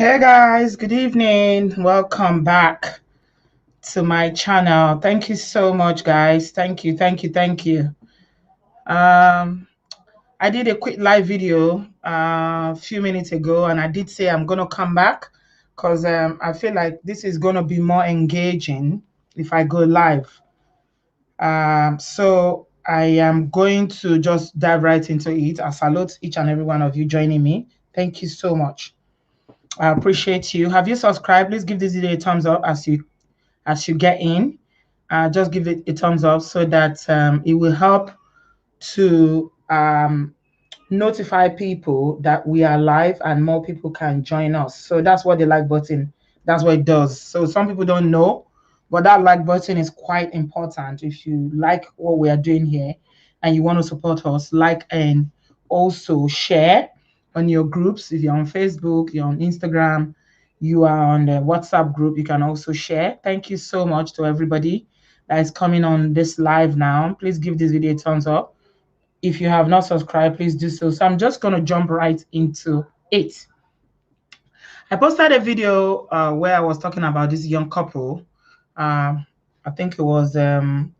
Hey guys, good evening. Welcome back to my channel. Thank you so much, guys. Thank you, thank you, thank you. I did a quick live video a few minutes ago, and I did say I'm gonna come back because I feel like this is gonna be more engaging if I go live. So I am going to just dive right into it. I salute each and every one of you joining me. Thank you so much. I appreciate you. Have you subscribed? Please give this video a thumbs up as you get in. Just give it a thumbs up so that it will help to notify people that we are live and more people can join us. So that's what the like button, that's what it does. So some people don't know, but that like button is quite important. If you like what we are doing here and you want to support us, like and also share on your groups. If you're on Facebook, you're on Instagram, you are on the WhatsApp group, you can also share. Thank you so much to everybody that is coming on this live now. Please give this video a thumbs up. If you have not subscribed, please do so. So I'm just going to jump right into it. I posted a video where I was talking about this young couple. I think it was 2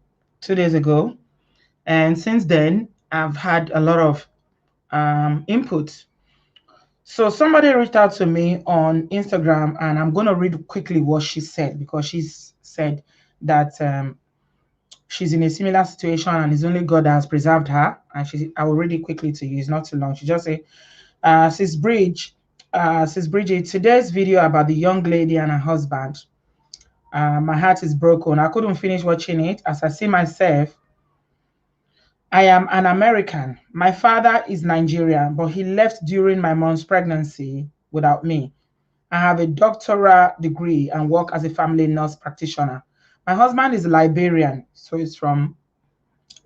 days ago. And since then, I've had a lot of input. So somebody reached out to me on Instagram, and I'm going to read quickly what she said, because she said that she's in a similar situation and it's only God that has preserved her. And I will read it quickly to you. It's not too long. She just said, Sis Bridget, today's video about the young lady and her husband. My heart is broken. I couldn't finish watching it as I see myself. I am an American. My father is Nigerian, but he left during my mom's pregnancy without me. I have a doctoral degree and work as a family nurse practitioner. My husband is Liberian, so he's from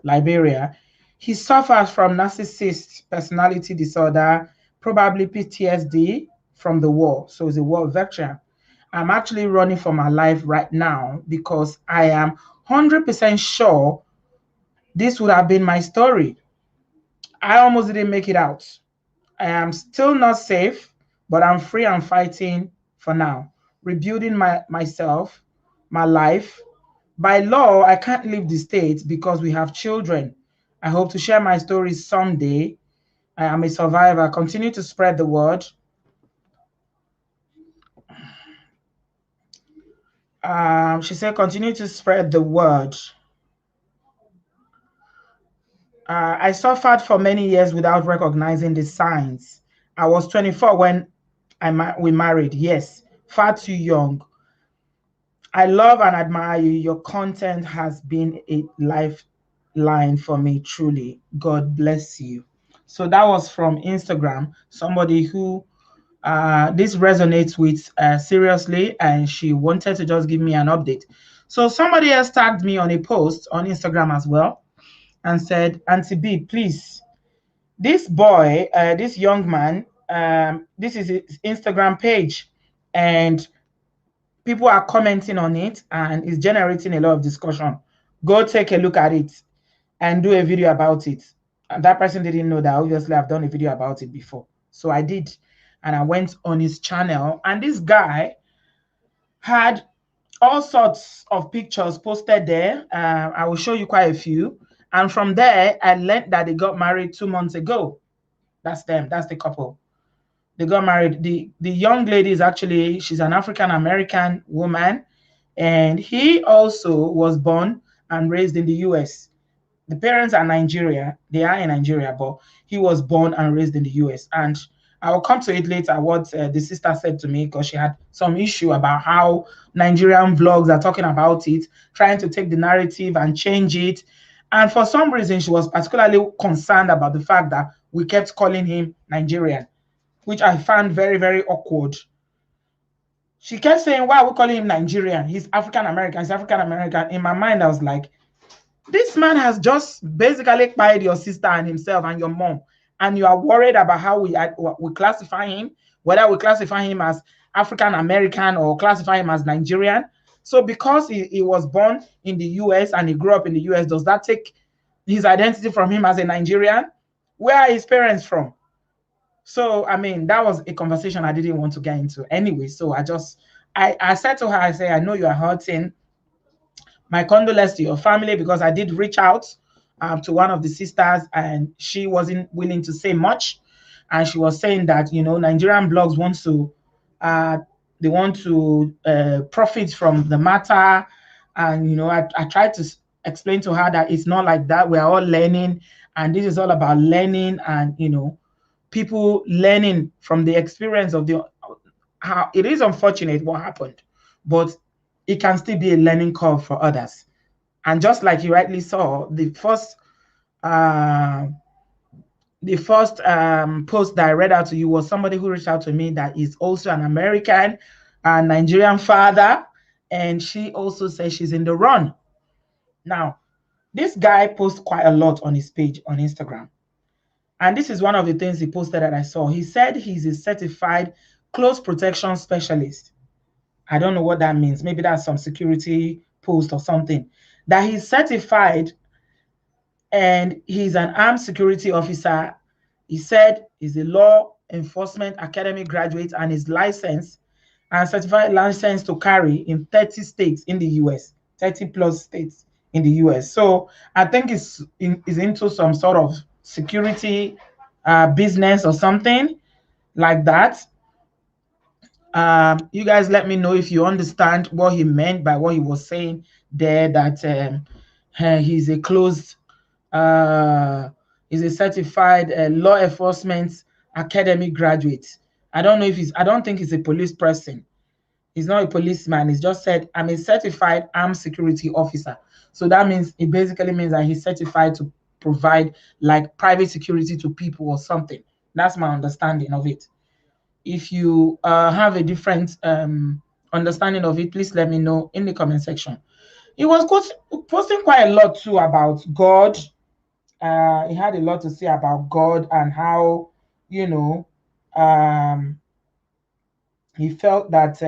Liberia. He suffers from narcissist personality disorder, probably PTSD from the war. So he's a war veteran. I'm actually running for my life right now because I am 100% sure this would have been my story. I almost didn't make it out. I am still not safe, but I'm free and fighting for now, rebuilding myself, my life. By law, I can't leave the state because we have children. I hope to share my story someday. I am a survivor. Continue to spread the word. She said, continue to spread the word. I suffered for many years without recognizing the signs. I was 24 when we married. Yes, far too young. I love and admire you. Your content has been a lifeline for me, truly. God bless you. So that was from Instagram, somebody who this resonates with seriously, and she wanted to just give me an update. So somebody else tagged me on a post on Instagram as well and said, Auntie B, please, this boy, this young man, this is his Instagram page, and people are commenting on it, and it's generating a lot of discussion. Go take a look at it and do a video about it. And that person didn't know that obviously I've done a video about it before. So I did, and I went on his channel, and this guy had all sorts of pictures posted there. I will show you quite a few. And from there, I learned that they got married 2 months ago. That's them. That's the couple. They got married. The young lady is actually, she's an African-American woman. And he also was born and raised in the US. The parents are Nigeria. They are in Nigeria, but he was born and raised in the US. And I will come to it later what the sister said to me, because she had some issue about how Nigerian vlogs are talking about it, trying to take the narrative and change it. And for some reason, she was particularly concerned about the fact that we kept calling him Nigerian, which I found very, very awkward. She kept saying, why are we calling him Nigerian? He's African-American, he's African-American. In my mind, I was like, this man has just basically fired your sister and himself and your mom, and you are worried about how we classify him, whether we classify him as African-American or classify him as Nigerian. So because he was born in the US and he grew up in the US, does that take his identity from him as a Nigerian? Where are his parents from? So, I mean, that was a conversation I didn't want to get into anyway. So I said to her, I say, I know you are hurting. My condolences to your family, because I did reach out to one of the sisters and she wasn't willing to say much. And she was saying that, Nigerian blogs want to, they want to profit from the matter. And, I tried to explain to her that it's not like that. We're all learning, and this is all about learning and, people learning from the experience of the how it is unfortunate what happened, but it can still be a learning curve for others. And just like you rightly saw, uh, the first post that I read out to you was somebody who reached out to me that is also an American, Nigerian father, and she also says she's in the run. Now, this guy posts quite a lot on his page on Instagram. And this is one of the things he posted that I saw. He said he's a certified close protection specialist. I don't know what that means. Maybe that's some security post or something. That he's certified and he's an armed security officer. He said he's a law enforcement academy graduate and is licensed and certified license to carry in 30 states in the US, 30 plus states in the US. So I think is into some sort of security business or something like that. You guys let me know if you understand what he meant by what he was saying there, that he's a closed is a certified law enforcement academy graduate. I don't know if I don't think he's a police person. He's not a policeman. He's just said, I'm a certified armed security officer. So that means, it basically means that he's certified to provide like private security to people or something. That's my understanding of it. If you have a different understanding of it, please let me know in the comment section. He was posting quite a lot too about God. He had a lot to say about God and how, um, he felt that,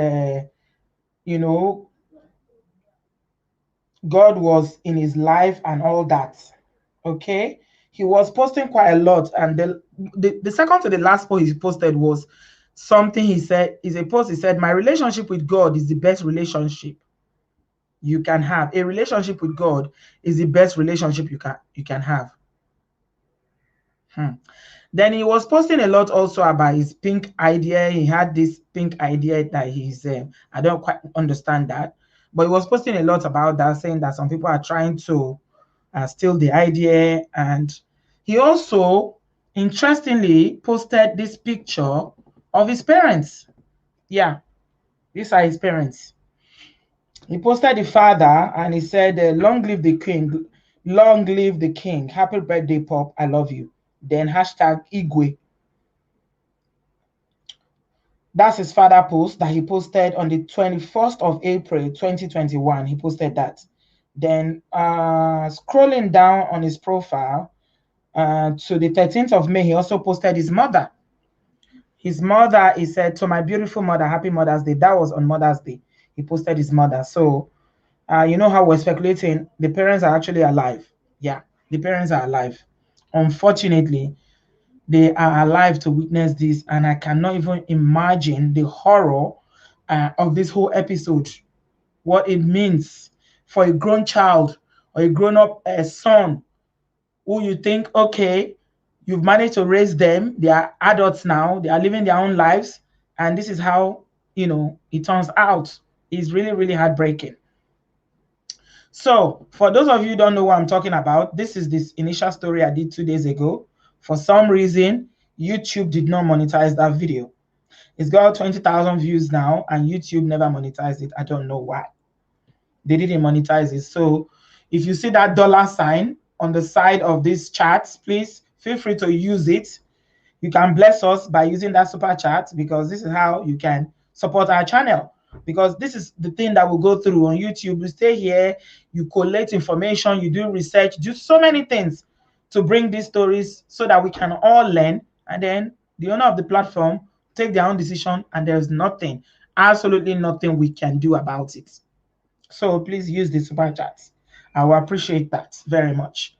God was in his life and all that. Okay. He was posting quite a lot. And the second to the last post he posted was something he said, is a post he said, my relationship with God is the best relationship you can have. A relationship with God is the best relationship you can have. Then he was posting a lot also about his pink idea. He had this pink idea that he's, I don't quite understand that, but he was posting a lot about that, saying that some people are trying to steal the idea. And he also, interestingly, posted this picture of his parents. Yeah, these are his parents. He posted the father and he said, long live the king, long live the king. Happy birthday, Pop. I love you. Then hashtag Igwe. That's his father post that he posted on the 21st of April, 2021. He posted that. Then scrolling down on his profile to the 13th of May, he also posted his mother. His mother, he said, to my beautiful mother, happy Mother's Day. That was on Mother's Day. He posted his mother. So, you know how we're speculating, the parents are actually alive. Yeah, the parents are alive. Unfortunately, they are alive to witness this, and I cannot even imagine the horror of this whole episode, what it means for a grown child or a grown-up son who you think, okay, you've managed to raise them, they are adults now, they are living their own lives, and this is how, it turns out. It's really, really heartbreaking. So for those of you who don't know what I'm talking about, this is this initial story I did 2 days ago. For some reason, YouTube did not monetize that video. It's got 20,000 views now, and YouTube never monetized it. I don't know why. They didn't monetize it. So if you see that $sign on the side of this chat, please feel free to use it. You can bless us by using that super chat, because this is how you can support our channel. Because this is the thing that will go through on YouTube. You stay here, you collect information, you do research, do so many things to bring these stories so that we can all learn. And then the owner of the platform take their own decision, and there's nothing, absolutely nothing we can do about it. So please use the super chats. I will appreciate that very much.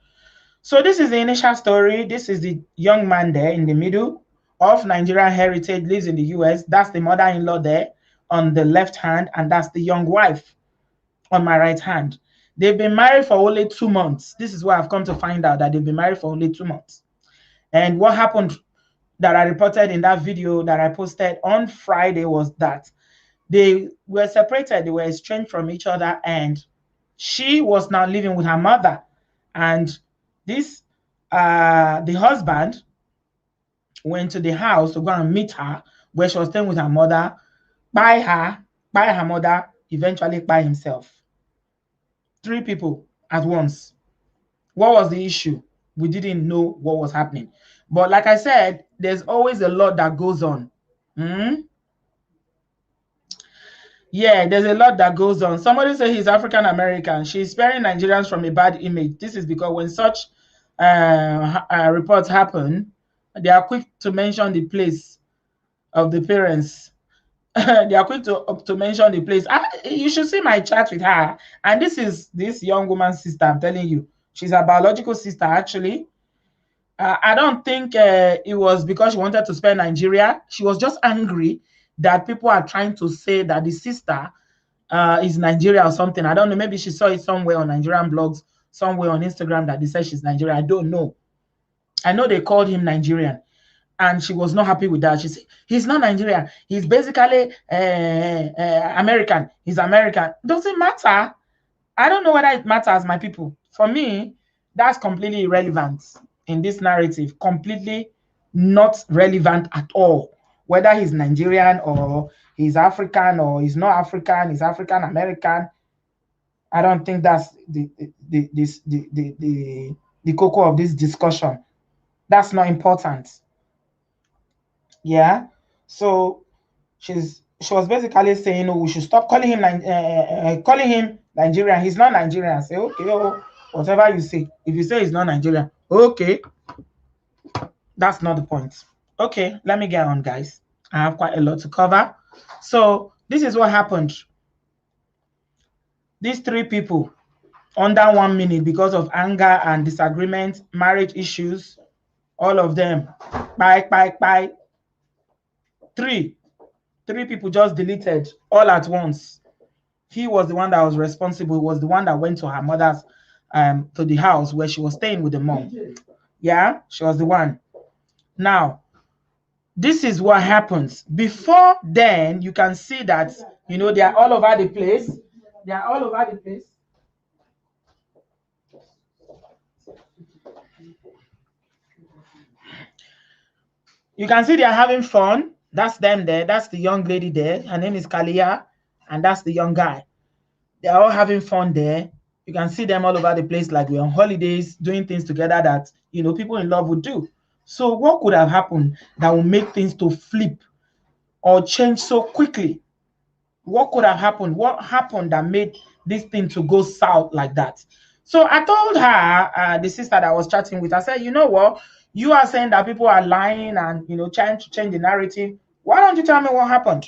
So this is the initial story. This is the young man there in the middle of Nigerian heritage, lives in the US. That's the mother-in-law there on the left hand, and that's the young wife on my right hand. They've been married for only 2 months. This is where I've come to find out that they've been married for only 2 months. And what happened that I reported in that video that I posted on Friday was that they were separated, they were estranged from each other, and she was now living with her mother. And this, the husband went to the house to go and meet her, where she was staying with her mother, by her mother, eventually by himself. 3 people at once. What was the issue? We didn't know what was happening. But like I said, there's always a lot that goes on. Yeah, there's a lot that goes on. Somebody said he's African American. She's sparing Nigerians from a bad image. This is because when such reports happen, they are quick to mention the place of the parents. They are quick to mention the place. You should see my chat with her. And this is this young woman's sister, I'm telling you. She's a biological sister, actually. I don't think it was because she wanted to spare Nigeria. She was just angry that people are trying to say that the sister is Nigeria or something. I don't know. Maybe she saw it somewhere on Nigerian blogs, somewhere on Instagram that they said she's Nigerian. I don't know. I know they called him Nigerian. And she was not happy with that. She said, he's not Nigerian. He's basically American. He's American. Doesn't matter. I don't know whether it matters, my people. For me, that's completely irrelevant in this narrative. Completely not relevant at all. Whether he's Nigerian or he's African or he's not African, he's African American. I don't think that's the cocoa of this discussion. That's not important. Yeah, so she was basically saying, oh, we should stop calling him Nigerian. He's not Nigerian. Say, okay, oh, whatever you say. If you say he's not Nigerian, okay, that's not the point. Okay, let me get on, guys. I have quite a lot to cover. So this is what happened. These 3 people under 1 minute because of anger and disagreement, marriage issues, all of them. Bye. 3 people just deleted all at once. He was the one that was responsible. He was the one that went to her mother's to the house where she was staying with the mom. Yeah, she was the one. Now, this is what happens. Before then, you can see that, you know, they are all over the place. They are all over the place. You can see they are having fun. That's them there. That's the young lady there. Her name is Kalia, and that's the young guy. They're all having fun there. You can see them all over the place, like we're on holidays, doing things together that, you know, people in love would do. So what could have happened that would make things to flip or change so quickly? What could have happened? What happened that made this thing to go south like that? So I told her, the sister that I was chatting with, I said, you know what? You are saying that people are lying and, you know, trying to change the narrative. Why don't you tell me what happened?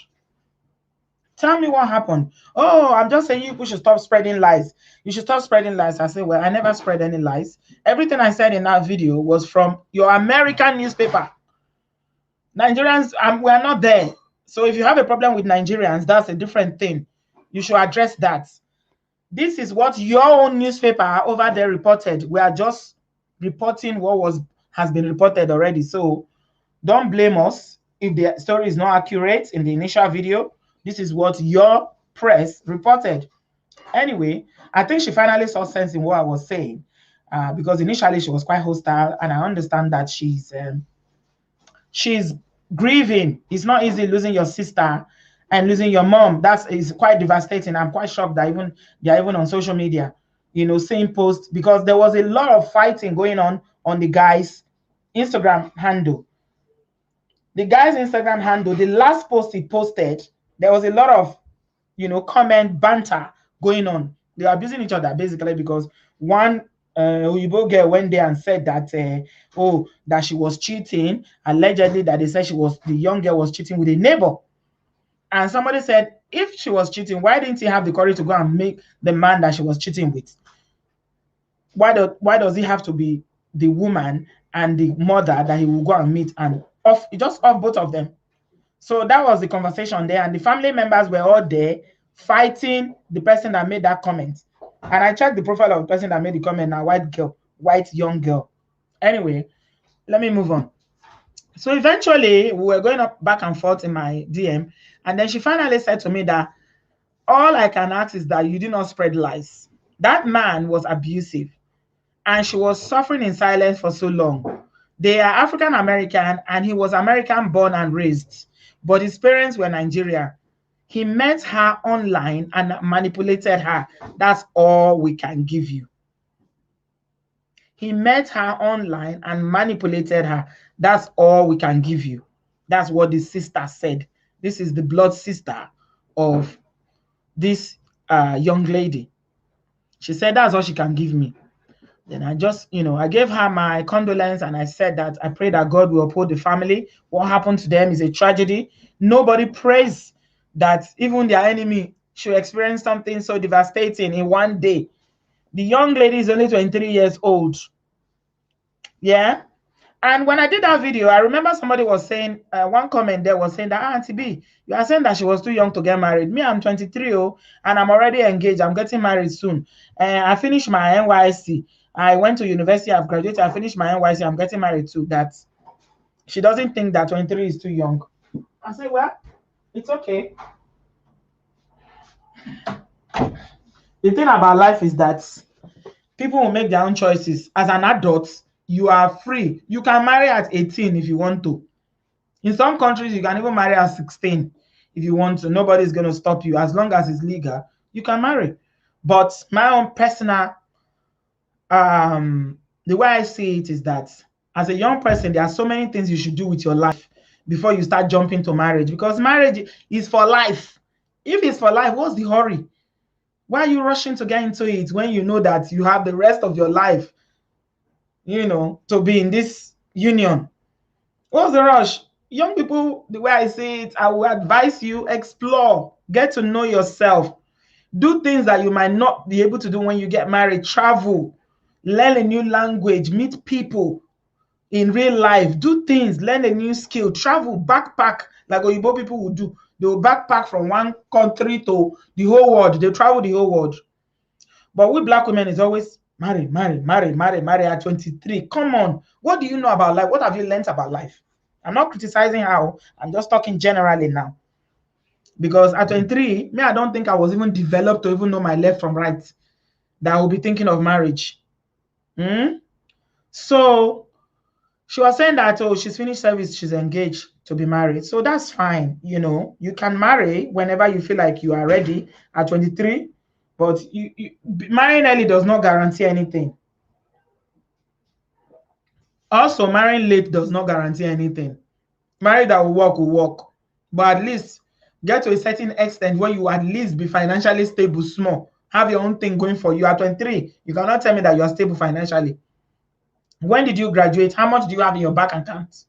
Tell me what happened. Oh, I'm just saying you should stop spreading lies. You should stop spreading lies. I said, well, I never spread any lies. Everything I said in that video was from your American newspaper. Nigerians, we're not there. So if you have a problem with Nigerians, that's a different thing. You should address that. This is what your own newspaper over there reported. We are just reporting what has been reported already. So don't blame us if the story is not accurate in the initial video. This is what your press reported. Anyway, I think she finally saw sense in what I was saying, because initially she was quite hostile, and I understand that she's grieving. It's not easy losing your sister and losing your mom. Is quite devastating. I'm quite shocked that they're even on social media, you know, seeing posts, because there was a lot of fighting going on the guy's Instagram handle. The guy's Instagram handle, the last post he posted, there was a lot of, you know, comment banter going on. They are abusing each other basically because one Uyibo girl went there and said that that she was cheating, allegedly, that they said the young girl was cheating with a neighbor. And somebody said, if she was cheating, why didn't he have the courage to go and make the man that she was cheating with? Why does he have to be the woman and the mother that he will go and meet and off both of them. So that was the conversation there, and the family members were all there fighting the person that made that comment. And I checked the profile of the person that made the comment, a white young girl. Anyway, let me move on. So eventually we were going up back and forth in my DM, and then she finally said to me that all I can ask is that you do not spread lies. That man was abusive, and she was suffering in silence for so long. They are African American, and he was American born and raised, but his parents were Nigerian. He met her online and manipulated her. That's all we can give you. He met her online and manipulated her. That's all we can give you. That's what the sister said. This is the blood sister of this young lady. She said that's all she can give me. Then I just, I gave her my condolence, and I said that I pray that God will uphold the family. What happened to them is a tragedy. Nobody prays that even their enemy should experience something so devastating in one day. The young lady is only 23 years old. Yeah. And when I did that video, I remember somebody was saying, one comment there was saying that, Auntie B, you are saying that she was too young to get married. Me, I'm 23, and I'm already engaged. I'm getting married soon. I finished my NYC. I went to university. I've graduated. I finished my NYC. I'm getting married too. That she doesn't think that 23 is too young. I say, well, it's okay. The thing about life is that people will make their own choices. As an adult, you are free. You can marry at 18 if you want to. In some countries, you can even marry at 16 if you want to. Nobody's going to stop you. As long as it's legal, you can marry. But my own personal, the way I see it is that as a young person, there are so many things you should do with your life before you start jumping to marriage, because marriage is for life. If it's for life, what's the hurry? Why are you rushing to get into it when you know that you have the rest of your life, to be in this union? What's the rush? Young people, the way I say it, I will advise you, explore, get to know yourself, do things that you might not be able to do when you get married. Travel, learn a new language, meet people in real life, do things, learn a new skill, travel, backpack, like Oyibo people would do. They will backpack from one country to the whole world. They travel the whole world. But we black women is always marry at 23. Come on. What do you know about life? What have you learned about life? I'm not criticizing how. I'm just talking generally now. Because at 23, I don't think I was even developed to even know my left from right, that I will be thinking of marriage. So she was saying that, she's finished service, she's engaged to be married. So that's fine. You can marry whenever you feel like you are ready at 23, but marrying early does not guarantee anything. Also, marrying late does not guarantee anything. Marriage that will work. But at least get to a certain extent where you at least be financially stable, small. Have your own thing going for you. At 23, you cannot tell me that you are stable financially. When did you graduate? How much do you have in your bank account?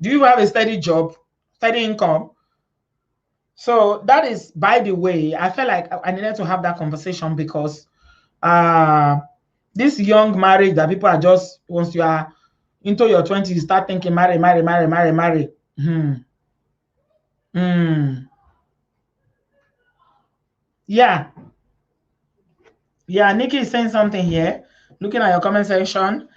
Do you have a steady job, steady income? So that is, by the way, I felt like I needed to have that conversation, because this young marriage that people are just, once you are into your 20s, you start thinking marry. Yeah. Nikki is saying something here. Looking at your comment section.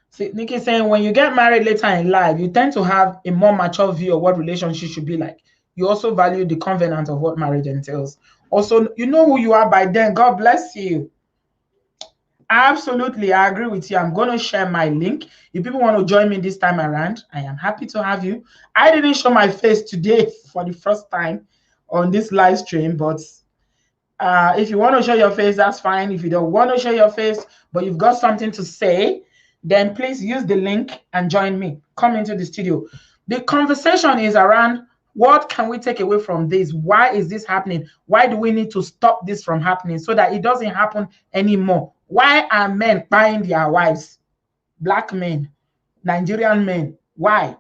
See, Nikki is saying, when you get married later in life, you tend to have a more mature view of what relationship should be like. You also value the covenant of what marriage entails. Also, you know who you are by then. God bless you. Absolutely, I agree with you. I'm going to share my link. If people want to join me this time around, I am happy to have you. I didn't show my face today for the first time on this live stream, but if you want to show your face, that's fine. If you don't want to show your face, but you've got something to say, then please use the link and join me. Come into the studio. The conversation is around, what can we take away from this? Why is this happening? Why do we need to stop this from happening so that it doesn't happen anymore? Why are men buying their wives? Black men, Nigerian men. Why?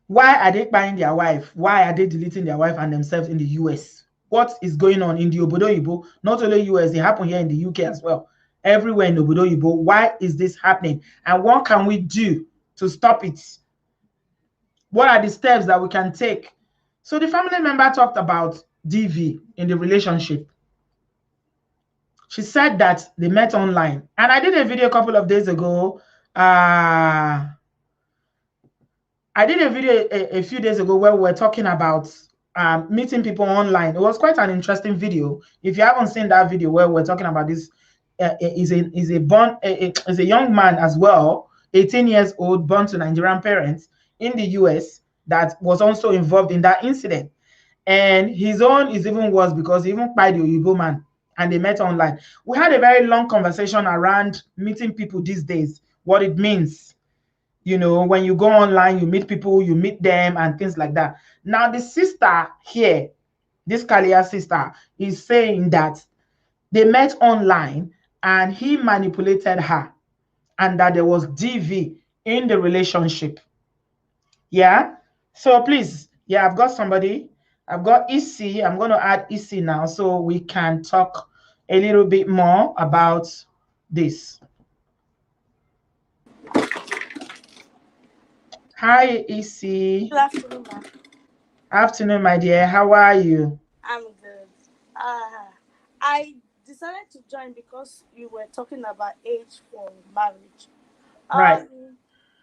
Why are they buying their wife? Why are they deleting their wife and themselves in the US? What is going on in the obodooyinbo? Not only US, it happened here in the UK as well. everywhere in Obodoyibo. Why is this happening? And what can we do to stop it? What are the steps that we can take? So the family member talked about DV in the relationship. She said that they met online. And I did a video a couple of days ago. I did a video a few days ago where we were talking about meeting people online. It was quite an interesting video. If you haven't seen that video where we're talking about this, is a young man as well, 18 years old, born to Nigerian parents in the US, that was also involved in that incident. And his own is even worse because he even by the Oyibo man and they met online. We had a very long conversation around meeting people these days, what it means. You know, when you go online, you meet people, you meet them and things like that. Now, the sister here, this Kalia sister, is saying that they met online and he manipulated her and that there was DV in the relationship. Yeah. So please, yeah, I've got somebody. I've got EC. I'm going to add EC now so we can talk a little bit more about this. Hi, EC. Good afternoon, ma'am. Afternoon, my dear. How are you? I'm good. I decided to join because you were talking about age for marriage. Right, Um,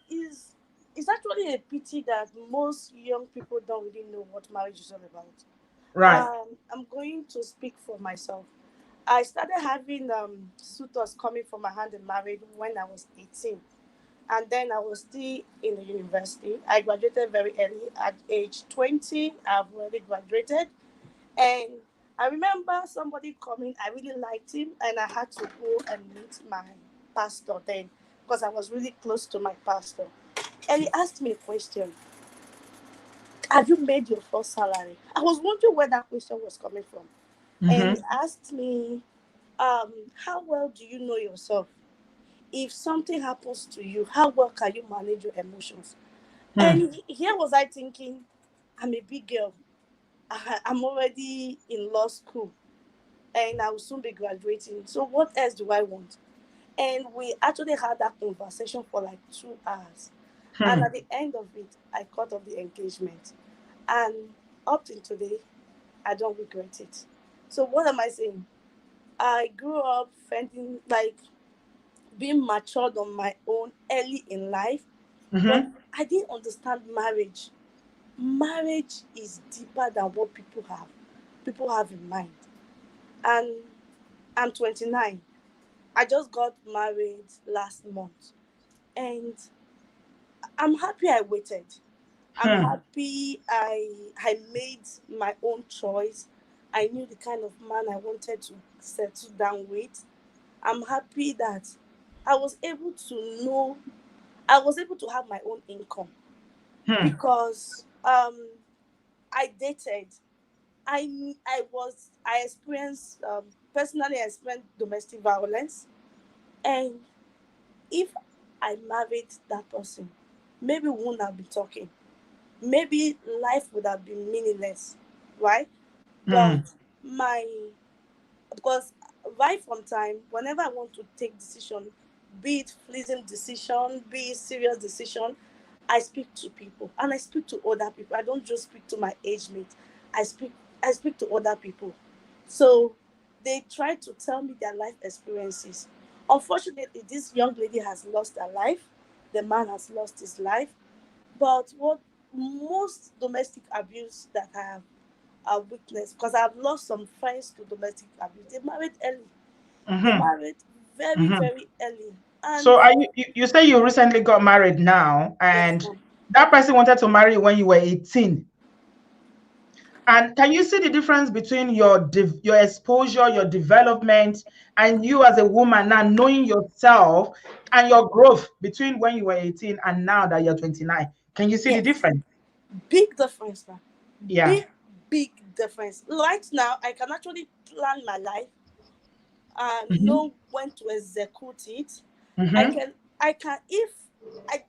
is it's actually a pity that most young people don't really know what marriage is all about. right. I'm going to speak for myself. I started having suitors coming for my hand in marriage when I was 18. And then I was still in the university. I graduated very early at age 20. I've already graduated. And I remember somebody coming, I really liked him, and I had to go and meet my pastor then because I was really close to my pastor. And he asked me a question: have you made your first salary? I was wondering where that question was coming from. And he Mm-hmm. asked me, how well do you know yourself? If something happens to you, how well can you manage your emotions? Hmm. And here was I thinking, I'm a big girl. I'm already in law school and I will soon be graduating. So what else do I want? And we actually had that conversation for like 2 hours. And Hmm. at the end of it, I cut off the engagement. And up till today, I don't regret it. So what am I saying? I grew up finding like being matured on my own early in life, but Mm-hmm. I didn't understand marriage. Marriage is deeper than what people have in mind. And I'm 29. I just got married last month. And I'm happy I waited. I'm Hmm. happy I made my own choice. I knew the kind of man I wanted to settle down with. I'm happy that I was able to know I was able to have my own income Hmm. because I dated. I experienced personally I experienced domestic violence, and if I married that person, maybe we wouldn't have been talking. Maybe life would have been meaningless, right? But Hmm. my because right from time, whenever I want to take decision, be it pleasing decision, be it serious decision, I speak to people and I speak to other people. I don't just speak to my age mate. I speak I speak to other people. So they try to tell me their life experiences. Unfortunately, this young lady has lost her life. The man has lost his life. But what most domestic abuse that I have witnessed, because I've lost some friends to domestic abuse, they married early. They Mm-hmm. married very, Mm-hmm. very early. And So are you say you recently got married now, yes, and ma'am. that person wanted to marry you when you were 18. And can you see the difference between your exposure, your development, and you as a woman now knowing yourself and your growth between when you were 18 and now that you're 29? Can you see the Yes. difference? Big difference, man. Yeah. Big, big difference. Right now, I can actually plan my life and Mm-hmm. know when to execute it. I Mm-hmm. can, I can, if I,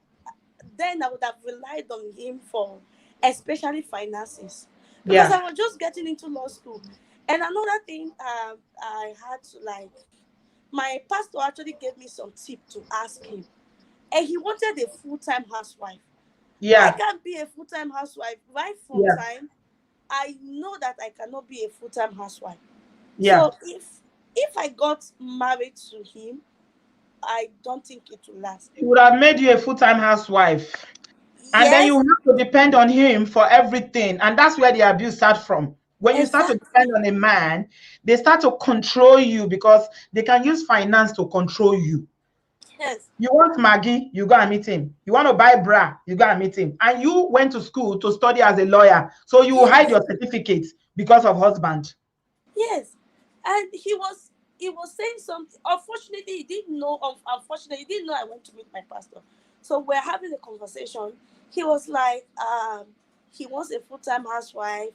then I would have relied on him for, especially finances, because Yeah. I was just getting into law school. And another thing I had to like my pastor actually gave me some tip to ask him, and he wanted a full-time housewife. I Yeah, can't be a full-time housewife. Right from yeah, time, I know that I cannot be a full-time housewife. yeah. So if I got married to him, I don't think it will last. He would have made you a full-time housewife. And then you Yes, have to depend on him for everything. And that's where the abuse starts from. When you start to depend exactly. on a man, they start to control you because they can use finance to control you. Yes, You want Maggie, you go and meet him. You want to buy bra, you go and meet him. And you went to school to study as a lawyer. So you will hide yes, your certificates because of husband. yes. And he was saying something. Unfortunately, he didn't know. Unfortunately, he didn't know I went to meet my pastor. So we're having a conversation. He was like, he wants a full-time housewife.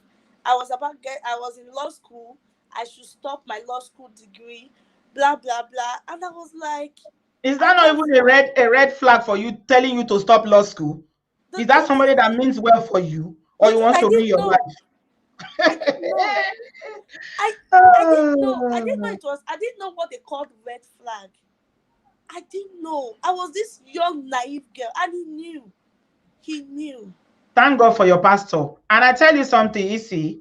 I was in law school. I should stop my law school degree. Blah blah blah. And I was like, Is I that not can't. even a red flag for you telling you to stop law school? The Is that truth somebody is, that means well for you or the he truth, wants I to ruin didn't your know. life? I didn't know. I I didn't know. I didn't know Ah, it was. I didn't know what they called red flag. I didn't know. I was this young naive girl, and he knew. He knew. thank God for your pastor. And I tell you something, you see,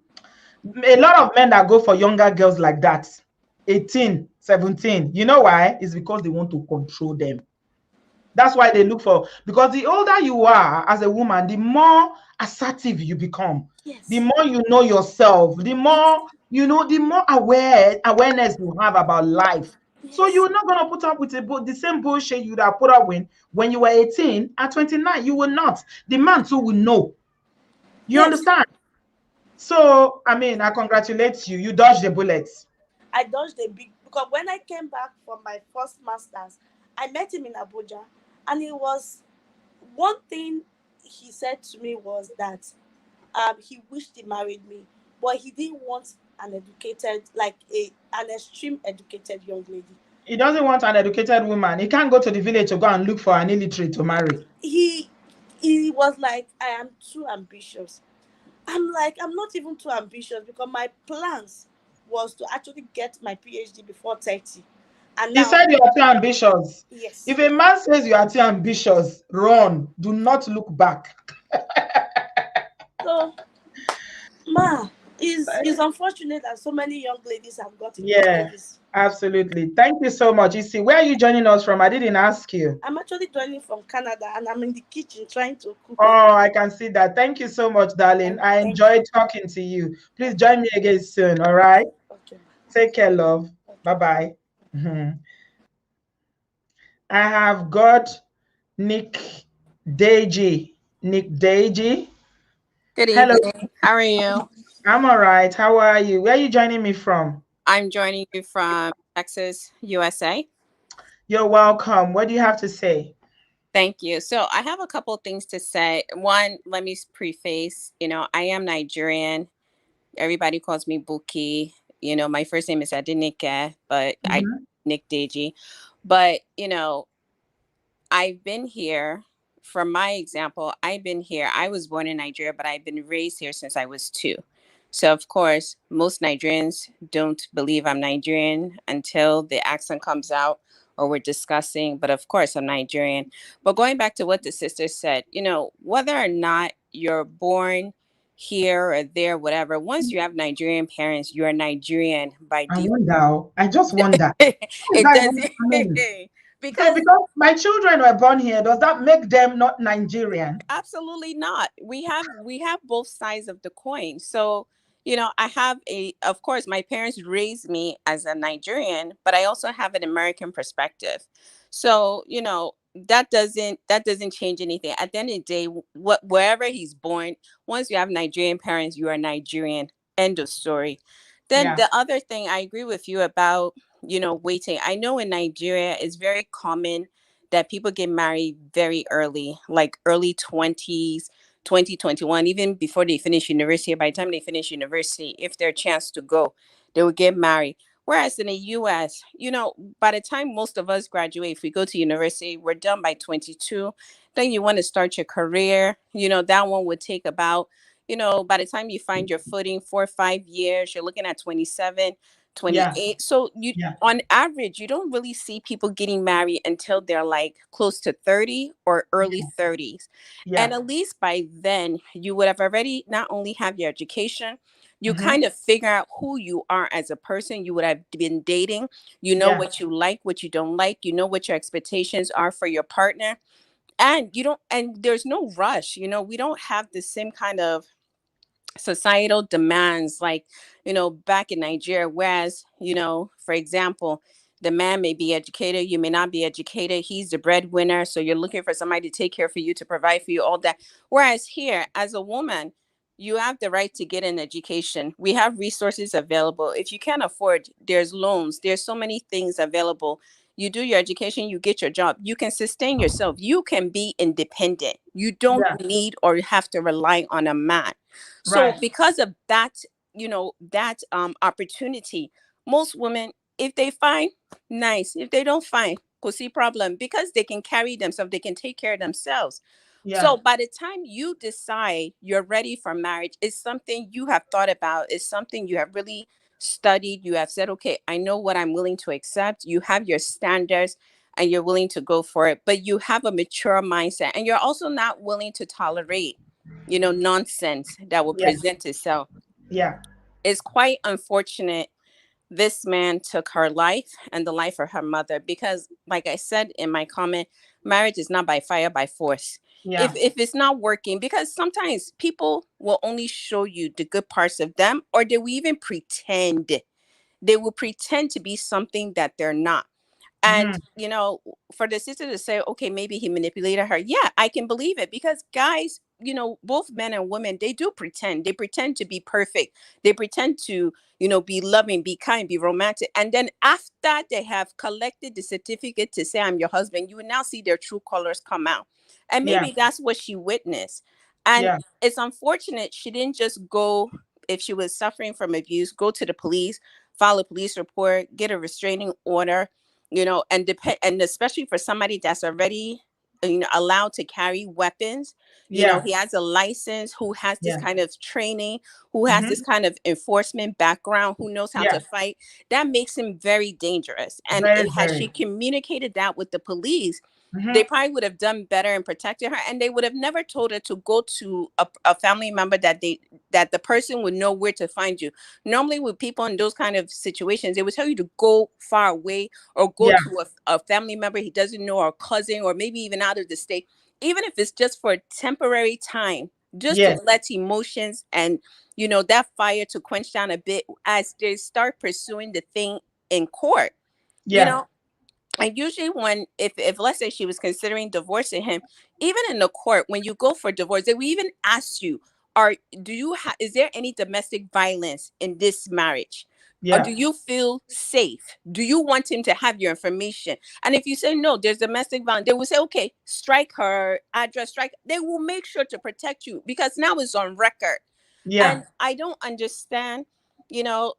a lot of men that go for younger girls like that, 18, 17, you know why? It's because they want to control them. That's why they look for, because the older you are as a woman, the more assertive you become. The Yes. more you know yourself, the Yes. more the more awareness you have about life. So Yes. you're not gonna put up with the same bullshit you'd have put up with when you were 18. At 29, you will not. The man too will know. You Yes. understand? So I mean, I congratulate you. You dodged the bullets. I dodged a big because when I came back from my first masters, I met him in Abuja, and it was one thing he said to me was that he wished he married me, but he didn't want an educated, like an extreme educated young lady. He doesn't want an educated woman. He can't go to the village to go and look for an illiterate to marry. He he was like, I am too ambitious. I'm like, I'm not even too ambitious because my plans was to actually get my PhD before 30. And He now, said you are too ambitious. yes. If a man says you are too ambitious, run. Do not look back. So, ma, is unfortunate that so many young ladies have got into all Yeah, this. absolutely. Thank you so much. You see, where are you joining us from? I didn't ask you. I'm actually joining from Canada, and I'm in the kitchen trying to cook food. Oh, I can see that. Thank you so much, darling. I Thank you. enjoyed talking to you. Please Okay, join me again soon. All right. okay, Take care, love. okay. Bye bye. I have got Nick Deji. Nick Deji. Good Hello. evening. How are you? I'm all right. How are you? Where are you joining me from? I'm joining you from Texas, USA. You're welcome. What do you have to say? Thank you. So, I have a couple of things to say. One, let me preface, I am Nigerian. Everybody calls me Buki. My first name is Adinike, but I Mhm. Nick Deji. But, I've been here. From my example, I've been here. I was born in Nigeria, but I've been raised here since I was 2. So, of course, most Nigerians don't believe I'm Nigerian until the accent comes out or we're discussing. But of course, I'm Nigerian. But going back to what the sister said, whether or not you're born here or there, whatever, once you have Nigerian parents, you're Nigerian by I default. wonder. I just wonder. How is It that does. even happening? So, Because because my children were born here, does that make them not Nigerian? absolutely not. We have both sides of the coin. So, I have of course my parents raised me as a Nigerian, but I also have an American perspective. So, that doesn't change anything. At the end of the day, wherever he's born, once you have Nigerian parents, you are Nigerian. End of story. Then Yeah. the other thing I agree with you about, waiting. I know in Nigeria it's very common that people get married very early, like early 20s, 2021, even before they finish university. By the time they finish university, if their chance to go, they will get married. Whereas in the US, by the time most of us graduate, if we go to university, we're done by 22. Then you want to start your career. That one would take about, by the time you find your footing, 4 or 5 years, you're looking at 27. Yeah. 28. So you, Yeah. on average, you don't really see people getting married until they're like close to 30 or early 30s. And Yeah. at least by then, you would have already not only have your education, you Mm-hmm. kind of figure out who you are as a person. You would have been dating, you know Yeah. what you like, what you don't like, you know what your expectations are for your partner. And you don't, and there's no rush, we don't have the same kind of societal demands like back in Nigeria, whereas for example, the man may be educated, you may not be educated, he's the breadwinner, so you're looking for somebody to take care for you, to provide for you, all that. Whereas here, as a woman, you have the right to get an education. We have resources available. If you can't afford, there's loans, there's so many things available. You do your education, you get your job, you can sustain yourself, you can be independent, you don't Yeah. need or have to rely on a man. So Right. because of that, that opportunity, most women, if they find, nice. If they don't find, could see problem, because they can carry themselves, they can take care of themselves. Yeah. So by the time you decide you're ready for marriage, it's something you have thought about, it's something you have really studied. You have said, okay, I know what I'm willing to accept. You have your standards and you're willing to go for it, but you have a mature mindset and you're also not willing to tolerate nonsense that will Yeah. present itself. Yeah. It's quite unfortunate this man took her life and the life of her mother, because like I said in my comment, marriage is not by fire, by force. if Yeah. if it's not working, because sometimes people will only show you the good parts of them, or they will even pretend, they will pretend to be something that they're not. And, Mm-hmm. for the sister to say, okay, maybe he manipulated her. Yeah, I can believe it, because guys, both men and women, they do pretend. They pretend to be perfect. They pretend to, be loving, be kind, be romantic. And then after they have collected the certificate to say, I'm your husband, you will now see their true colors come out. And Yeah. maybe that's what she witnessed. And Yeah. it's unfortunate she didn't just go, if she was suffering from abuse, go to the police, file a police report, get a restraining order, and depend, and especially for somebody that's already allowed to carry weapons, Yeah. he has a license, who has this Yeah. kind of training, who has this Mm-hmm. kind of enforcement background, who knows how Yeah. to fight. That makes him very dangerous. And Very, had she very. communicated that with the police, they Mm-hmm. probably would have done better and protected her, and they would have never told her to go to a family member that the person would know where to find you. Normally with people in those kind of situations, they would tell you to go far away, or go Yeah. to a family member he doesn't know, or a cousin, or maybe even out of the state, even if it's just for a temporary time, just to Yes. let emotions and that fire to quench down a bit as they start pursuing the thing in court. you Yeah. know and usually when, if let's say she was considering divorcing him, even in the court, when you go for divorce, they will even ask you, are do you is there any domestic violence in this marriage? Or do Yeah. you feel safe? Do you want him to have your information? And if you say no, there's domestic violence, they will say, okay, strike her address, strike. They will make sure to protect you, because now it's on record. Yeah. And I don't understand, you know,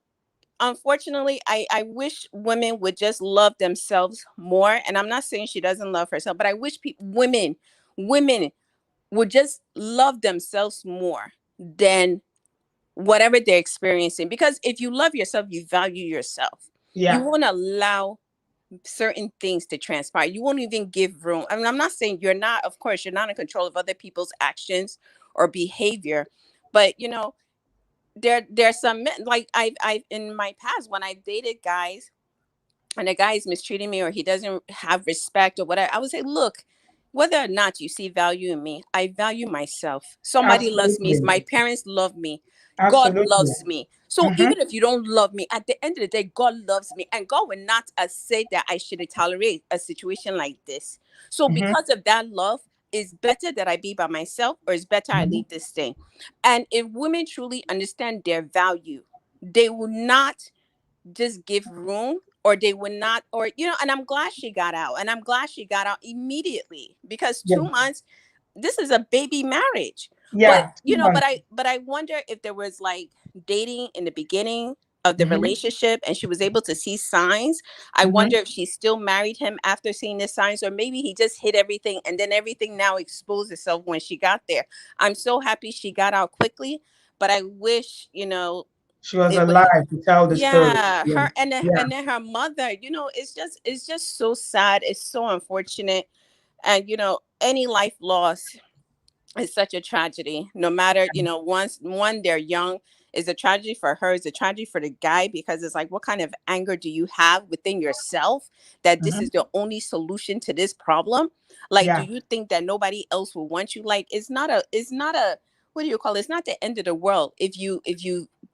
unfortunately, I wish women would just love themselves more. And I'm not saying she doesn't love herself, but I wish women would just love themselves more than whatever they're experiencing. Because if you love yourself, you value yourself. You Yeah. won't allow certain things to transpire. You won't even give room. I mean, I'm not saying you're not, of course, you're not in control of other people's actions or behavior, but there's some men, like I've in my past, when I dated guys and a guy is mistreating me, or he doesn't have respect or whatever, I would say, look, whether or not you see value in me, I value myself. Somebody loves me. Absolutely. My parents love me. God Absolutely. loves me. So Mm-hmm. even if you don't love me, at the end of the day, God loves me. And God will not say that I should tolerate a situation like this. So Mm-hmm. because of that love, it's better that I be by myself, or it's better I Mm-hmm. leave this thing. And if women truly understand their value, they will not just give room, or they would not, or and I'm glad she got out, and I'm glad she got out immediately, because Yeah. 2 months, this is a baby marriage. But Yeah. 2 months. I wonder if there was like dating in the beginning of the Mm-hmm. relationship and she was able to see signs. I Mm-hmm. wonder if she still married him after seeing the signs, or maybe he just hid everything and then everything now exposed itself when she got there. I'm so happy she got out quickly, but I wish, She was It was, alive to tell the story. yeah, Yeah. her Yeah. and then her mother, it's just so sad. It's so unfortunate. And any life loss is such a tragedy. No matter, once one they're young, is a tragedy for her, it's a tragedy for the guy, because it's like, what kind of anger do you have within yourself that this Hmm. is the only solution to this problem? Like, do Yeah. you think that nobody else will want you? Like, it's not a what do you call it? It's not the end of the world if you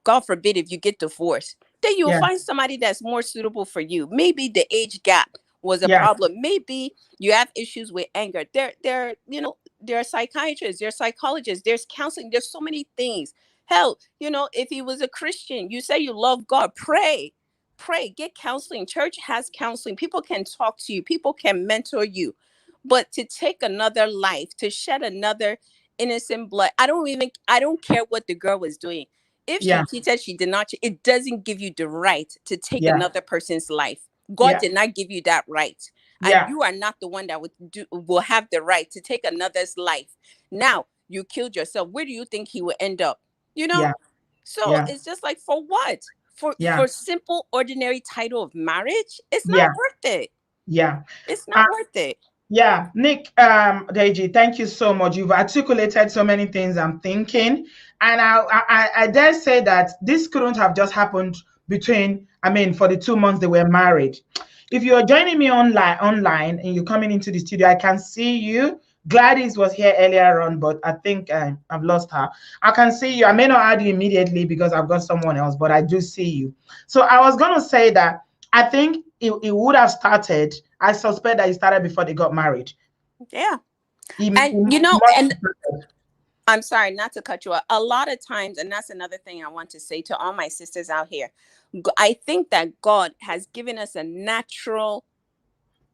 God forbid, if you get divorced, then you'll Yeah. find somebody that's more suitable for you. Maybe the age gap was a Yeah. problem. Maybe you have issues with anger. There are psychiatrists, there are psychologists, there's counseling, there's so many things. Hell, if he was a Christian, you say you love God, pray, get counseling. Church has counseling. People can talk to you, people can mentor you. But to take another life, to shed another innocent blood, I don't care what the girl was doing. If she Yeah. cheated, she did not cheat, it doesn't give you the right to take Yeah. another person's life. God Yeah. did not give you that right. And Yeah. you are not the one that will have the right to take another's life. Now you killed yourself. Where do you think he will end up? You know? Yeah. So Yeah. it's just like, for what? Yeah. For simple ordinary title of marriage? It's not Yeah. worth it. Yeah. It's not worth it. Yeah, Nick, Deji, thank you so much. You've articulated so many things I'm thinking, and I dare say that this couldn't have just happened for the 2 months they were married. If you are joining me online, and you're coming into the studio, I can see you. Gladys was here earlier on, but I think I've lost her. I can see you. I may not add you immediately because I've got someone else, but I do see you. So I was going to say that I think it would have started. I suspect that it started before they got married. Yeah. It And must and have started. I'm sorry not to cut you off. A lot of times, and that's another thing I want to say to all my sisters out here, I think that God has given us a natural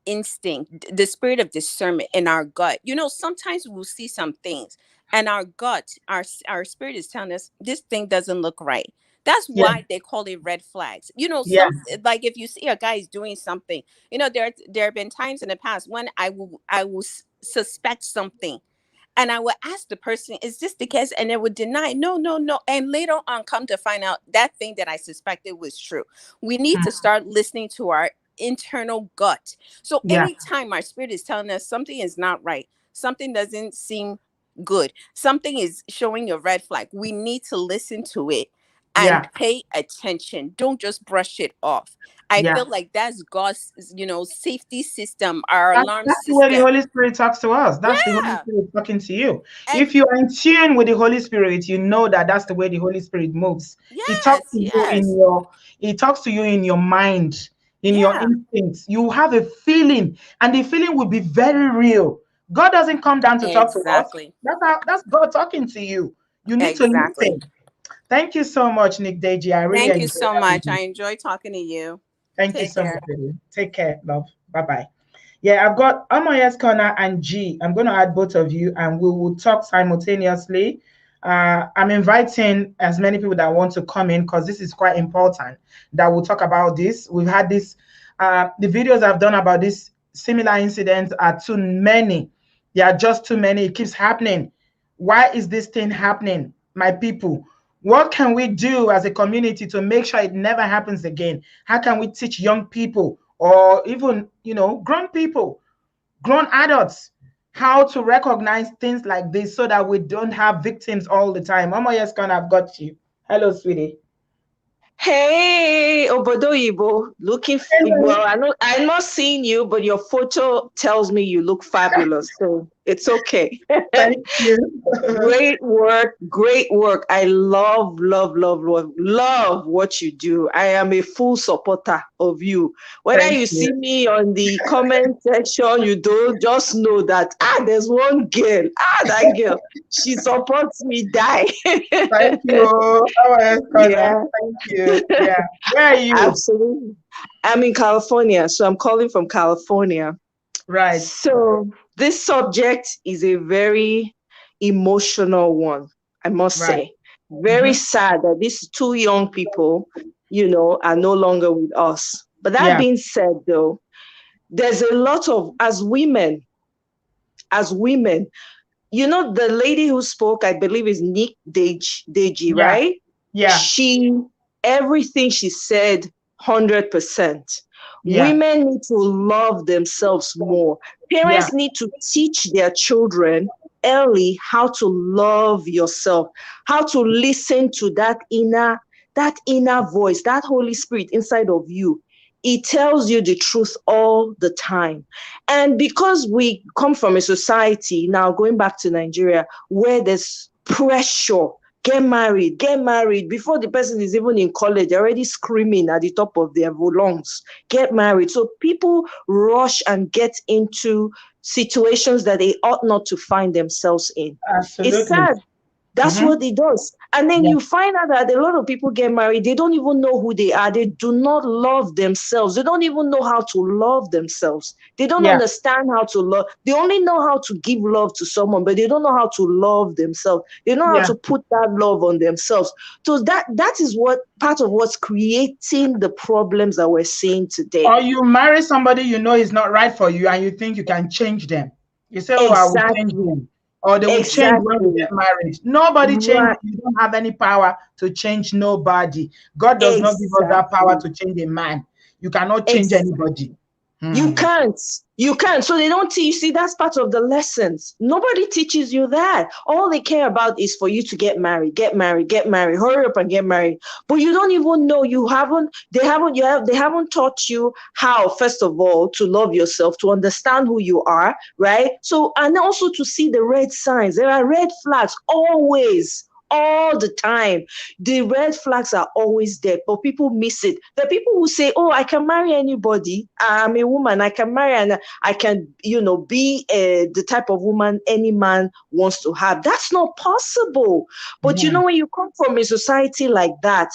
instinct, the spirit of discernment in our gut. Sometimes we'll see some things, and our gut, our spirit is telling us this thing doesn't look right. That's Yeah, why they call it red flags. yeah, Like, if you see a guy is doing something, there have been times in the past when I will suspect something, and I would ask the person, is this the case? And they would deny, no, no, no. And later on, come to find out that thing that I suspected was true. We need to start listening to our internal gut. So yeah, anytime our spirit is telling us something is not right, something doesn't seem good, something is showing a red flag, we need to listen to it and yeah, pay attention. Don't just brush it off. I yeah. feel like that's God's, safety system, our alarm That's the way the system. Holy Spirit talks to us. That's the Holy Yeah. Spirit talking to you. And If you are in tune with the Holy Spirit, you know that that's the way the Holy Spirit moves. He talks yes, to you yes. he talks to you in your mind, in your Yeah, instincts. You have a feeling, and the feeling will be very real. God doesn't come down to talk to us. exactly. That's God talking to you. You need to Exactly. listen. Thank you so much, Nick Deji. I really Thank you enjoyed so having much. you. I enjoy talking to you. Thank you Take so much, care. baby. Take care, love. Bye bye. Yeah, I've got Amoya's Corner and G. I'm going to add both of you and we will talk simultaneously. I'm inviting as many people that want to come in because this is quite important that we'll talk about this. We've had this, the videos I've done about this similar incidents are too many. There are just too many. It keeps happening. Why is this thing happening, my people? What can we do as a community to make sure it never happens again? How can we teach young people or even, grown people, grown adults, how to recognize things like this so that we don't have victims all the time? Mama, yes, I've got you. Hello, sweetie. Hey, Obodoyibo, Hello. well. I'm not seeing you, but your photo tells me you look fabulous, so it's okay. Thank you. Great work, great work. I love, love, love, love, love what you do. I am a full supporter of you. Whether Thank you you. see me on the comment section, you don't, just know that there's one girl. That girl, she supports me, die. Thank you. Oh, yes, Yeah. Thank you. Yeah. Where are you? Absolutely. I'm in California, so I'm calling from California. Right. So this subject is a very emotional one, I must Right. say. Very sad that these two young people, are no longer with us. But that Yeah. being said, though, there's a lot of, as women, the lady who spoke, I believe is Nick Deji, Yeah. right? Yeah. She everything she said 100%. Yeah. Women need to love themselves more. Yeah. Parents need to teach their children early how to love yourself, how to listen to that inner voice, that Holy Spirit inside of you. It tells you the truth all the time. And because we come from a society, now going back to Nigeria, where there's pressure, get married, get married. Before the person is even in college, they're already screaming at the top of their lungs, get married. So people rush and get into situations that they ought not to find themselves in. It's Absolutely. sad. That's Mm-hmm. what it does. And then Yeah. you find out that a lot of people get married. They don't even know who they are. They do not love themselves. They don't even know how to love themselves. They don't Yeah. understand how to love. They only know how to give love to someone, but they don't know how to love themselves. They know how Yeah. to put that love on themselves. So that is what part of what's creating the problems that we're seeing today. Or you marry somebody you know is not right for you and you think you can change them. You say, oh, I will change Exactly. them. Or they will change when we Exactly. get married. Nobody changes. Right. You don't have any power to change nobody. God does not give us that power Exactly. to change a man. You cannot change Exactly. anybody. You Hmm. can't. You can't. So they don't teach. See, that's part of the lessons. Nobody teaches you that. All they care about is for you to get married, get married, get married. Hurry up and get married. But you don't even know. They haven't taught you how, first of all, to love yourself, to understand who you are, right? So, and also to see the red signs. There are red flags always. All the time. The red flags are always there, but people miss it. The people who say, oh, I can marry anybody. I'm a woman. I can marry and I can, be the type of woman any man wants to have. That's not possible. But Hmm. when you come from a society like that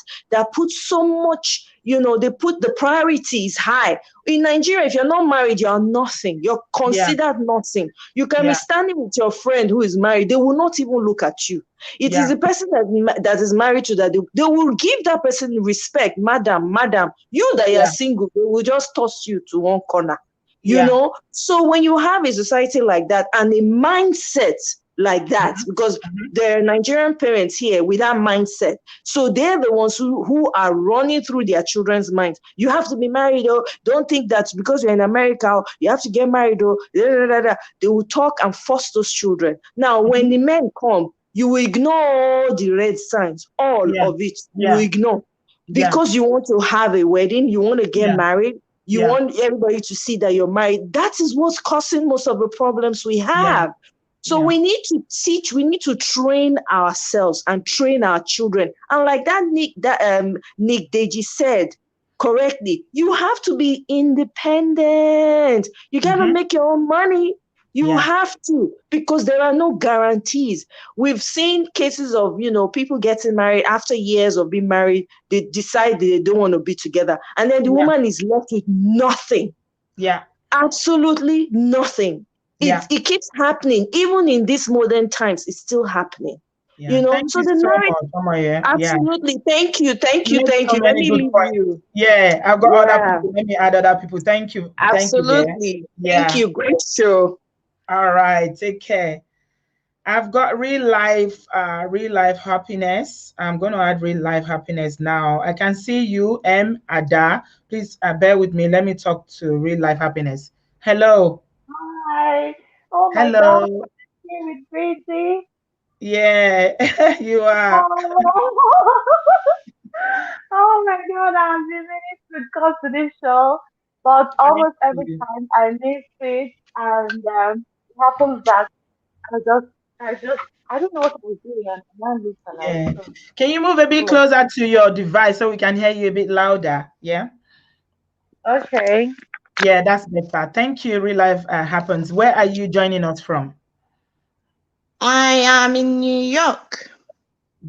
puts so much, they put the priorities high. In Nigeria, if you're not married, you're nothing. You're Yeah. considered nothing. You can be Yeah. standing with your friend who is married. They will not even look at you. It is Yeah. the person that is married to that. They will give that person respect. Madam, you that are Yeah. single, they will just toss you to one corner. Yeah. So when you have a society like that and a mindset like that, Mhm. because Mhm. there are Nigerian parents here with that mindset, so they're the ones who are running through their children's minds. You have to be married, or don't think that because you're in America, you have to get married, or they will talk and force those children. Now, when Mhm. the men come, you will ignore all the red signs, all Yeah. of it. You will Yeah. ignore Yeah. because you want to have a wedding, you want to get Yeah. married, you Yeah. want everybody to see that you're married. That is what's causing most of the problems we Yeah. have. So Yeah. we need to teach, we need to train ourselves and train our children. And like Nick Deji said correctly, you have to be independent. You gotta Mhm. make your own money. You Yeah. have to, because there are no guarantees. We've seen cases of, people getting married after years of being married, they decide they don't want to be together. And then the Yeah. woman is left with nothing. Yeah. Absolutely nothing. Yeah. It keeps happening. Even in these modern times, it's still happening. Yeah. Thank So you the so marriage, much, Omoye. Yeah. absolutely. Thank you. Thank You you. made Thank so you. Let many me good leave points. you. Yeah, I've got other Yeah, people. Let me add other people. Thank you. Thank you, dear. absolutely. Thank Yeah. you. Great show. All right. Take care. I've got real life happiness. I'm going to add real life happiness now. I can see you, M. Ada. Please bear with me. Let me talk to real life happiness. Hello. Hi. Oh my God, Hello. here with Tracy. Yeah, you are. Oh. Oh my God, I've been meaning to come to this show, but Thank almost every you. time I miss it, and it happens that I just, I don't know what I was doing, and I lose my life. Yeah. So, Can you move a bit oh, closer to your device so we can hear you a bit louder? Yeah. okay. Yeah, that's better. Thank you. Real life happens. Where are you joining us from? I am in New York.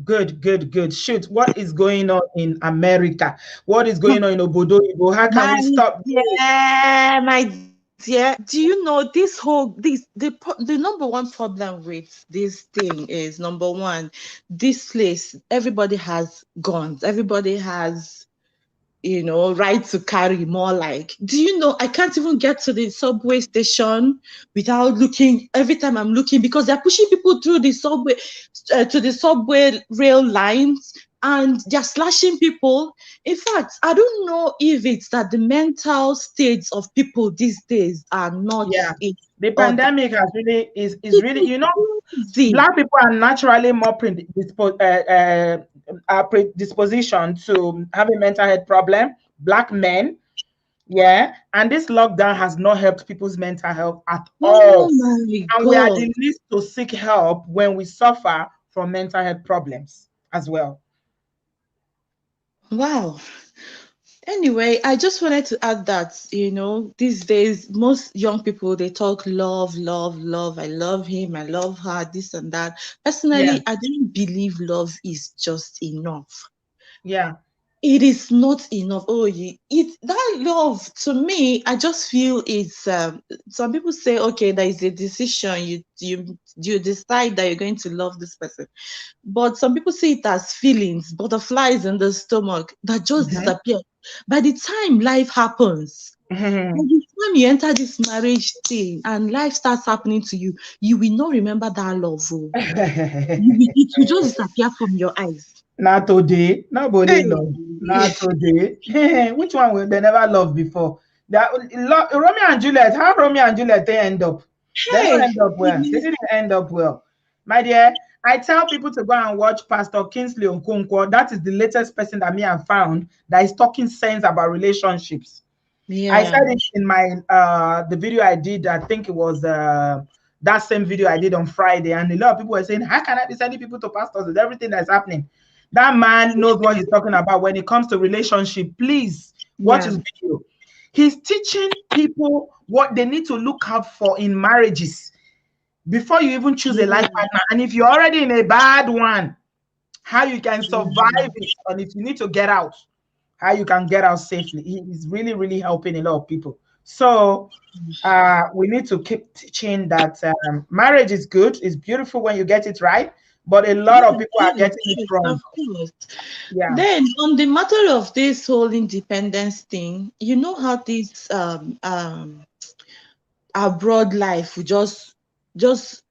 Good, good, good. Shoot, what is going on in America? What is going on in Obodooyinbo? How can My we stop this? dear, my dear, do you know this whole the number one problem with this thing is, number one, this place, everybody has guns, everybody has, right to carry, more like, do you know, I can't even get to the subway station without looking. Every time I'm looking, because they're pushing people through the subway to the subway rail lines, and they're slashing people. In fact, I don't know if it's that the mental states of people these days are not Yeah. in The order. pandemic has really is It really, is crazy. Black people are naturally more predisposition to have a mental health problem. Black men, yeah, and this lockdown has not helped people's mental health at Oh all. my And we are God. the least to seek help when we suffer from mental health problems as well. Wow. Anyway, I just wanted to add that, these days, most young people, they talk love, love, love. I love him, I love her, this and that. Yeah, Personally, I don't believe love is just enough. yeah, It is not enough. Oh, that love to me, I just feel it's some people say, okay, there is a decision. You decide that you're going to love this person. But some people see it as feelings, butterflies in the stomach that just mhm. disappear. By the time life happens, by Mhm. the time you enter this marriage thing and life starts happening to you, you will not remember that love. Oh. It will just disappear from your eyes. Not today, nobody Hey, love. Not today. Which one will they never love before? That Romeo and Juliet. How Romeo and Juliet they end up? They don't hey, end up well. They didn't end up well, my dear. I tell people to go and watch Pastor Kingsley Okonkwo. That is the latest person that me have found that is talking sense about relationships. I said yeah, it in my the video I did. I think it was that same video I did on Friday, and a lot of people were saying, "How can I be sending people to pastors with everything that's happening?" That man knows what he's talking about when it comes to relationship. Please watch yeah, his video. He's teaching people what they need to look out for in marriages before you even choose a life yeah, partner. And if you're already in a bad one, how you can survive yeah. it, and if you need to get out, how you can get out safely. He is really, really helping a lot of people. So we need to keep teaching that marriage is good, it's beautiful when you get it right, but a lot of Yes, people are yes, getting it yes, wrong. of course. Yeah, Then on the matter of this whole independence thing, you know how this abroad life will just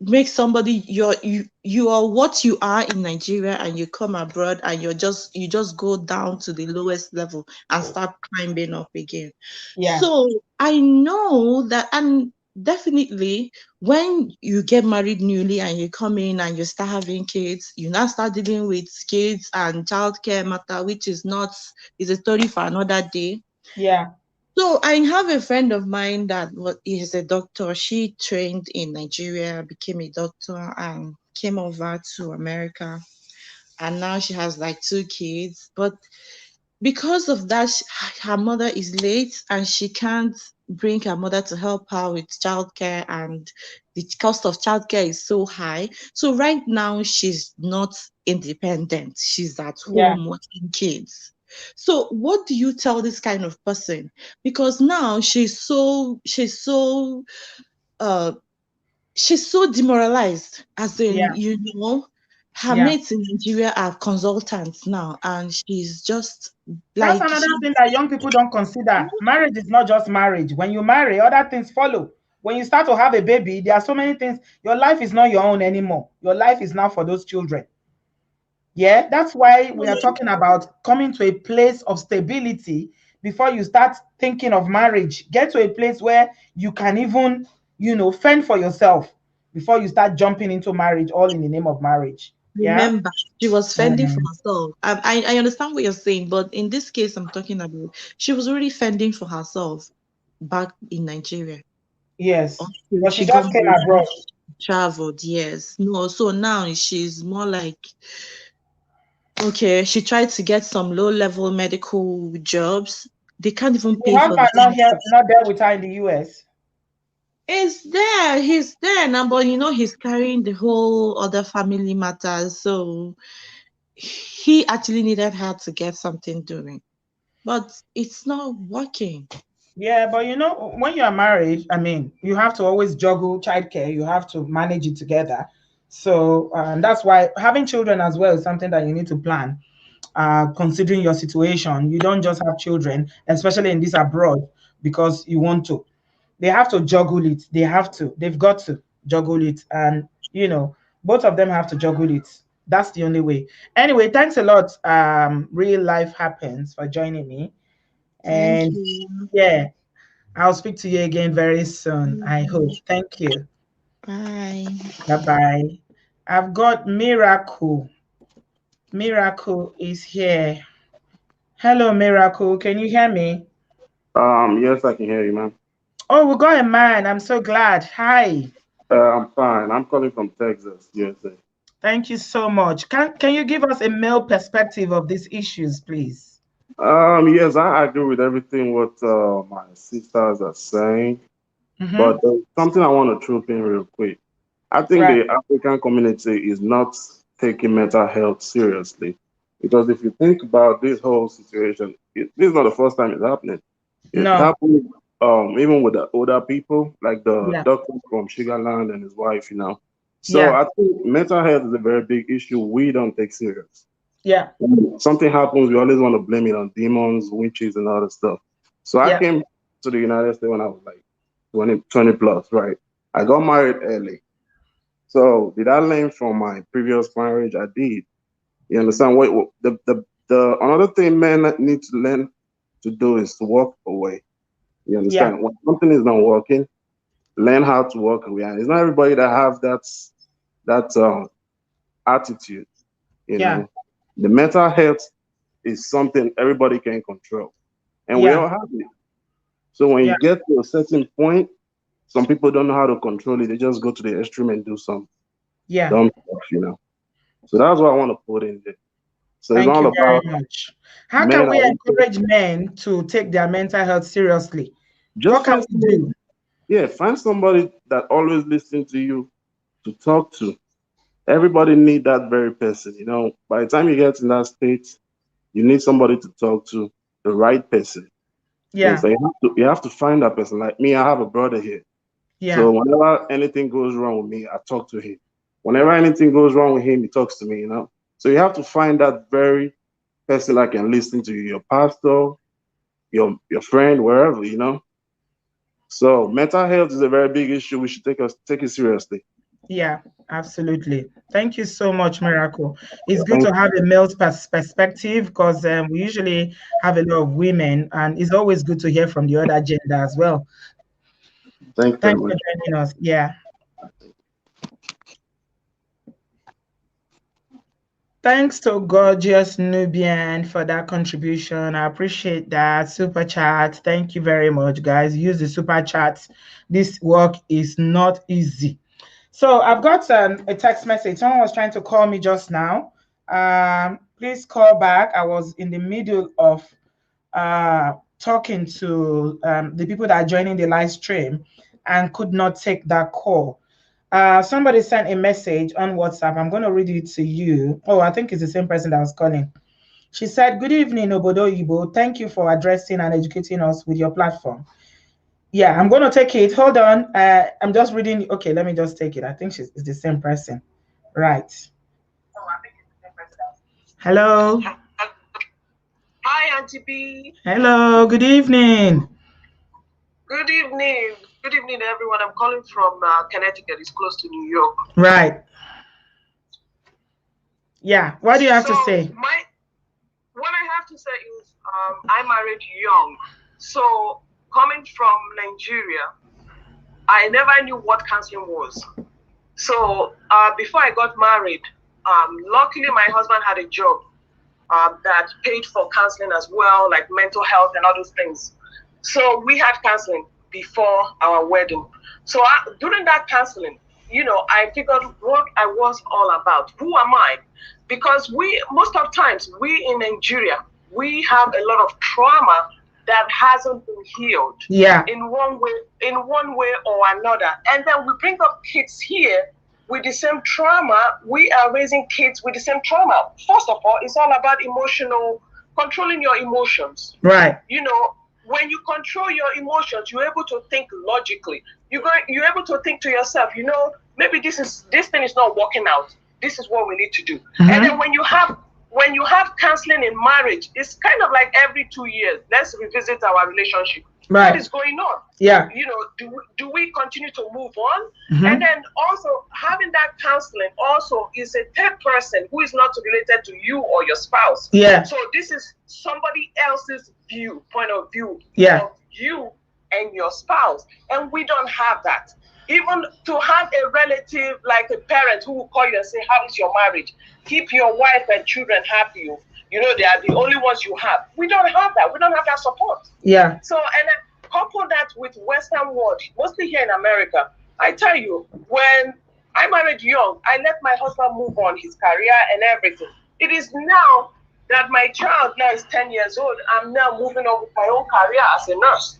make somebody you are what you are in Nigeria and you come abroad and you just go down to the lowest level and start climbing up again. yeah, So I know that, and definitely when you get married newly and you come in and you start having kids, you now start dealing with kids and childcare matter, which is a story for another day. yeah, So I have a friend of mine that is a doctor. She trained in Nigeria, became a doctor, and came over to America. And now she has like two kids. But because of that, her mother is late and she can't bring her mother to help her with childcare, and the cost of childcare is so high. So right now she's not independent. She's at yeah. home watching kids. So what do you tell this kind of person? Because now uh she's so demoralized, as in, Yeah, her yeah. mates in Nigeria are consultants now, and she's just That's like another thing that young people don't consider. Marriage is not just marriage. When you marry, other things follow. When you start to have a baby, there are so many things. Your life is not your own anymore. Your life is now for those children. Yeah, that's why we are talking about coming to a place of stability before you start thinking of marriage. Get to a place where you can even, fend for yourself before you start jumping into marriage, all in the name of marriage. Yeah. remember, she was fending for Mhm. herself. I understand what you're saying, but in this case I'm talking about, she was already fending for herself back in Nigeria Yes. until But she she got just came married, abroad. traveled. Yes, no, so now she's more like, okay, she tried to get some low level medical jobs. They can't even The pay for husband the not here, classes. not there with her in the US. He's there now, but he's carrying the whole other family matters. So he actually needed her to get something doing, but it's not working. Yeah, but when you are married, I mean, you have to always juggle childcare. You have to manage it together. So that's why having children as well is something that you need to plan. Considering your situation, you don't just have children, especially in this abroad, because you want to. They have to juggle it. They've got to juggle it, and both of them have to juggle it. That's the only way. Anyway, thanks a lot. Real life happens for joining me. Thank And you. yeah, I'll speak to you again very soon. I hope. Thank you. Bye. Bye bye. I've got Miracle. Miracle is here. Hello, Miracle. Can you hear me? Yes, I can hear you, man. Oh, we got a man. I'm so glad. Hi. I'm fine. I'm calling from Texas, USA. Thank you so much. Can you give us a male perspective of these issues, please? Yes, I agree with everything what my sisters are saying, Mm-hmm. but there's something I want to throw in real quick. I think Right. the African community is not taking mental health seriously, because if you think about this whole situation, this is not the first time it's happening. It No. happened even with the older people, like the Yeah. doctor from Sugarland and his wife, you know. So Yeah. I think mental health is a very big issue we don't take serious. Yeah. When something happens, we always want to blame it on demons, witches, and all that stuff. So I Yeah. came to the United States when I was like 20 plus, right? I got married early. So did I learn from my previous marriage? I did. You understand? The another thing men need to learn to do is to walk away. You Yeah. understand? When something is not working, learn how to walk away. And it's not everybody that have that attitude. You Yeah. know, the mental health is something everybody can control, and we Yeah. all have it. So when Yeah. you get to a certain point, some people don't know how to control it. They just go to the extreme and do some Yeah. dumb stuff, you know. So that's what I want to put in there. So it's Thank all you very about much. How can men we are equal. encourage men to take their mental health seriously? What Just can find we somebody, do? yeah, find somebody that always listens to you to talk to. Everybody need that very person, you know. By the time you get in that state, you need somebody to talk to, the right person. And Yeah. so you have to find that person. Like me, I have a brother here. Yeah. So whenever anything goes wrong with me, I talk to him. Whenever anything goes wrong with him, he talks to me, you know. So you have to find that very person that can listen to you, your pastor, your friend, wherever, you know. So mental health is a very big issue. We should take it seriously. Yeah, absolutely. Thank you so much, Miracle. It's good Thank, to have a male's perspective because we usually have a lot of women, and it's always good to hear from the other gender as well. thank you very Thanks for much. joining us. Yeah. Thanks to Gorgeous Nubian for that contribution. I appreciate that. Super chat. Thank you very much, guys. Use the super chats. This work is not easy. So I've got a text message. Someone was trying to call me just now. Please call back. I was in the middle of talking to the people that are joining the live stream and could not take that call. Somebody sent a message on WhatsApp. I'm going to read it to you. Oh, I think it's the same person that was calling. She said, "Good evening, Obodooyinbo. Thank you for addressing and educating us with your platform." Yeah, I'm going to take it. Hold on. I'm just reading. Okay, let me just take it. I think it's the same person. Right. Hello. Hi, Auntie B. Hello. Good evening. Good evening. Good evening, everyone. I'm calling from Connecticut. It's close to New York. Right. Yeah. What do you have to So say? what I have to say is I married young. So coming from Nigeria, I never knew what counseling was. So before I got married, luckily my husband had a job that paid for counseling as well, like mental health and all those things. So we had counseling before our wedding. So during that counseling, I figured what I was all about. Who am I? Because most of times, we in Nigeria, we have a lot of trauma that hasn't been healed. Yeah. In one way or another. And then we bring up kids here with the same trauma. We are raising kids with the same trauma. First of all, it's all about controlling your emotions. Right. When you control your emotions, you're able to think logically. You're able to think to yourself, maybe this thing is not working out. This is what we need to do. And then when you have when you have counseling in marriage, it's kind of like every 2 years, let's revisit our relationship. Right. What is going on? Yeah. You know, do we continue to move on? And then also having that counseling also is a third person who is not related to you or your spouse. Yeah. So this is somebody else's point of view of you and your spouse. And we don't have that. Even to have a relative like a parent who will call you and say, how is your marriage? Keep your wife and children happy. You know, they are the only ones you have. We don't have that. We don't have that support. Yeah. So, and then couple that with Western world, mostly here in America. I tell you, when I married young, I let my husband move on his career and everything. It is now that my child now is 10 years old, I'm now moving on with my own career as a nurse.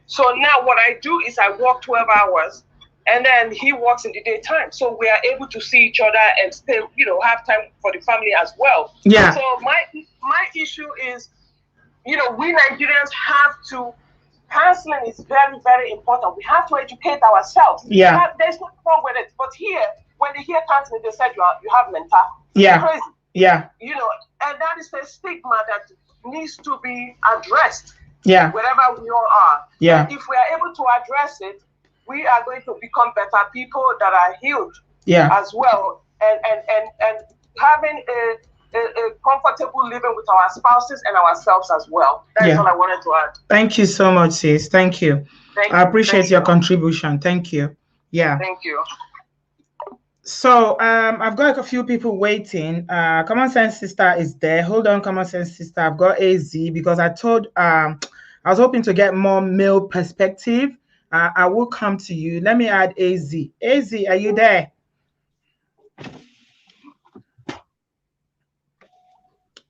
So now what I do is I work 12 hours and then he works in the daytime. So we are able to see each other and still, you know, have time for the family as well. Yeah. So my issue is, you know, we Nigerians have to, counseling is very, very important. We have to educate ourselves. Yeah. There's nothing wrong with it. But here, when they hear counseling, they said you have mental. Yeah. Crazy. Yeah. You know, and that is a stigma that needs to be addressed. Yeah. Wherever we all are. Yeah. And if we are able to address it, we are going to become better people that are healed. Yeah. As well. And having a comfortable living with our spouses and ourselves as well. That's all I wanted to add. Thank you so much, sis. Thank you. I appreciate your contribution. Thank you. Yeah. Thank you. So I've got a few people waiting. Common Sense Sister is there. Hold on, Common Sense Sister. I've got AZ because I told I was hoping to get more male perspective. I will come to you. Let me add AZ. AZ, are you there?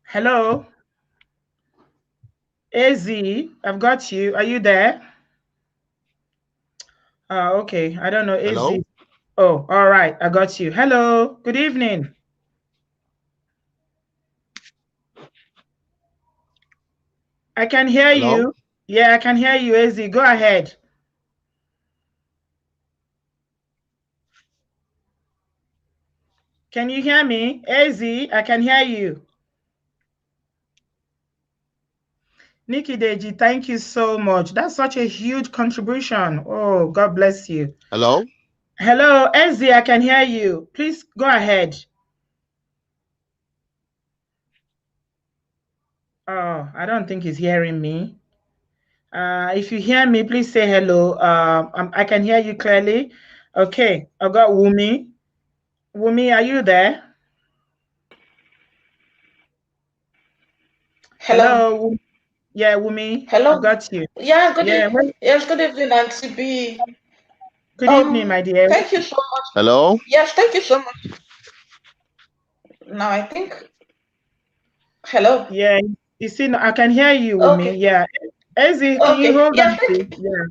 Hello? AZ, I've got you. Are you there? Okay. I don't know. AZ. Hello? Oh, all right. I got you. Hello. Good evening. I can hear you. Yeah, I can hear you, AZ. Go ahead. Can you hear me? AZ, I can hear you. Nikki Deji, thank you so much. That's such a huge contribution. Oh, God bless you. Hello? Hello, AZ, I can hear you. Please go ahead. Oh, I don't think he's hearing me. If you hear me, please say hello. I can hear you clearly. Okay, I've got Wumi. Wumi, are you there? Hello. Yeah, Wumi. Hello. I've got you. Yeah, good evening. Yes, good evening, Auntie B. Good evening, my dear. Thank you so much. Hello? Yes, thank you so much. Now I think. Hello. Yeah, you see, I can hear you, Wumi. Okay. Yeah. Ezzy, can you hold on, please? Yeah.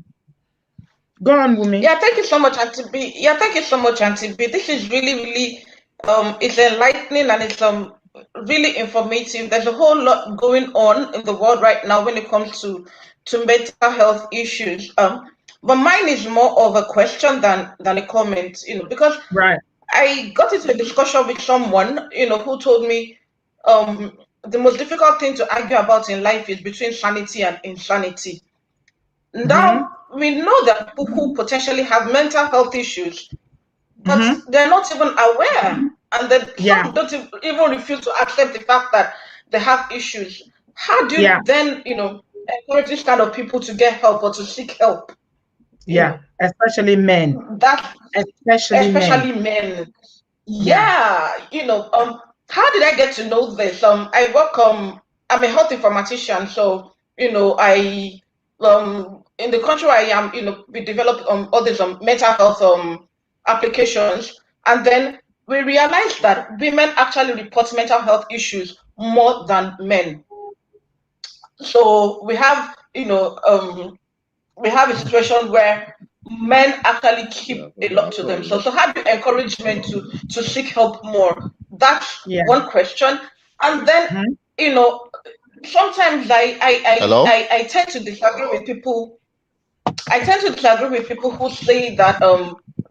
Go on, Wumi. Yeah, thank you so much, Auntie B. Yeah, thank you so much, Auntie B. This is really, it's enlightening and it's really informative. There's a whole lot going on in the world right now when it comes to mental health issues. But mine is more of a question than a comment, you know, because I got into a discussion with someone, you know, who told me the most difficult thing to argue about in life is between sanity and insanity. Now, we know that people who potentially have mental health issues, but they're not even aware, and then some don't even refuse to accept the fact that they have issues. How do you then, you know, encourage this kind of people to get help or to seek help? Yeah, especially men. Especially men. Yeah, you know, how did I get to know this? I work, I'm a health informatician, so, you know, I in the country where I am, you know, we develop all these mental health applications, and then we realized that women actually report mental health issues more than men. So we have, you know, we have a situation where men actually keep a lot to themselves. So how do you encourage men to seek help more? That's one question. And then, you know, sometimes I tend to disagree with people. I tend to disagree with people who say that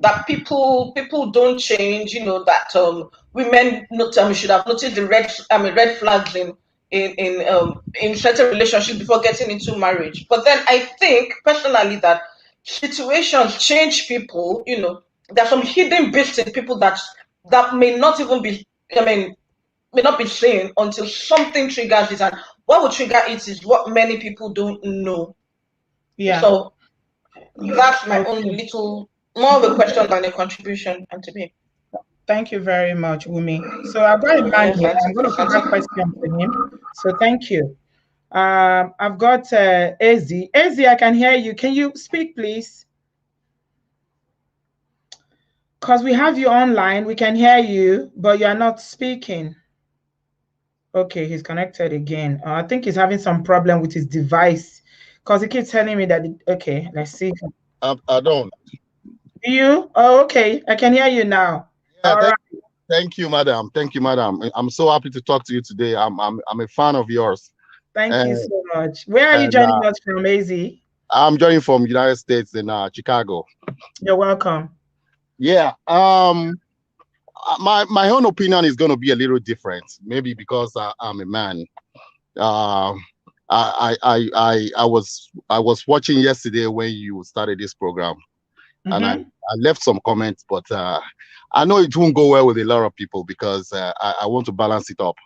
that people don't change. That women should have noticed the red flags in certain relationships before getting into marriage. But then I think personally that situations change people. There's some hidden bits in people that may not even be. May not be seen until something triggers it, and what will trigger it is what many people don't know. Yeah. So that's my own little, more of a question than a contribution, and to me. Thank you very much, Wumi. So I've got a man Yes, here. I'm going to put that question to him. So thank you. I've got Az. Az, I can hear you. Can you speak, please? Because we have you online. We can hear you, but you are not speaking. Okay, he's connected again. I think he's having some problem with his device because he keeps telling me that. Okay, let's see. I don't. Do you? Oh, okay. I can hear you now. Yeah, All right. Thank you, madam. Thank you, madam. I'm so happy to talk to you today. I'm a fan of yours. Thank you so much. Where are you joining us from, Az? I'm joining from United States in Chicago. You're welcome. Yeah. My own opinion is going to be a little different, maybe because I'm a man. I was watching yesterday when you started this program, and I left some comments, but I know it won't go well with a lot of people because I want to balance it up.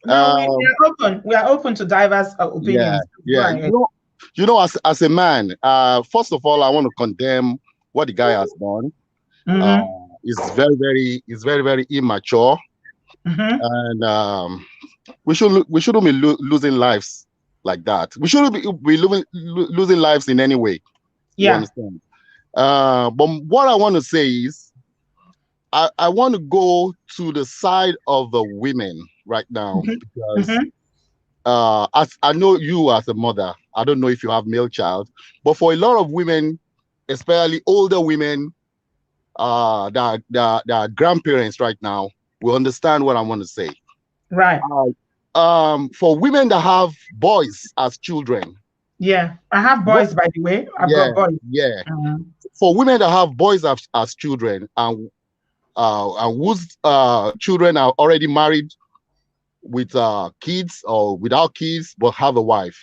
No, we are open. We are open to diverse opinions. Yeah. You know, as a man, first of all, I want to condemn what the guy has done. It's very, very immature, and we shouldn't be losing lives like that. We shouldn't be losing lives in any way. Yeah. You understand? But what I want to say is, I want to go to the side of the women right now because as I know you as a mother, I don't know if you have male child, but for a lot of women, especially older women, that are grandparents right now, will understand what I want to say. Right. For women that have boys as children. Yeah, I have boys, by the way. I've got boys. Yeah. For women that have boys as children and whose children are already married with kids or without kids but have a wife,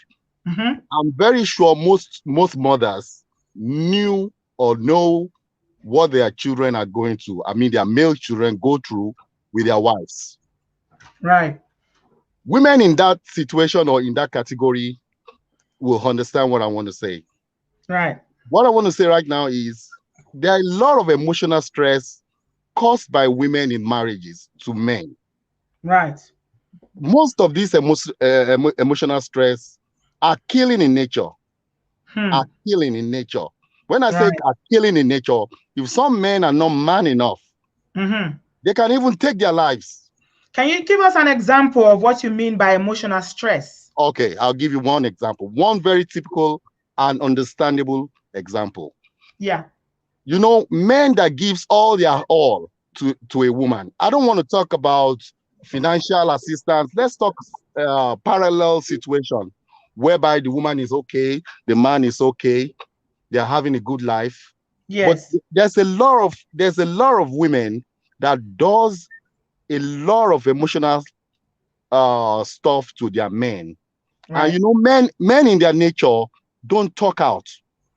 I'm very sure most mothers knew or know what their children are going through. I mean, their male children go through with their wives. Right. Women in that situation or in that category will understand what I want to say. Right. What I want to say right now is there are a lot of emotional stress caused by women in marriages to men. Right. Most of these emotional stress are killing in nature. Are killing in nature. When I say are killing in nature, if some men are not man enough, they can even take their lives. Can you give us an example of what you mean by emotional stress? Okay, I'll give you one example. One very typical and understandable example. Yeah. You know, men that gives all their all to a woman. I don't want to talk about financial assistance. Let's talk parallel situation whereby the woman is okay, the man is okay, they're having a good life. Yes. But there's a lot of women that does a lot of emotional stuff to their men. Right. And you know, men in their nature don't talk out.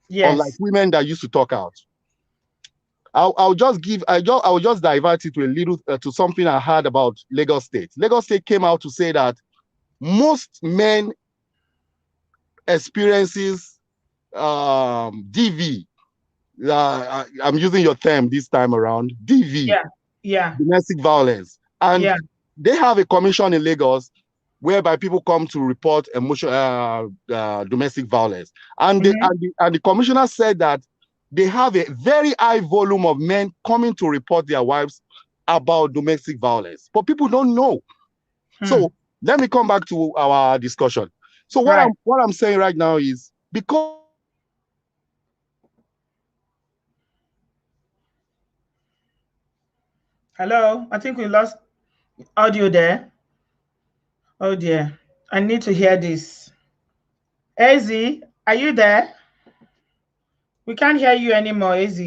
Yes. Unlike women that used to talk out. I'll just divert it to a little to something I heard about Lagos State. Lagos State came out to say that most men experiences DV. I'm using your term this time around. DV. Yeah. Domestic violence. And they have a commission in Lagos whereby people come to report domestic violence. And the commissioner said that they have a very high volume of men coming to report their wives about domestic violence. But people don't know. So let me come back to our discussion. So what I'm saying right now is because hello, I think we lost audio there. Oh dear, I need to hear this. Az, are you there? We can't hear you anymore, Az.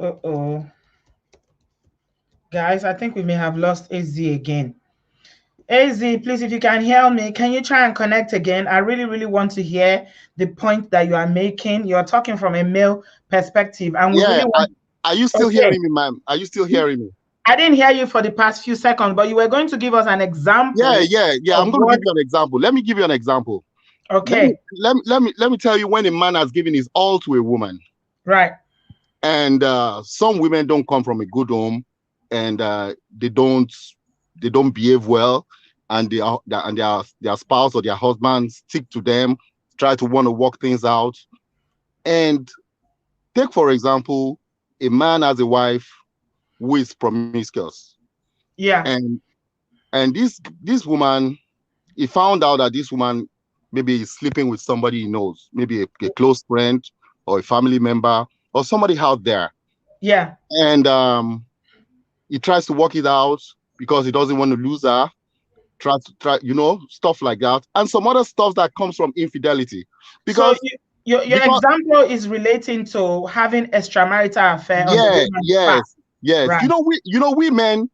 Uh-oh. Guys, I think we may have lost AZ again. AZ, please, if you can hear me, can you try and connect again? I really, really want to hear the point that you are making. You're talking from a male perspective, and we really want... Are you still hearing me, ma'am? Are you still hearing me? I didn't hear you for the past few seconds, but you were going to give us an example. Yeah. I'm going to give you an example. Let me give you an example. Okay. Let me tell you when a man has given his all to a woman. Right. And some women don't come from a good home, and they don't behave well, and their spouse or their husband stick to them, try to want to work things out. And take, for example, a man has a wife who is promiscuous. Yeah. And this woman, he found out that this woman maybe is sleeping with somebody he knows, maybe a close friend or a family member or somebody out there. Yeah. And he tries to work it out because he doesn't want to lose her. Try, stuff like that, and some other stuff that comes from infidelity. Because so your example is relating to having extramarital affair. Yes. Right. We men,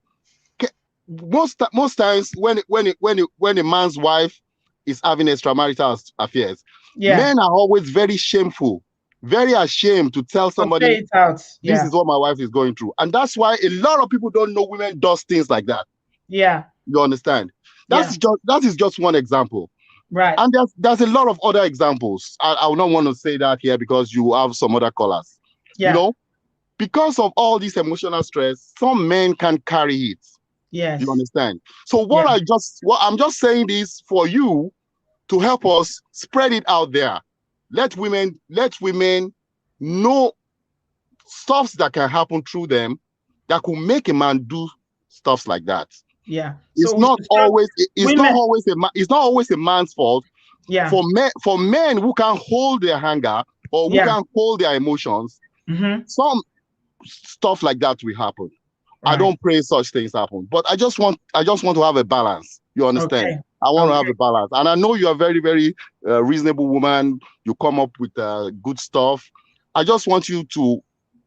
most times when a man's wife is having extramarital affairs, men are always very shameful, very ashamed to tell somebody, say it out. This is what my wife is going through. And that's why a lot of people don't know women does things like that. Yeah. You understand? That is just one example. Right. And there's a lot of other examples. I would not want to say that here because you have some other callers. Yeah. Because of all this emotional stress, some men can carry it. Yes. You understand? So I'm just saying this for you to help us spread it out there. Let women know stuff that can happen through them that could make a man do stuff like that. Yeah. It's not always a man's fault. Yeah. For men who can hold their anger or who can hold their emotions, some stuff like that will happen. Right. I don't pray such things happen, but I just want to have a balance. You understand? Okay. I want to have a balance, and I know you are very, very reasonable woman. You come up with good stuff. I just want you to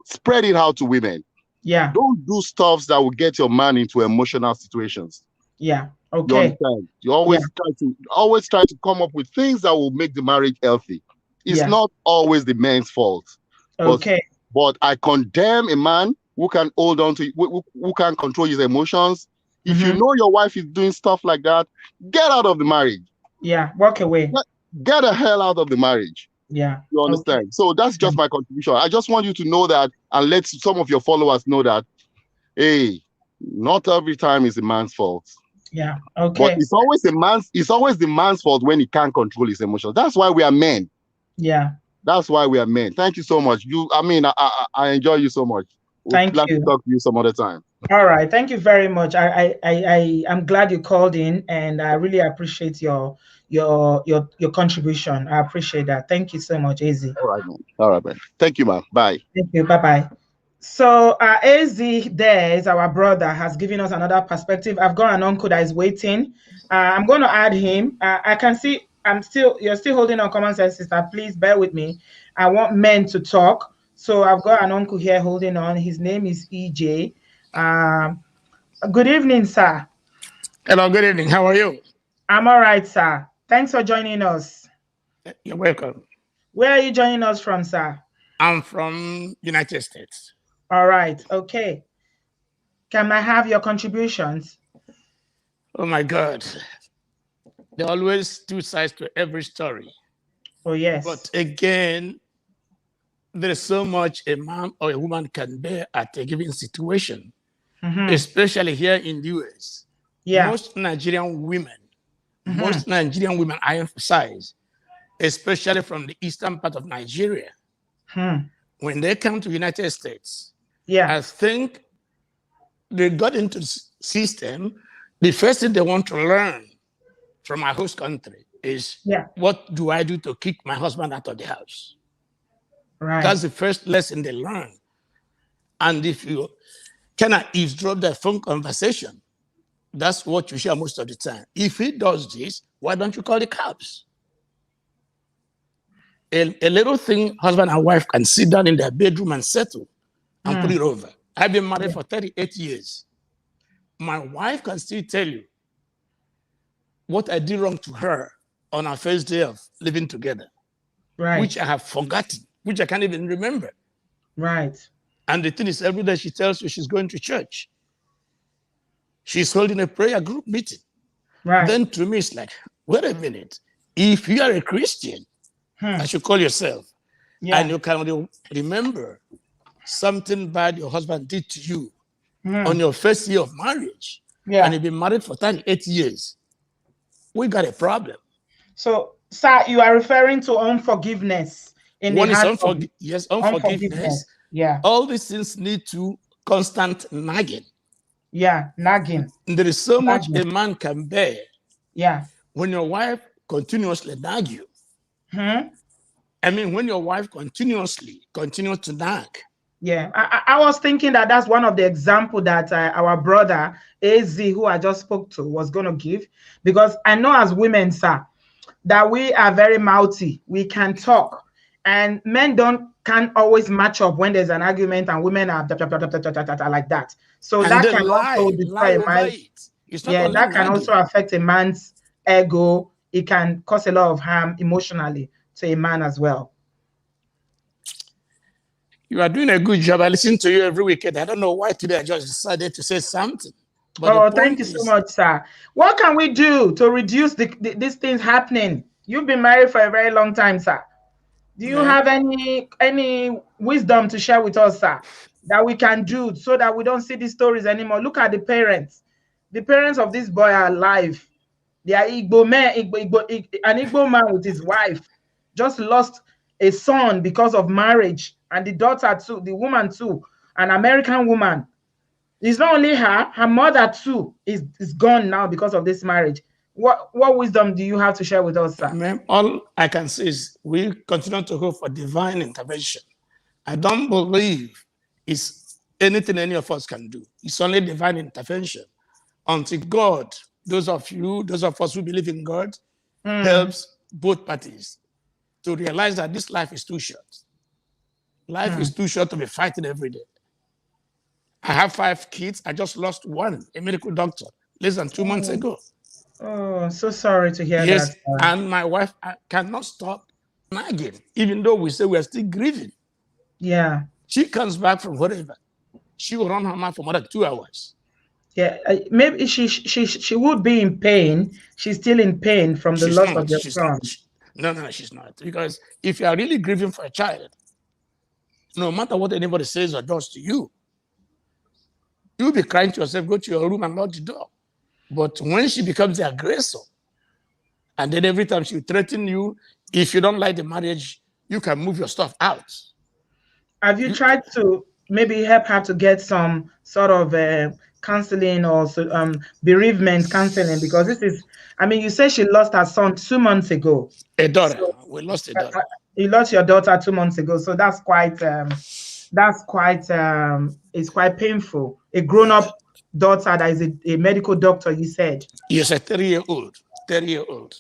spread it out to women. Yeah. Don't do stuff that will get your man into emotional situations. Yeah. Okay. You understand? You always try to come up with things that will make the marriage healthy. It's not always the man's fault. Okay. But I condemn a man who can hold on to, who can control his emotions. If you know your wife is doing stuff like that, get out of the marriage. Yeah. Walk away. Get the hell out of the marriage. Yeah. You understand? Okay. So that's just my contribution. I just want you to know that, and let some of your followers know that, hey, not every time is a man's fault. Yeah. Okay. But it's always the man's fault when he can't control his emotions. That's why we are men. Yeah. That's why we are men. Thank you so much. I enjoy you so much. Thank you. To talk to you some other time. All right. Thank you very much. I'm glad you called in, and I really appreciate your contribution. I appreciate that. Thank you so much, AZ. All right, man. Thank you, man. Bye. Thank you. Bye-bye. So AZ there is our brother, has given us another perspective. I've got an uncle that is waiting. I'm going to add him. I can see you're still holding on common sense, sister. Please bear with me. I want men to talk. So I've got an uncle here holding on. His name is EJ. Good evening, sir. Hello, good evening. How are you? I'm all right, sir. Thanks for joining us. You're welcome. Where are you joining us from, sir? I'm from United States. All right. Okay. Can I have your contributions? Oh, my God. There are always two sides to every story. Oh, yes. But again, there is so much a man or a woman can bear at a given situation, especially here in the US. Yeah. Most Nigerian women, I emphasize, especially from the eastern part of Nigeria, when they come to the United States, I think they got into the system. The first thing they want to learn from my host country is, what do I do to kick my husband out of the house? Right. That's the first lesson they learn. And if you cannot eavesdrop their phone conversation, that's what you share most of the time. If he does this, why don't you call the cops? A little thing husband and wife can sit down in their bedroom and settle and put it over. I've been married for 38 years. My wife can still tell you what I did wrong to her on our first day of living together, which I have forgotten, which I can't even remember. And the thing is, every day she tells you she's going to church. She's holding a prayer group meeting. Then to me, it's like, wait a minute. If you are a Christian, as you call yourself, and you can remember something bad your husband did to you on your first year of marriage, and you've been married for 38 years, we got a problem. So, sir, you are referring to unforgiveness in One the is heart of unforgiveness. All these things need to constant nagging. Nagging. There is so much a man can bear. When your wife continuously nag you. I mean, when your wife continues to nag. I was thinking that that's one of the examples that our brother AZ, who I just spoke to, was going to give, because I know as women, sir, that we are very mouthy. We can talk, and men can't always match up when there's an argument, and women are like that. So and that can also destroy a man. That can also affect a man's ego. It can cause a lot of harm emotionally to a man as well. You are doing a good job. I listen to you every weekend. I don't know why today I just decided to say something. But thank you so much, sir. What can we do to reduce these things happening? You've been married for a very long time, sir. Do you have any wisdom to share with us, sir, that we can do so that we don't see these stories anymore? Look at the parents. The parents of this boy are alive. They are Igbo man, an Igbo man with his wife just lost a son because of marriage, and the daughter too, the woman too, an American woman. It's not only her mother too is gone now because of this marriage. What wisdom do you have to share with us, sir? Ma'am, all I can say is we continue to hope for divine intervention. I don't believe it's anything any of us can do. It's only divine intervention. Until God, those of us who believe in God, helps both parties to realize that this life is too short. Life is too short to be fighting every day. I have 5 kids. I just lost one, a medical doctor, less than 2 months ago. Oh, so sorry to hear that. Yes, and my wife cannot stop nagging, even though we say we are still grieving. She comes back from whatever. She will run her mouth for more than 2 hours. Maybe she would be in pain. She's still in pain from the loss of your son. No, she's not. Because if you are really grieving for a child, no matter what anybody says or does to you, you'll be crying to yourself, go to your room and lock the door. But when she becomes the aggressor, and then every time she threatens you, if you don't like the marriage, you can move your stuff out. Have you tried to maybe help her to get some sort of counseling or bereavement counseling? Because this is, I mean, you say she lost her son 2 months ago. A daughter. We lost a daughter. You lost your daughter 2 months ago. So that's quite it's quite painful. A grown-up daughter that is a medical doctor, you said. Yes, a 30-year-old. 30-year-old.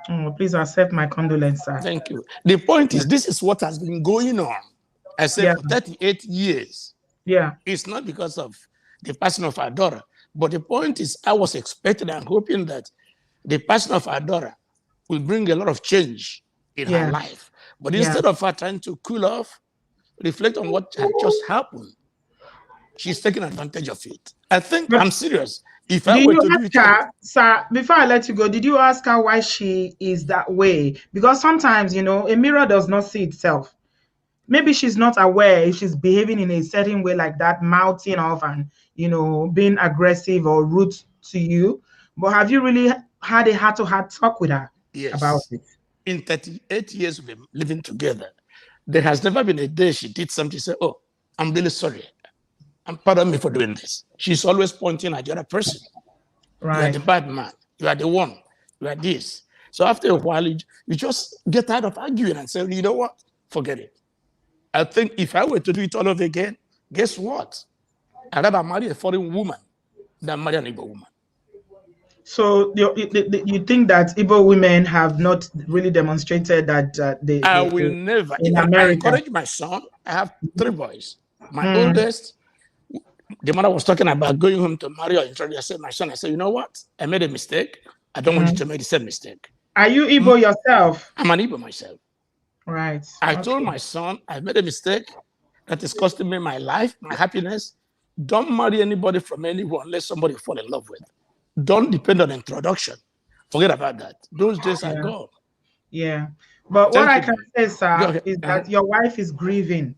Oh, please accept my condolences, sir. Thank you. The point is, this is what has been going on. I said for 38 years. It's not because of the passing of our daughter. But the point is, I was expecting and hoping that the passing of our daughter will bring a lot of change in her life. But instead of her trying to cool off, reflect on what had just happened, she's taking advantage of it. I think, I'm serious. If I were to do it, sir, before I let you go, did you ask her why she is that way? Because sometimes, you know, a mirror does not see itself. Maybe she's not aware if she's behaving in a certain way like that, mouthing off and, you know, being aggressive or rude to you. But have you really had a heart-to-heart talk with her about it? In 38 years we've been living together, there has never been a day she did something, she said, oh, I'm really sorry. Pardon me for doing this. She's always pointing at the other person. You are the bad man. You are the one. You are this. So after a while, you just get tired of arguing and say, you know what? Forget it. I think if I were to do it all over again, guess what? I'd rather marry a foreign woman than marry an Igbo woman. So you think that Igbo women have not really demonstrated that I will never. In America, America. I encourage my son. I have 3 boys. My oldest, the mother was talking about going home to marry or introduce. I said, my son, I said, you know what? I made a mistake. I don't want you to make the same mistake. Are you Igbo yourself? I'm an Igbo myself. Right. I told my son, I made a mistake that is costing me my life, my happiness. Don't marry anybody from anyone unless somebody you fall in love with. Don't depend on introduction. Forget about that. Those days are gone. Yeah. But what I can say, sir, is that your wife is grieving.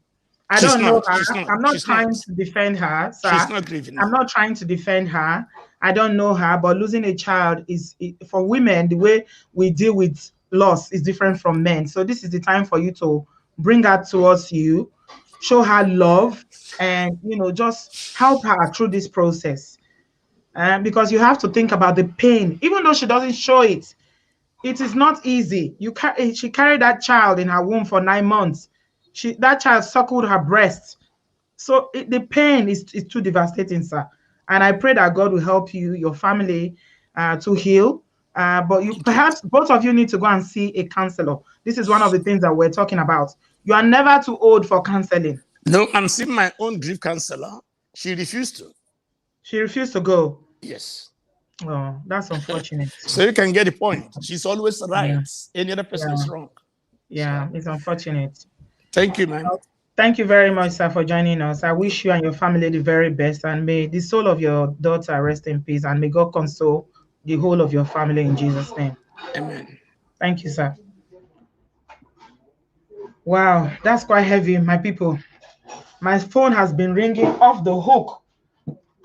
I don't know her. I'm not trying to defend her, sir. She's not grieving. I'm not trying to defend her. I don't know her, but losing a child is, for women, the way we deal with loss is different from men. So this is the time for you to bring her towards you, show her love, and just help her through this process. Because you have to think about the pain, even though she doesn't show it. It is not easy. She carried that child in her womb for 9 months. That child suckled her breast. So the pain is too devastating, sir. And I pray that God will help you, your family, to heal. But perhaps both of you need to go and see a counselor. This is one of the things that we're talking about. You are never too old for counseling. No, I'm seeing my own grief counselor. She refused to. She refused to go? Yes. Oh, that's unfortunate. So you can get the point. She's always right. Any other person is wrong. Yeah, it's unfortunate. Thank you, man. Thank you very much, sir, for joining us. I wish you and your family the very best, and may the soul of your daughter rest in peace, and may God console the whole of your family in Jesus' name. Amen. Thank you, sir. Wow, that's quite heavy, my people. My phone has been ringing off the hook.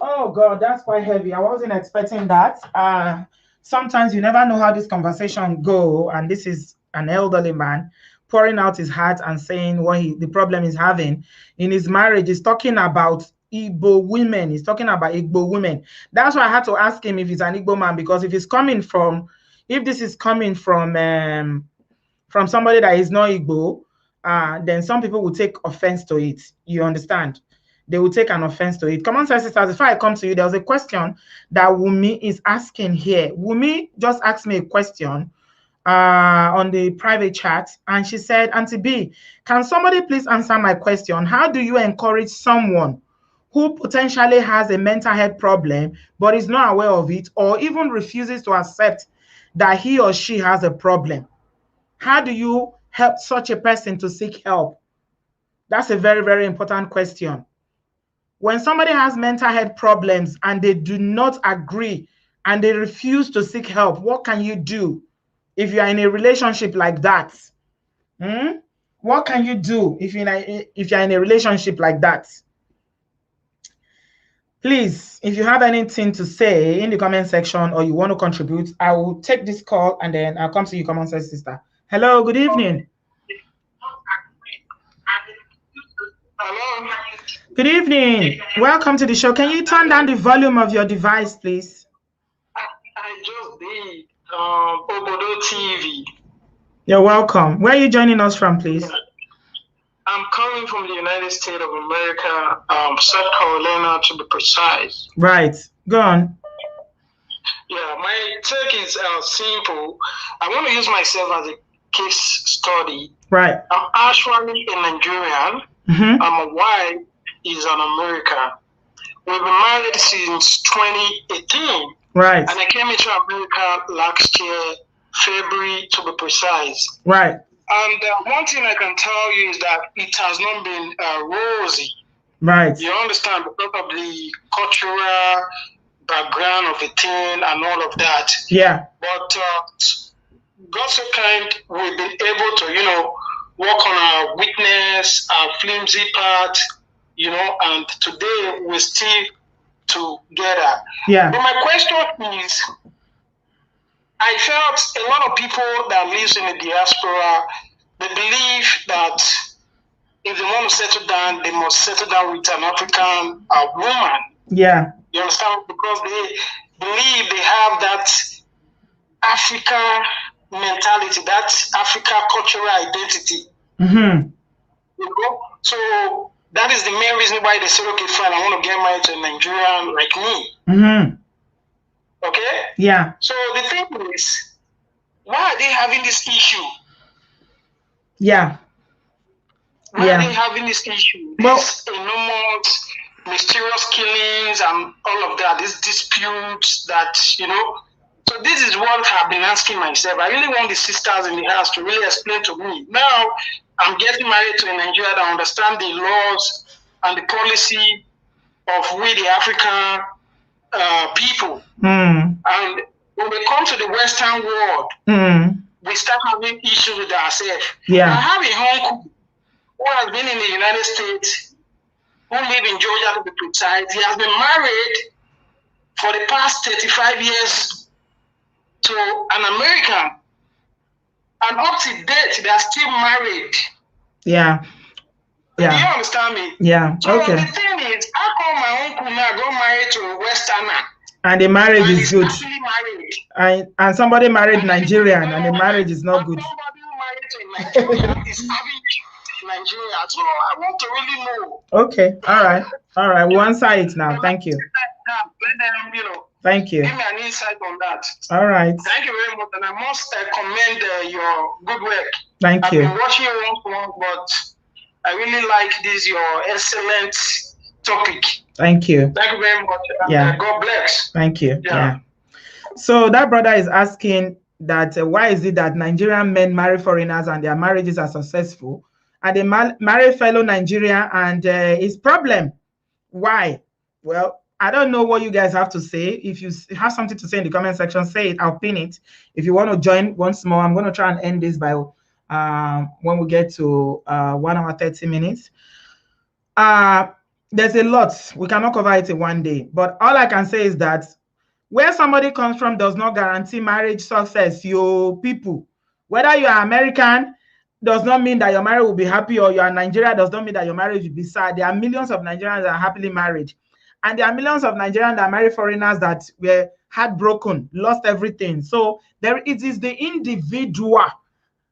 Oh God, that's quite heavy. I wasn't expecting that. Sometimes you never know how this conversation go, and this is an elderly man pouring out his heart and saying what the problem is having in his marriage. He's talking about Igbo women. He's talking about Igbo women. That's why I had to ask him if he's an Igbo man, because if this is coming from somebody that is not Igbo, then some people will take offense to it. You understand? They will take an offense to it. Come on, sisters, before I come to you, there was a question that Wumi is asking here. Wumi just asked me a question on the private chat, and she said, Auntie B, can somebody please answer my question? How do you encourage someone who potentially has a mental health problem but is not aware of it, or even refuses to accept that he or she has a problem? How do you help such a person to seek help? That's a very, very important question. When somebody has mental health problems and they do not agree and they refuse to seek help, what can you do if you are in a relationship like that? What can you do if you're in a relationship like that? Please, if you have anything to say in the comment section or you want to contribute, I will take this call and then I'll come to you. Come on, sister. Hello, good evening. Hello. Good evening. Welcome to the show. Can you turn down the volume of your device, please? I just did Obodo TV. You're welcome. Where are you joining us from, please? I'm coming from the United States of America, South Carolina to be precise. Right. Go on. Yeah, my take is simple. I want to use myself as a case study. Right. I'm actually a Nigerian. My wife is an American. We've been married since 2018. Right. And I came into America last year, February to be precise. Right. And one thing I can tell you is that it has not been rosy. Right. You understand, because of the cultural background of the thing and all of that. Yeah. But God so kind, we've been able to, work on our weakness, our flimsy part, and today we're still together. Yeah. But my question is, I felt a lot of people that live in the diaspora, they believe that if they want to settle down, they must settle down with an African woman. Yeah. You understand? Because they believe they have that Africa mentality, that Africa cultural identity. So that is the main reason why they say, okay, fine, I want to get married to a Nigerian like me. Okay? Yeah. So the thing is, why are they having this issue? Yeah. Why are they having this issue? It's a normal mysterious killings and all of that, these disputes that, you know. So this is what I've been asking myself. I really want the sisters in the house to really explain to me. Now, I'm getting married to a Nigerian that understand the laws and the policy of we, the African people. And when we come to the Western world, we start having issues with ourselves. I have a uncle who has been in the United States, who live in Georgia to be precise. He has been married for the past 35 years to an American. And up to date, they are still married. Do you understand me? So the thing is, how come my uncle now got married to a Westerner? And the marriage is good. And somebody married Nigerian, and the marriage is not good. Somebody who married to Nigeria is having Nigeria. So I want to really know. Okay. All right. We'll answer it now. Thank you. Let them, you know. Thank you. Give me an insight on that. All right. Thank you very much, and I must commend your good work. Thank you. I've been watching you once, but I really like this, your excellent topic. Thank you. Thank you very much. God bless. Thank you. So that brother is asking that why is it that Nigerian men marry foreigners and their marriages are successful, and they marry fellow Nigerian and it's problem? Why? Well, I don't know what you guys have to say. If you have something to say in the comment section, say it. I'll pin it. If you want to join once more, I'm going to try and end this by when we get to 1 hour 30 minutes. There's a lot. We cannot cover it in one day. But all I can say is that where somebody comes from does not guarantee marriage success. You people, whether you are American, does not mean that your marriage will be happy, or you are Nigeria, does not mean that your marriage will be sad. There are millions of Nigerians that are happily married. And there are millions of Nigerians that marry foreigners that were heartbroken, lost everything. So it is the individual,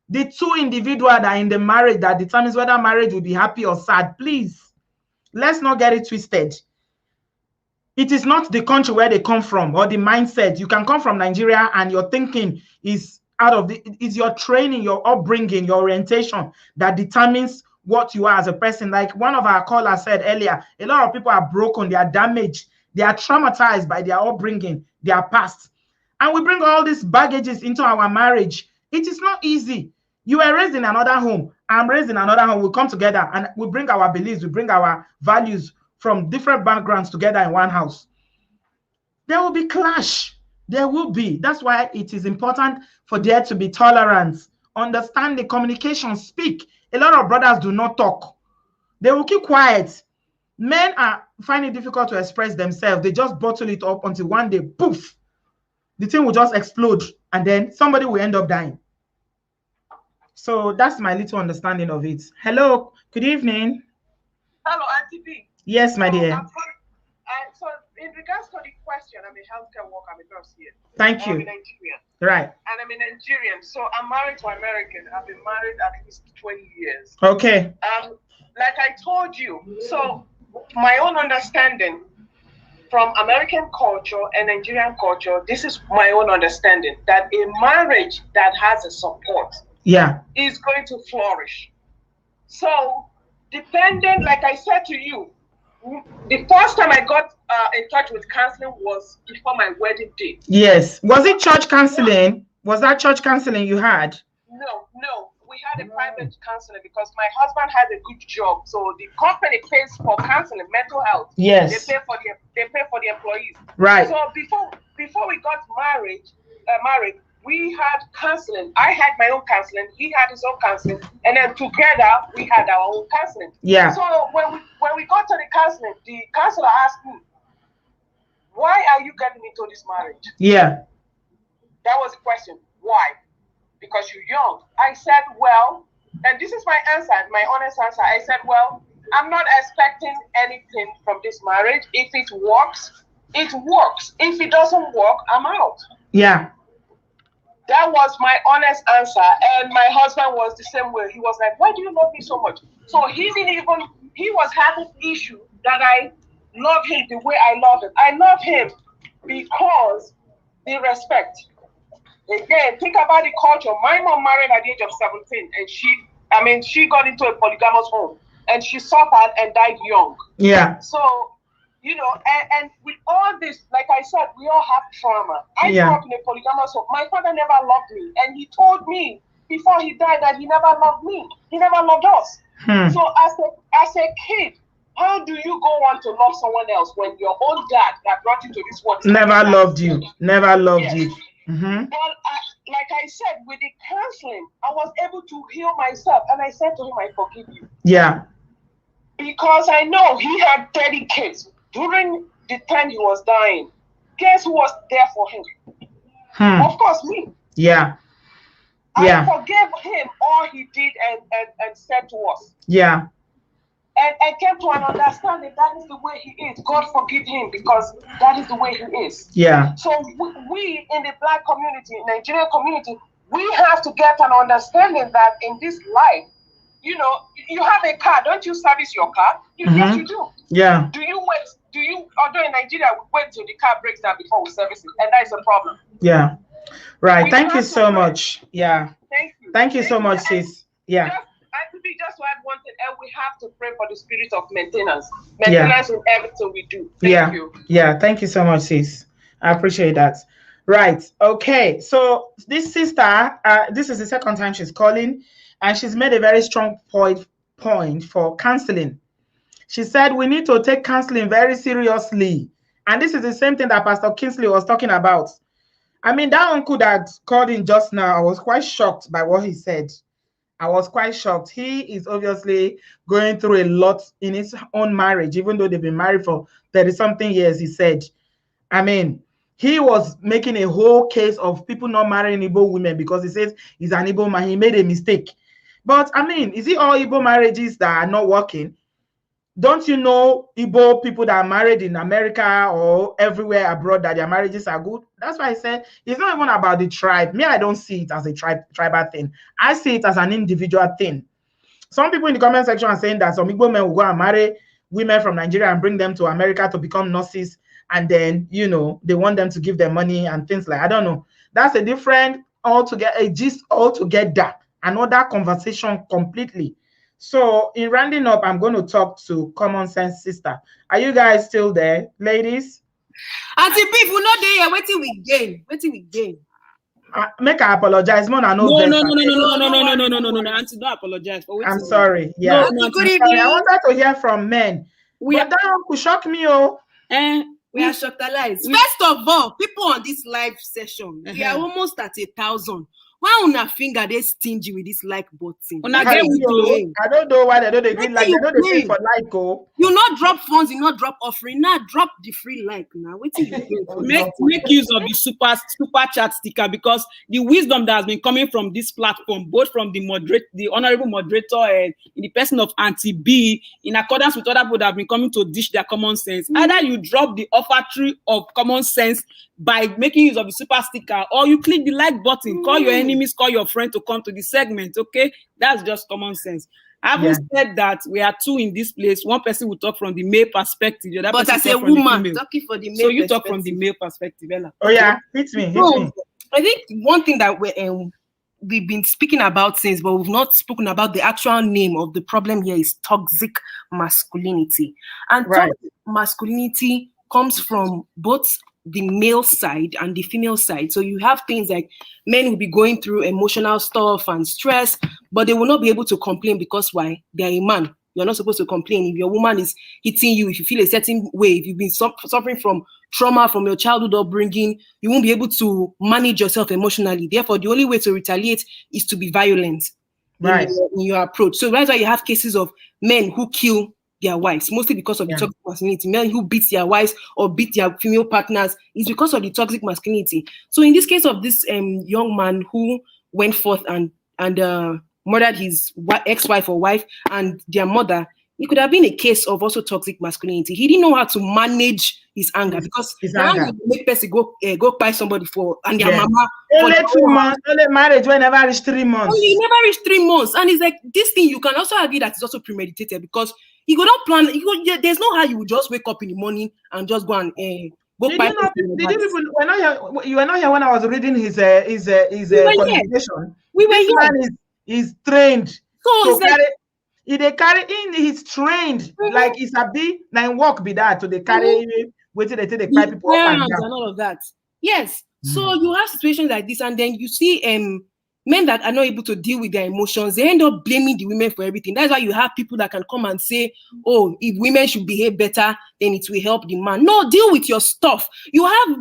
the two individuals that are in the marriage that determines whether marriage will be happy or sad. Please, let's not get it twisted. It is not the country where they come from or the mindset. You can come from Nigeria and your thinking is it's your training, your upbringing, your orientation that determines what you are as a person. Like one of our callers said earlier, a lot of people are broken, they are damaged, they are traumatized by their upbringing, their past. And we bring all these baggages into our marriage. It is not easy. You were raised in another home, I'm raised in another home. We come together and we bring our beliefs, we bring our values from different backgrounds together in one house. There will be clash. There will be. That's why it is important for there to be tolerance, understand the communication, speak. A lot of brothers do not talk. They will keep quiet. Men find it difficult to express themselves. They just bottle it up until one day, poof, the thing will just explode and then somebody will end up dying. So that's my little understanding of it. Hello, good evening. Hello, Auntie B. Yes, my dear. So in regards to the question, I'm a healthcare worker, I'm a nurse here. Thank you. I'm a Nigerian. Right. And I'm a Nigerian, so I'm married to American. I've been married at least 20 years. Okay. Like I told you, so my own understanding from American culture and Nigerian culture, this is my own understanding, that a marriage that has a support is going to flourish. So depending, like I said to you, the first time I got in touch with counseling was before my wedding day. Yes. Was it church counseling? Was that church counseling you had? No. We had a private counseling because my husband has a good job. So the company pays for counseling, mental health. Yes. They pay for the employees. Right. So before we got married, we had counseling. I had my own counseling. He had his own counseling, and then together we had our own counseling. Yeah. So when we got to the counseling, the counselor asked me, "Why are you getting into this marriage?" Yeah. That was the question. Why? Because you're young. I said, well, and this is my answer, my honest answer. I said, well, I'm not expecting anything from this marriage. If it works, it works. If it doesn't work, I'm out. Yeah. That was my honest answer. And my husband was the same way. He was like, why do you love me so much? So he was having issue that I love him the way I love him. I love him because the respect. Again, think about the culture. My mom married at the age of 17 and she got into a polygamous home and she suffered and died young. Yeah. So You know, and with all this, like I said, we all have trauma. I grew up in a polygamous home. My father never loved me, and he told me before he died that he never loved me. He never loved us. So as a kid, how do you go on to love someone else when your own dad that brought you to this world never loved you? Never loved you. Well, like I said, with the counseling, I was able to heal myself, and I said to him, "I forgive you." Yeah. Because I know he had 30 kids. During the time he was dying, guess who was there for him? Of course, me. Yeah. I forgave him all he did and said to us. Yeah. And I came to an understanding that is the way he is. God forgive him because that is the way he is. Yeah. So we in the Black community, Nigerian community, we have to get an understanding that in this life, you know, you have a car. Don't you service your car? Yes, you do. Yeah. Do you wait? Although in Nigeria, we wait till the car breaks down before we service it, and that is a problem. Yeah. Right. Thank you so much. Yeah. Thank you. Thank you so much, sis. Yeah. Just to add one thing, and we have to pray for the spirit of maintenance. Maintenance in everything we do. Thank you. Yeah. Thank you so much, sis. I appreciate that. Right. Okay. So this sister, this is the second time she's calling, and she's made a very strong point for counseling. She said we need to take counseling very seriously. And this is the same thing that Pastor Kingsley was talking about. I mean, that uncle that called in just now, I was quite shocked by what he said. I was quite shocked. He is obviously going through a lot in his own marriage, even though they've been married for 30-something years, he said. I mean, he was making a whole case of people not marrying Igbo women because he says he's an Igbo man. He made a mistake. But, I mean, is it all Igbo marriages that are not working? Don't you know Igbo people that are married in America or everywhere abroad that their marriages are good? That's why I said it's not even about the tribe. Me, I don't see it as a tribal thing. I see it as an individual thing. Some people in the comment section are saying that some Igbo men will go and marry women from Nigeria and bring them to America to become nurses. And then, you know, they want them to give them money and things like, I don't know. That's a different altogether, a gist altogether, another conversation completely. So in rounding up, I'm going to talk to Common Sense Sister. Are you guys still there, ladies? Auntie B, if we're not there, waiting we gain. Waiting we gain. Make her apologize. No, no. Auntie, don't apologize. For I'm sorry. Yeah. No, good evening. I wanted to hear from men. But that could shock me, oh. We are shocked alive. First of all, people on this live session, we are almost at 1,000. Why on a finger they stingy with this like button? I don't know why they don't agree like they don't pay for like go. You not drop funds, you not drop offering. Now drop the free like now. What you make use of the super chat sticker because the wisdom that has been coming from this platform, both from the honorable moderator and in the person of Auntie B, in accordance with other people that have been coming to dish their common sense. Either you drop the offertory of common sense by making use of the super sticker, or you click the like button, call your enemies, call your friend to come to the segment. Okay, that's just common sense. Having said that, we are two in this place. One person will talk from the male perspective, the other but person as a woman talking for the male so you talk from the male perspective, Ella. Oh yeah, hit me. I think one thing that we've been speaking about since, but we've not spoken about the actual name of the problem here is toxic masculinity. And toxic masculinity comes from both the male side and the female side. So you have things like men will be going through emotional stuff and stress, but they will not be able to complain because why? They're a man. You're not supposed to complain. If your woman is hitting you, if you feel a certain way, if you've been suffering from trauma from your childhood upbringing, you won't be able to manage yourself emotionally. Therefore, the only way to retaliate is to be violent in your approach. So that's why you have cases of men who kill their wives, mostly because of the toxic masculinity. Men who beat their wives or beat their female partners is because of the toxic masculinity. So in this case of this young man who went forth and murdered his ex-wife or wife and their mother, it could have been a case of also toxic masculinity. He didn't know how to manage his anger because now you make person go buy somebody for and their mama. Only 2 months, only marriage when never reach 3 months. He never reached 3 months, and it's like this thing. You can also argue that it's also premeditated because you go not plan. There's no how you would just wake up in the morning and just go and go buy. You were not here when I was reading his qualification. We were here. Man is trained. So If they carry in, he's trained like it's a bit nine walk be that to they carry waiting they take the cry people up and down and all of that. Yes. So you have situations like this, and then you see men that are not able to deal with their emotions, they end up blaming the women for everything. That's why you have people that can come and say, oh, if women should behave better, then it will help the man. No, deal with your stuff. You have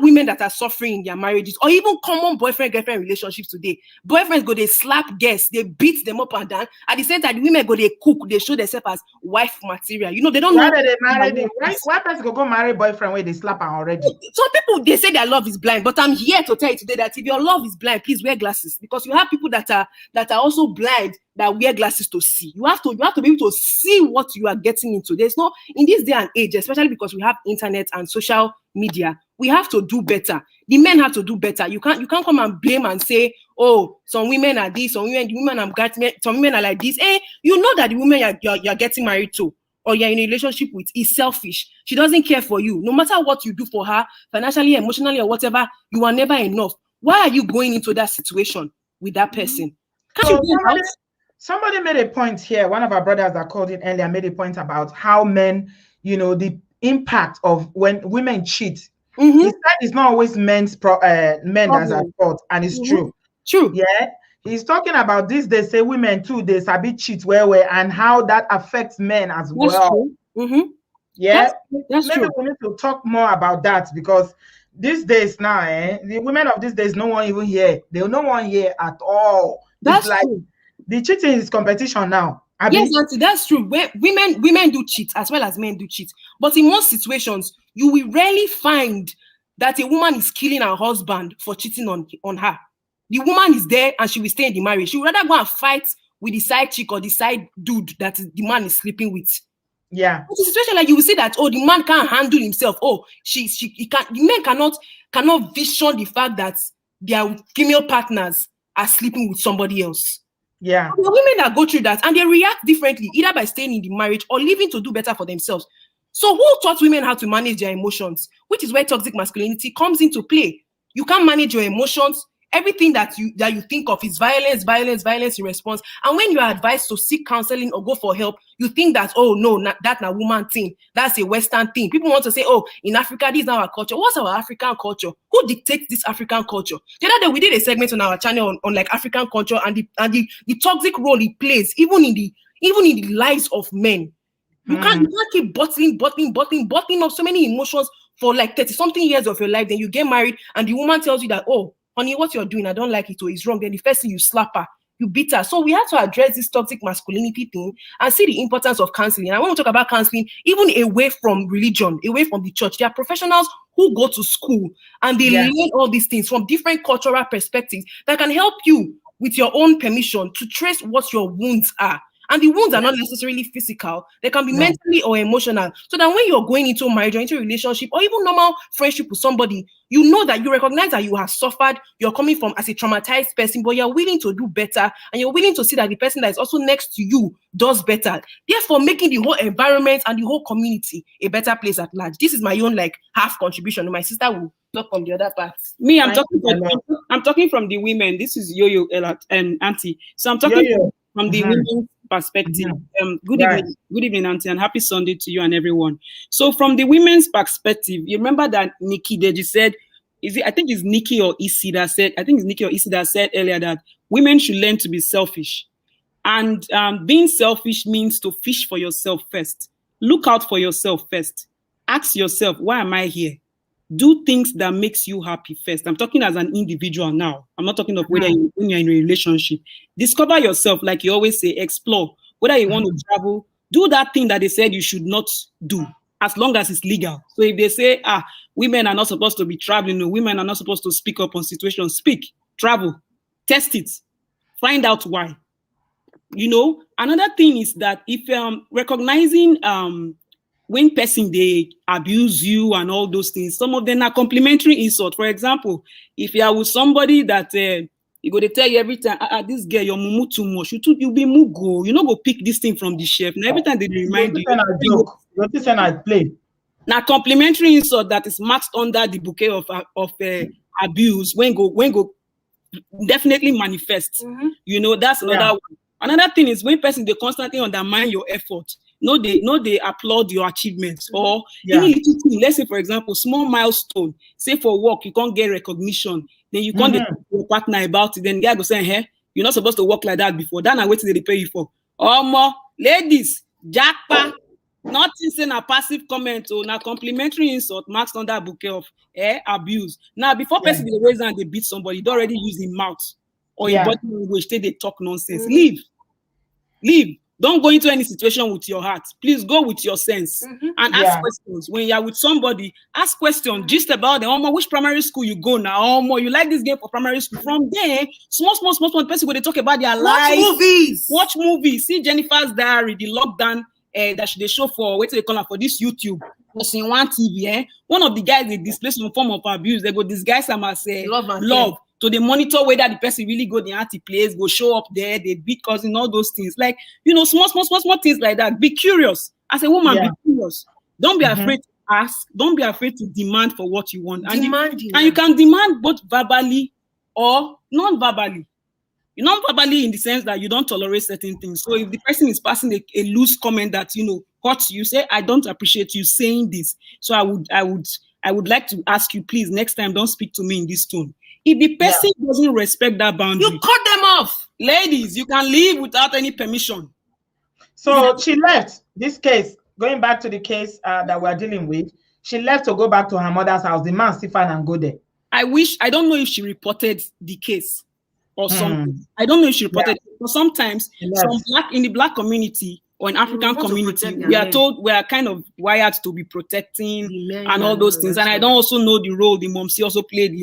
women that are suffering in their marriages, or even common boyfriend-girlfriend relationships today. Boyfriends go, they slap guests, they beat them up and down. At the same time, the women go, they cook, they show themselves as wife material. You know, they don't know. Why they marry why person go marry boyfriend where they slap her already? Some people, they say their love is blind, but I'm here to tell you today that if your love is blind, please wear glasses, because you have people that are also blind that wear glasses to see. You have to be able to see what you are getting into. There's no, in this day and age, especially because we have internet and social media, we have to do better. The men have to do better. You can't come and blame and say, oh, some women are this, some women are like this. You know that the woman you're getting married to, or you're in a relationship with, is selfish. She doesn't care for you. No matter what you do for her, financially, emotionally, or whatever, you are never enough. Why are you going into that situation with that person? Somebody made a point here. One of our brothers that called in earlier made a point about how men, the impact of when women cheat. He said it's not always men that's at fault, and it's true. True. Yeah. He's talking about this. They say women too, they sabi cheat and how that affects men as well. Yeah. That's Maybe true. we need to talk more about that, because these days now, the women of these days, no one even here. They no one here at all. That's like true. The cheating is competition now. Yes, Auntie, that's true. Women do cheat as well as men do cheat. But in most situations, you will rarely find that a woman is killing her husband for cheating on her. The woman is there and she will stay in the marriage. She would rather go and fight with the side chick or the side dude that the man is sleeping with. Yeah. It's a situation like you will see that, oh, the man can't handle himself. Oh, he can't. The men cannot vision the fact that their female partners are sleeping with somebody else. Yeah. The women that go through that and they react differently, either by staying in the marriage or leaving to do better for themselves. So who taught women how to manage their emotions? Which is where toxic masculinity comes into play. You can't manage your emotions. Everything that you think of is violence in response. And when you are advised to seek counseling or go for help, you think that, oh no, that's a woman thing. That's a Western thing. People want to say, oh, in Africa, this is not our culture. What's our African culture? Who dictates this African culture? The other day we did a segment on our channel on like African culture and the toxic role it plays, even in the lives of men. You can't keep bottling up so many emotions for like 30-something years of your life. Then you get married and the woman tells you that, oh, honey, what you're doing, I don't like it, or it's wrong. Then the first thing you slap her, you beat her. So we have to address this toxic masculinity thing and see the importance of counseling. I want to talk about counseling, even away from religion, away from the church. There are professionals who go to school and they learn all these things from different cultural perspectives that can help you with your own permission to trace what your wounds are. And the wounds are not necessarily physical. They can be mentally or emotional. So that when you're going into a marriage or into a relationship or even normal friendship with somebody, you know that you recognize that you have suffered, you're coming from as a traumatized person, but you're willing to do better and you're willing to see that the person that is also next to you does better. Therefore, making the whole environment and the whole community a better place at large. This is my own like half contribution. My sister will talk from the other part. Me, I'm talking from the women. This is Yo-Yo and Auntie. So I'm talking from the women's perspective. Good evening, Auntie, and happy Sunday to you and everyone. So from the women's perspective, you remember that Nikki Deji said, I think it's Nikki or Isi that said earlier that women should learn to be selfish. And being selfish means to fish for yourself first. Look out for yourself first. Ask yourself, why am I here? Do things that makes you happy first. I'm talking as an individual now. I'm not talking of when you're in a relationship. Discover yourself, like you always say, explore. Whether you want to travel, do that thing that they said you should not do, as long as it's legal. So if they say, women are not supposed to be traveling, no, women are not supposed to speak up on situations, speak, travel, test it, find out why. Another thing is that if recognizing when person they abuse you and all those things, some of them are complimentary insult. For example, if you are with somebody that you go to tell you every time, this girl, your mumu too much, you be mugo, you know, go pick this thing from the chef. And every time they remind you, play. Now complimentary insult that is marked under the bouquet of abuse when go definitely manifest. That's another one. Another thing is when person they constantly undermine your effort. No, they applaud your achievements or any little thing. Let's say, for example, small milestone. Say for work, you can't get recognition. Then you can't talk to your partner about it. Then the guy go say, "Hey, you're not supposed to work like that before." Then I wait till they pay you for. More ladies, jackpa. Nothing saying a passive comment or a complimentary insult marks under a bouquet of abuse. Now, before person they raise and they beat somebody, they already use his mouth or in body language. They talk nonsense. Leave. Don't go into any situation with your heart. Please go with your sense and ask questions. When you're with somebody, ask questions just about them. Which primary school you go now? You like this game for primary school? From there, small person when they talk about their life. Watch movies. See Jennifer's Diary, the lockdown that they show for what they call it for this YouTube. In one TV, one of the guys they display some form of abuse. They go disguise them as love. So they monitor whether the person really go the anti place, go show up there, they beat cousin, all those things. Like, small things like that. Be curious. As a woman, be curious. Don't be afraid to ask. Don't be afraid to demand for what you want. And you can demand both verbally or non-verbally. Non-verbally in the sense that you don't tolerate certain things. So if the person is passing a loose comment that, hurts you, say, I don't appreciate you saying this. So I would like to ask you, please, next time, don't speak to me in this tone. If the person doesn't respect that boundary, you cut them off. Ladies, you can leave without any permission. So she left this case, going back to the case that we're dealing with. She left to go back to her mother's house. The man still find and go there. I don't know if she reported the case or something. I don't know if she reported it. But sometimes in the black community or in African community, we are told we are kind of wired to be protecting and all those things. And I don't also know the role the mom also played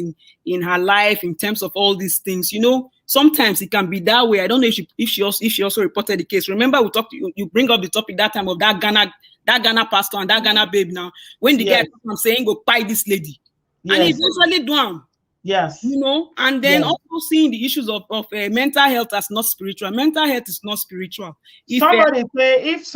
in her life in terms of all these things. Sometimes it can be that way. I don't know if she also reported the case. Remember, you bring up the topic that time of that Ghana pastor and that Ghana babe now. When the guy comes saying go buy this lady. And he eventually do him. Yes. And then also seeing the issues of mental health as not spiritual. Mental health is not spiritual. If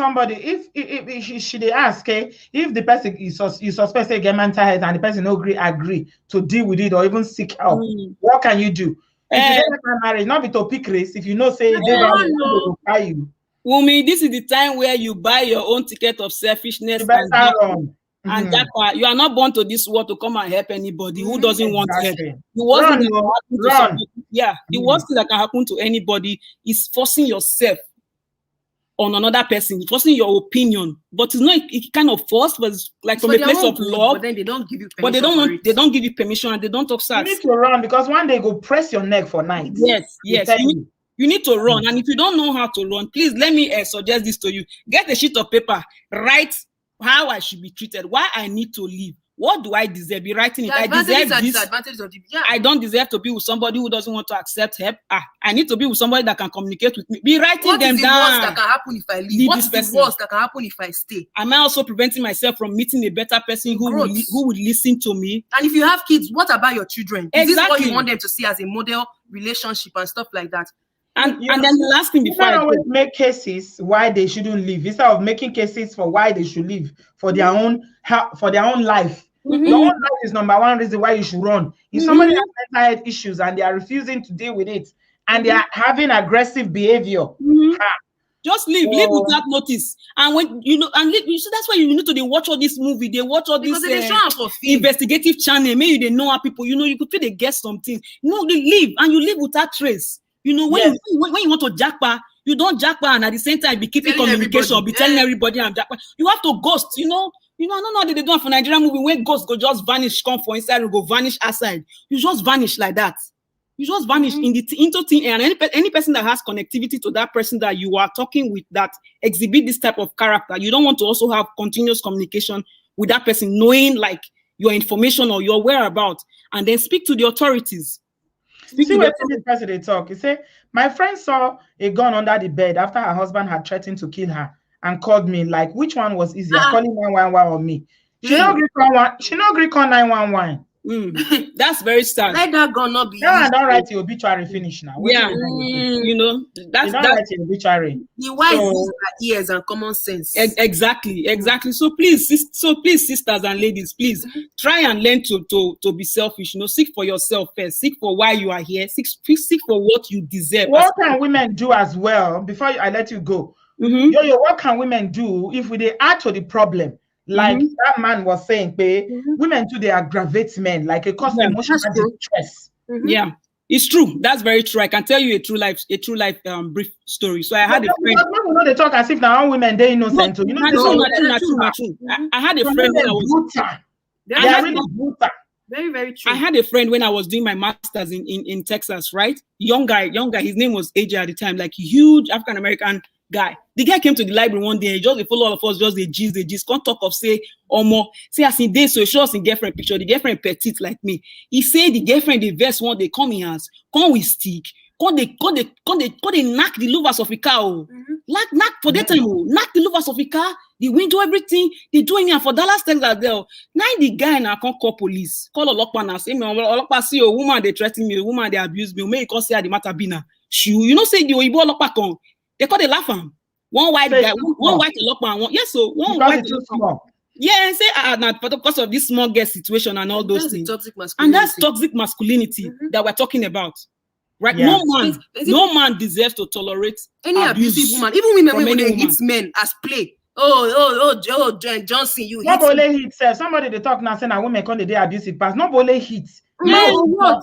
should they ask, if the person you suspect say get mental health and the person no agree to deal with it or even seek help, what can you do? If you don't marry, not be to pick race. If you know say they will buy you. Wumi, this is the time where you buy your own ticket of selfishness and that you are not born to this world to come and help anybody who doesn't want help. The worst thing that can happen to anybody is forcing yourself on another person, forcing your opinion. But it's not it kind of forced, but it's like from a place of love. But then they don't give you permission. But they don't give you permission and they don't talk sense. You need to run because one day go press your neck for night. Yes. You need to run. And if you don't know how to run, please let me suggest this to you. Get a sheet of paper, write how I should be treated, why I need to leave, what do I deserve? Be writing it. I deserve this. I don't deserve to be with somebody who doesn't want to accept help. I need to be with somebody that can communicate with me. Be writing them down. What is the worst that can happen if I leave? What is the worst that can happen if I stay? Am I also preventing myself from meeting a better person who would listen to me? And if you have kids, what about your children? Exactly. Is this what you want them to see as a model relationship and stuff like that? And then the last thing before I always make cases why they shouldn't leave instead of making cases for why they should leave for their own life. Your own life is number one reason why you should run. If somebody has mental health issues and they are refusing to deal with it and they are having aggressive behavior, just leave without notice. And when that's why you need to watch all this movie. They watch all this investigative channel. Maybe they know how people. You could feel they get something. They leave and you leave without trace. When you want to jackpot, you don't jackpot and at the same time be keeping communication, be telling everybody I'm jackpot. You have to ghost, I don't know how they do it for Nigerian movie when ghosts go just vanish, come for inside and go vanish outside. You just vanish like that. You just vanish into thin air. And any person that has connectivity to that person that you are talking with that exhibit this type of character, you don't want to also have continuous communication with that person, knowing like your information or your whereabouts, and then speak to the authorities. See what this person they talk. He say, my friend saw a gun under the bed after her husband had threatened to kill her and called me. Like, which one was easier, calling 911 or me? She no agree call 911. That's very sad. Let that gun not be. No, I don't write your obituary finish now. Yeah, you know, that's write your obituary. The wise use their ears and common sense. Exactly. So please, sisters and ladies, please try and learn to be selfish. You know, seek for yourself first. Seek for why you are here. Seek for what you deserve. What can women do as well? Before I let you go, Yo-yo, what can women do if they add to the problem? Like that man was saying, women too, they aggravate men, like it causes emotional distress. Yeah, it's true. That's very true. I can tell you a true life brief story. So I had a friend. We know they talk as if now women they're innocent. No, not true. I had a friend when I was. They are really brutal. Very, very true. I had a friend when I was doing my master's in Texas, right? Young guy. His name was AJ at the time, like huge African American guy. The guy came to the library one day, just follow all of us, just the gist. Can't talk of say as in days, so he show us in girlfriend picture. The girlfriend petite like me. He say the girlfriend, the best one they come in as, come with stick, come they knock the louvers of the car. Knock for that time, knock the louvers of the car, the window, everything. They doing it for Dallas, Texas there. Now the guy now can't call police, call a lockman and say, "Olokpa see a woman they threaten me, a woman they abuse me, may you come say the matter bina." You know say the Oyibo Olokpa come. They call the laugh him. One white guy, one white lockman, one one white small. Yeah, say not because of this small girl situation and all those things. And that's toxic masculinity that we're talking about. Right? Yeah. No man deserves to tolerate any abusive woman. Even women when they hit men as play. Johnson, you hit. Nobody hits. Somebody they talk now saying a women call the abusive pass. Nobody hits. Mouth.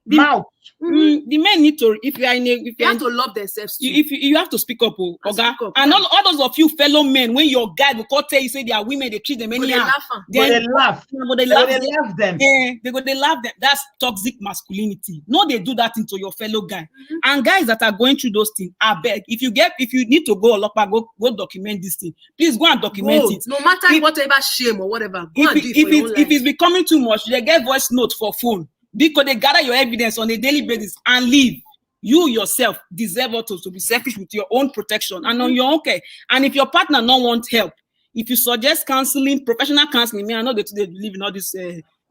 Mouth. The men need to, if you are in a, if you have to love themselves too. You have to speak up, okay? And all those of you fellow men, when your guy will call tell you say they are women, they treat them anyhow. They laugh. They love them. Yeah, they love them. That's toxic masculinity. No, they do that into your fellow guy. And guys that are going through those things, I beg, if you need to go go document this thing. Please go and document it. No matter whatever shame or whatever. If it's becoming too much, they get voice note for phone. Because they gather your evidence on a daily basis and leave. You yourself deserve to be selfish with your own protection and on your own care. And if your partner don't want help, if you suggest counseling, professional counseling, I know that they believe in all this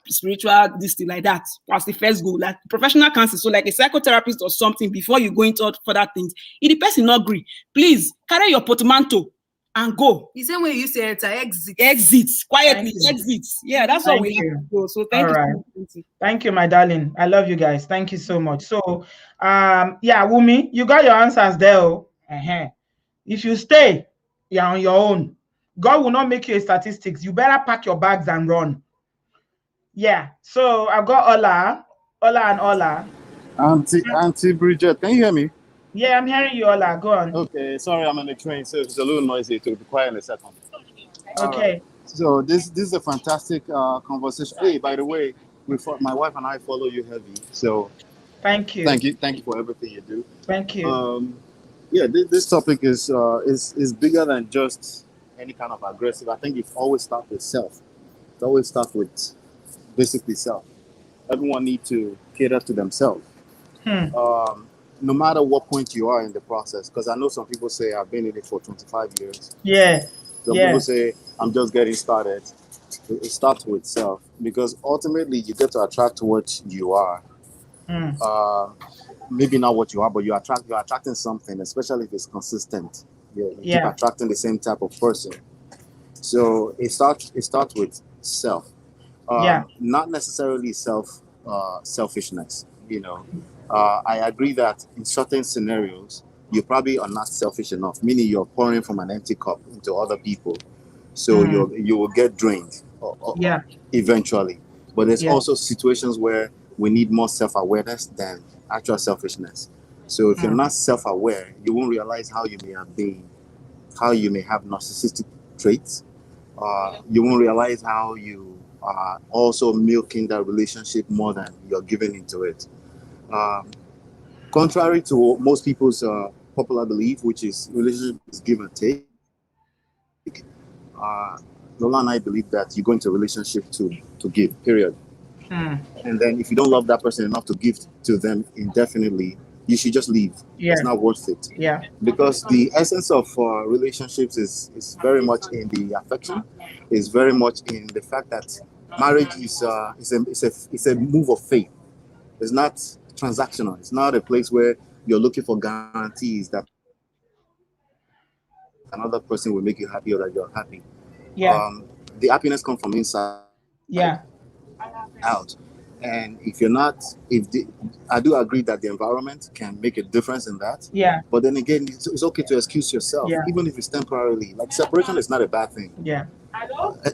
spiritual this thing like that. As the first goal, like professional counseling, so like a psychotherapist or something before you go into further things. If the person not agree, please carry your portmanteau and go. The same way you used to enter, exit quietly, exits. Yeah, that's what we have to do. So thank you. Thank you, my darling. I love you guys. Thank you so much. So, yeah, Wumi, you got your answers there. If you stay, you're on your own. God will not make you a statistics. You better pack your bags and run. Yeah. So I've got Ola and Ola. Auntie Bridget, can you hear me? Yeah, I'm hearing you, Ola. Go on. Okay, sorry, I'm on the train, so it's a little noisy. To be quiet in a second. Okay. So this is a fantastic conversation. Hey, by the way, my wife and I follow you heavy. So thank you for everything you do. Thank you. Yeah, this topic is bigger than just any kind of aggressive. I think it always starts with self. It always starts with basically self. Everyone needs to cater to themselves. No matter what point you are in the process, because I know some people say I've been in it for 25 years. Yeah. Some people say I'm just getting started. It starts with self, because ultimately you get to attract what you are. Maybe not what you are, but you're attracting something, especially if it's consistent. You keep attracting the same type of person. So it starts with self. Not necessarily selfishness, you know. I agree that in certain scenarios, you probably are not selfish enough, meaning you're pouring from an empty cup into other people. So you will get drained eventually. But there's also situations where we need more self-awareness than actual selfishness. So if you're not self-aware, you won't realize how you may have narcissistic traits. You won't realize how you are also milking that relationship more than you're giving into it. Contrary to most people's popular belief, which is relationship is give and take, Lola and I believe that you go into a relationship to give, period. And then if you don't love that person enough to give to them indefinitely, you should just leave. It's not worth it. Because the essence of relationships is very much in the affection, is very much in the fact that Marriage is a move of faith. It's not transactional. It's not a place where you're looking for guarantees that another person will make you happy or that you're happy. Yeah. The happiness comes from inside. Yeah. Out. And if you're not, I do agree that the environment can make a difference in that. Yeah. But then again, it's okay to excuse yourself, even if it's temporarily. Like separation is not a bad thing. Yeah.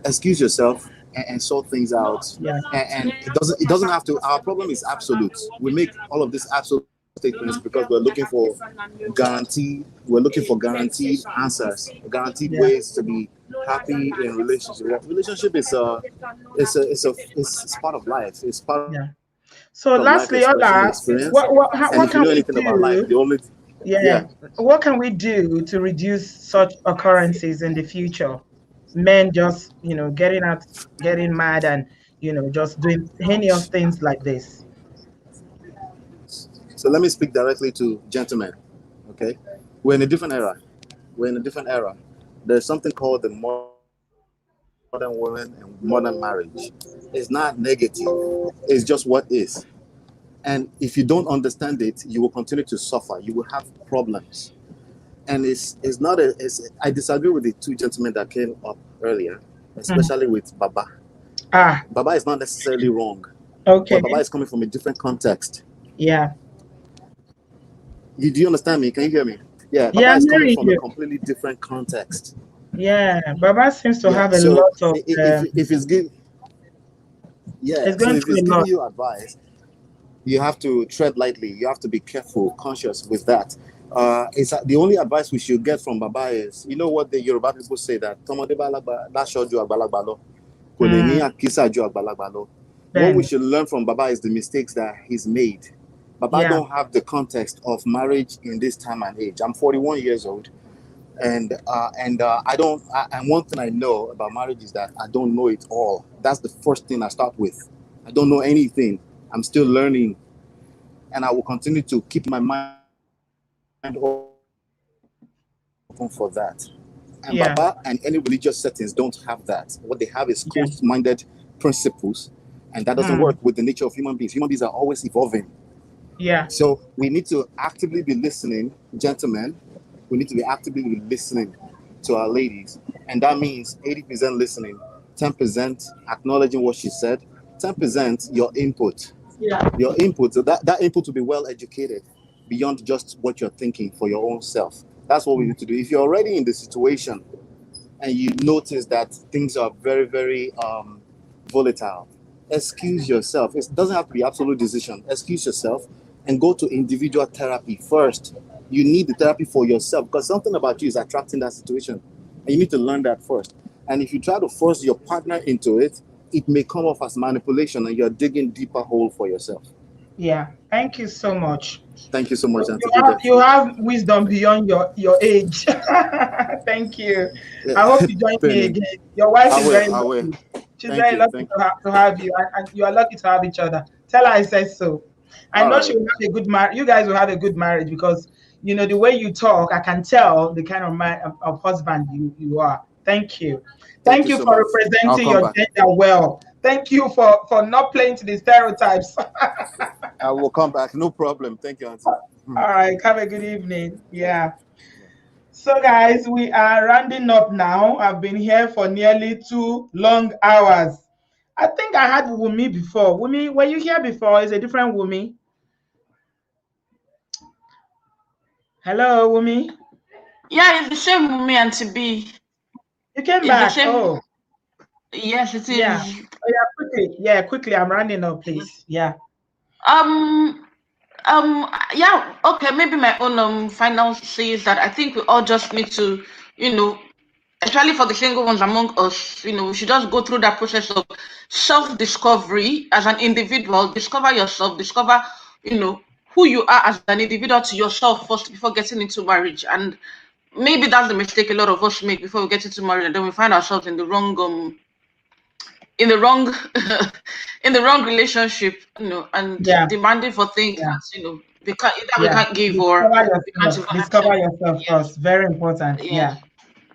Excuse yourself and sort things out. Yeah. And it doesn't have to. Our problem is absolute. We make all of this absolute statements because we're looking for guaranteed answers, guaranteed ways to be happy in relationship. Relationship is it's part of life. It's part of So lastly, Ola, what can we do? About life, the only what can we do to reduce such occurrences in the future? Men just, getting mad and, just doing heinous things like this. So let me speak directly to gentlemen. Okay, we're in a different era. There's something called the modern woman and modern marriage. It's not negative. It's just what is. And if you don't understand it, you will continue to suffer. You will have problems. And I disagree with the two gentlemen that came up earlier, especially with Baba. Baba is not necessarily wrong. Okay. But Baba is coming from a different context. Yeah. Do you understand me? Can you hear me? Yeah. Baba is coming from a completely different context. Yeah. Baba seems to have a lot of. If it's giving you advice, you have to tread lightly. You have to be careful, conscious with that. It's the only advice we should get from Baba is, you know what the Yoruba people say, that what we should learn from Baba is the mistakes that he's made. Baba don't have the context of marriage in this time and age. I'm 41 years old, and I don't. And one thing I know about marriage is that I don't know it all. That's the first thing I start with. I don't know anything. I'm still learning, and I will continue to keep my mind open for that. And Baba and any religious settings don't have that. What they have is closed-minded principles, and that doesn't work with the nature of human beings. Human beings are always evolving. Yeah. So we need to actively be listening, gentlemen. We need to be actively listening to our ladies, and that means 80% listening, 10% acknowledging what she said, 10% your input. Yeah. Your input. So that input will be well educated beyond just what you're thinking for your own self. That's what we need to do. If you're already in the situation and you notice that things are very, very volatile, excuse yourself. It doesn't have to be absolute decision. Excuse yourself and go to individual therapy first. You need the therapy for yourself because something about you is attracting that situation, and you need to learn that first. And if you try to force your partner into it, it may come off as manipulation and you're digging deeper hole for yourself. Yeah. Thank you so much. Thank you so much, Auntie. You have wisdom beyond your age. Thank you. Yeah. I hope you join me again. Your wife is very lucky. She's very lucky to have you, and you are lucky to have each other. Tell her I said so. I know she will have a good marriage. You guys will have a good marriage because, the way you talk, I can tell the kind of man of husband you are. Thank you. Thank you for representing your gender well. Thank you for not playing to the stereotypes. I will come back. No problem. Thank you, Auntie. All right. Have a good evening. Yeah. So, guys, we are rounding up now. I've been here for nearly 2 long hours. I think I had Wumi before. Wumi, were you here before? It's a different Wumi. Hello, Wumi. Yeah, it's the same Wumi, Auntie B. You came back. Oh. Yes, it is. Yeah. Oh, yeah, quickly. Yeah, quickly. I'm rounding up, please. Yeah. Yeah, okay, maybe my own final say is that I think we all just need to, especially for the single ones among us, we should just go through that process of self-discovery as an individual, discover yourself, discover, who you are as an individual to yourself first before getting into marriage. And maybe that's the mistake a lot of us make before we get into marriage, and then we find ourselves in the wrong in the wrong relationship, and demanding for things that, we can't give, or discover yourself first. Very important. Yeah.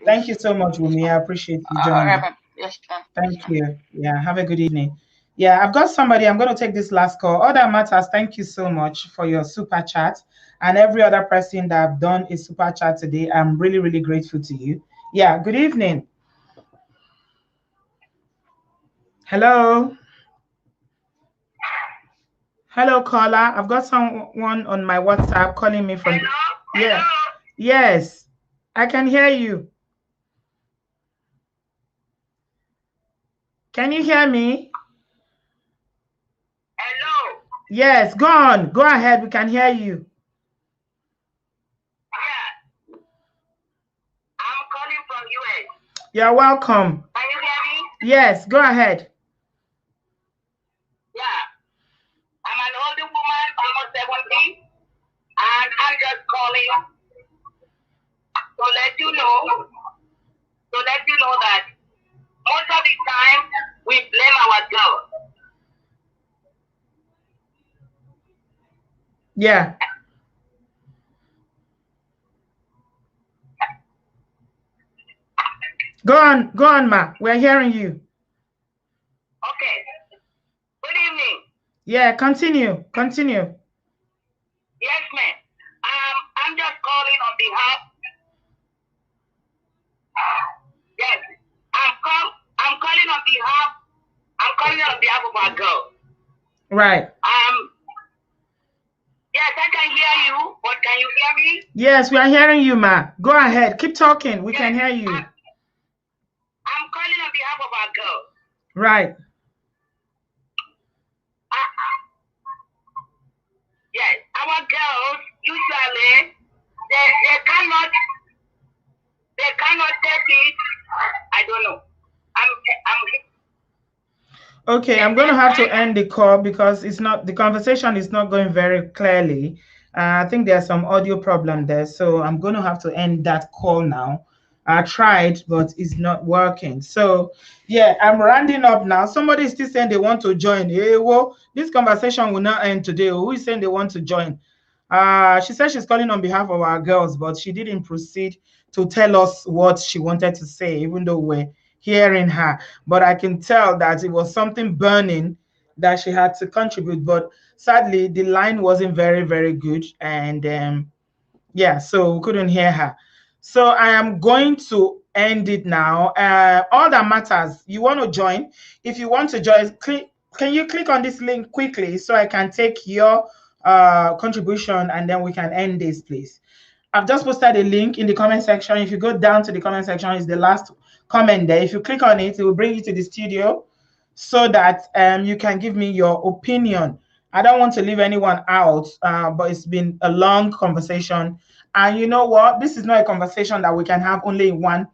Thank you so much, Wumi. I appreciate you joining. Yes, ma'am. Thank you. Yeah, have a good evening. Yeah, I've got somebody. I'm going to take this last call. All that matters, thank you so much for your super chat. And every other person that have done a super chat today, I'm really, really grateful to you. Yeah, good evening. Hello. Hello, caller. I've got someone on my WhatsApp calling me from... Hello? Yeah. Hello? Yes, I can hear you. Can you hear me? Hello? Yes, go on. Go ahead. We can hear you. Yeah. I'm calling from US. You're welcome. Can you hear me? Yes, go ahead. Yeah. I'm an older woman, almost 70, and I'm just calling to let you know that most of the time we blame our girls. Yeah. Go on, ma. We're hearing you. Okay. Good evening. Yeah, continue. Yes, ma'am. I'm just calling on behalf. Yes, I'm calling on behalf. I'm calling on behalf of our girl. Right. Yes, I can hear you, but can you hear me? Yes, we are hearing you, ma. Go ahead. Keep talking. We can hear you. I'm calling on behalf of our girl. Right. Yes, our girls usually they cannot take it. I don't know. Okay, I'm going to have to end the call because the conversation is not going very clearly. I think there's some audio problem there, so I'm going to have to end that call now. I tried, but it's not working. So yeah, I'm rounding up now. Somebody is still saying they want to join. Hey, well, this conversation will not end today. Who is saying they want to join? She said she's calling on behalf of our girls, but she didn't proceed to tell us what she wanted to say, even though we're hearing her. But I can tell that it was something burning that she had to contribute. But sadly, the line wasn't very, very good. And yeah, so we couldn't hear her. So I am going to end it now. All that matters, you want to join. If you want to join, can you click on this link quickly so I can take your contribution and then we can end this, please. I've just posted a link in the comment section. If you go down to the comment section, it's the last comment there. If you click on it, it will bring you to the studio so that you can give me your opinion. I don't want to leave anyone out, but it's been a long conversation. And you know what? This is not a conversation that we can have only in one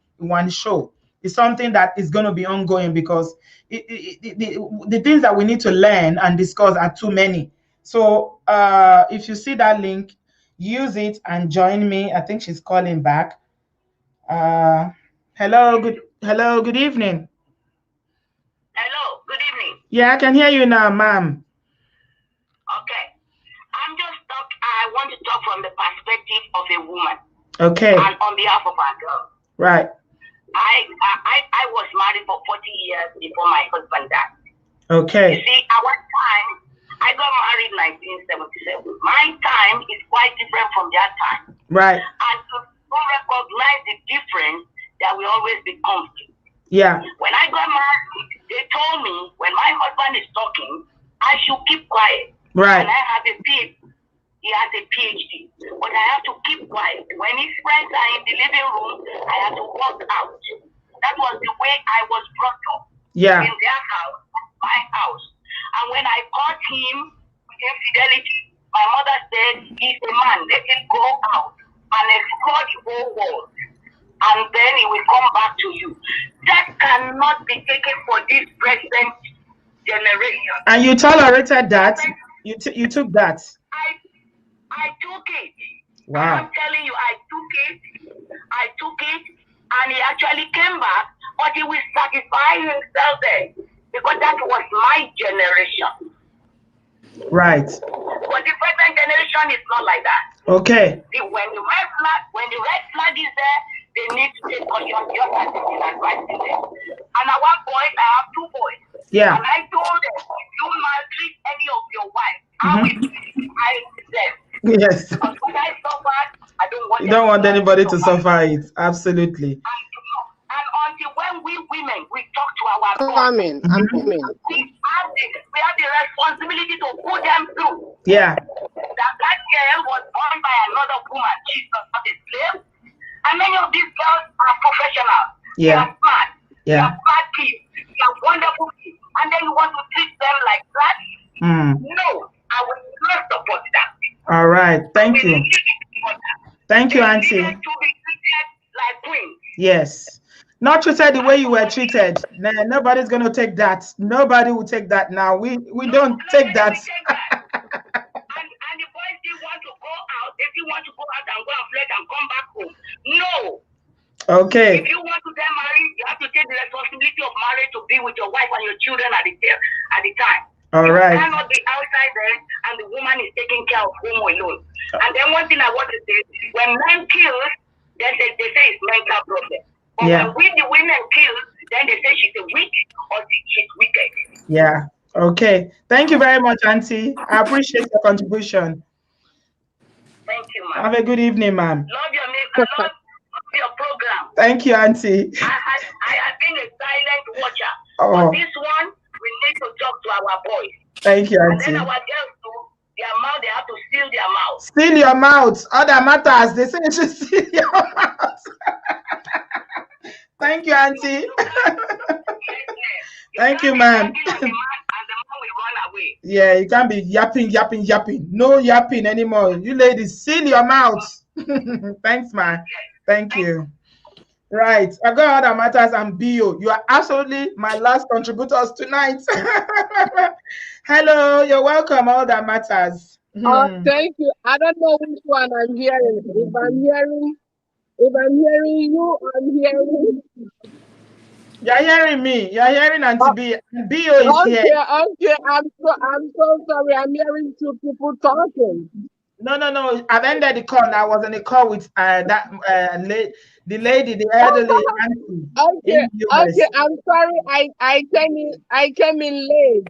show. It's something that is going to be ongoing because the things that we need to learn and discuss are too many. So if you see that link, use it and join me. I think she's calling back. Hello, good evening. Hello, good evening. Yeah, I can hear you now, ma'am. Okay. I want to talk from the perspective of a woman. Okay. And on behalf of our girl. Right. I was married for 40 years before my husband died. Okay. You see, at one time, I got married in 1977. My time is quite different from their time. Right. And to recognize the difference, that we always be conflict. Yeah. When I got married, they told me when my husband is talking, I should keep quiet. Right. And I have a PhD. He has a PhD. But I have to keep quiet. When his friends are in the living room, I have to walk out. That was the way I was brought up. Yeah. In their house, my house. And when I caught him with infidelity, my mother said, he's a man, let him go out and explore the whole world. And then he will come back to you. That cannot be taken for this present generation. And you tolerated that? You took that? I took it. Wow. I'm telling you, I took it, and he actually came back, but he will satisfy himself then, because that was my generation. Right. But the present generation is not like that. Okay. When the red flag is there, they need to take caution just as it is advising them. And I want boys, I have 2 boys. Yeah. And I told them, if you maltreat any of your wives, I will them. Yes. Because when I suffered, I don't want you don't want anybody to suffer it. Absolutely. And until when we women, we talk to our boys, we have the responsibility to put them through. Yeah. That girl was born by another woman. She's not a slave. And many of these girls are professionals. Yeah. They are smart. Yeah. They are smart kids. They are wonderful kids. And then you want to treat them like that? No, I will not support that. All right. Thank you. Thank you, Auntie. To be treated like queens. Yes. Not treated the way you were treated. Nobody's going to take that. Nobody will take that now. We don't take that. And the boys still want to go out. They still want to go out and go and flirt and come back home. No. Okay. If you want to get married, you have to take the responsibility of marriage to be with your wife and your children at the time. All right. You cannot be outside there and the woman is taking care of home alone. And then one thing I want to say, when men kill, they say it's mental problem. But when the women kill, then they say she's a witch or she's wicked. Yeah. Okay. Thank you very much, Auntie. I appreciate your contribution. Thank you, ma'am. Have a good evening, ma'am. Love your makeup. Love your program. Thank you, Auntie. I have been a silent watcher. Oh. But this one, we need to talk to our boys. Thank you, Auntie. And then our girls too, their mouth, they have to seal their mouth. Seal your mouth. All that matters. They say you should seal your mouth. Thank you, Auntie. Thank you, ma'am. Yeah, you can't be yapping. No yapping anymore. You ladies, seal your mouth. Thanks, man. Thank you. Right. I got other matters and Bio. You are absolutely my last contributors tonight. Hello, you're welcome. All that matters. Thank you. I don't know which one I'm hearing. If I'm hearing you, I'm hearing. You're hearing me. You're hearing Auntie B. Bio is here. Okay. I'm so sorry. I'm hearing 2 people talking. No. I've ended the call. I was on a call with the lady, the elderly auntie. Okay. I'm sorry. I came in late.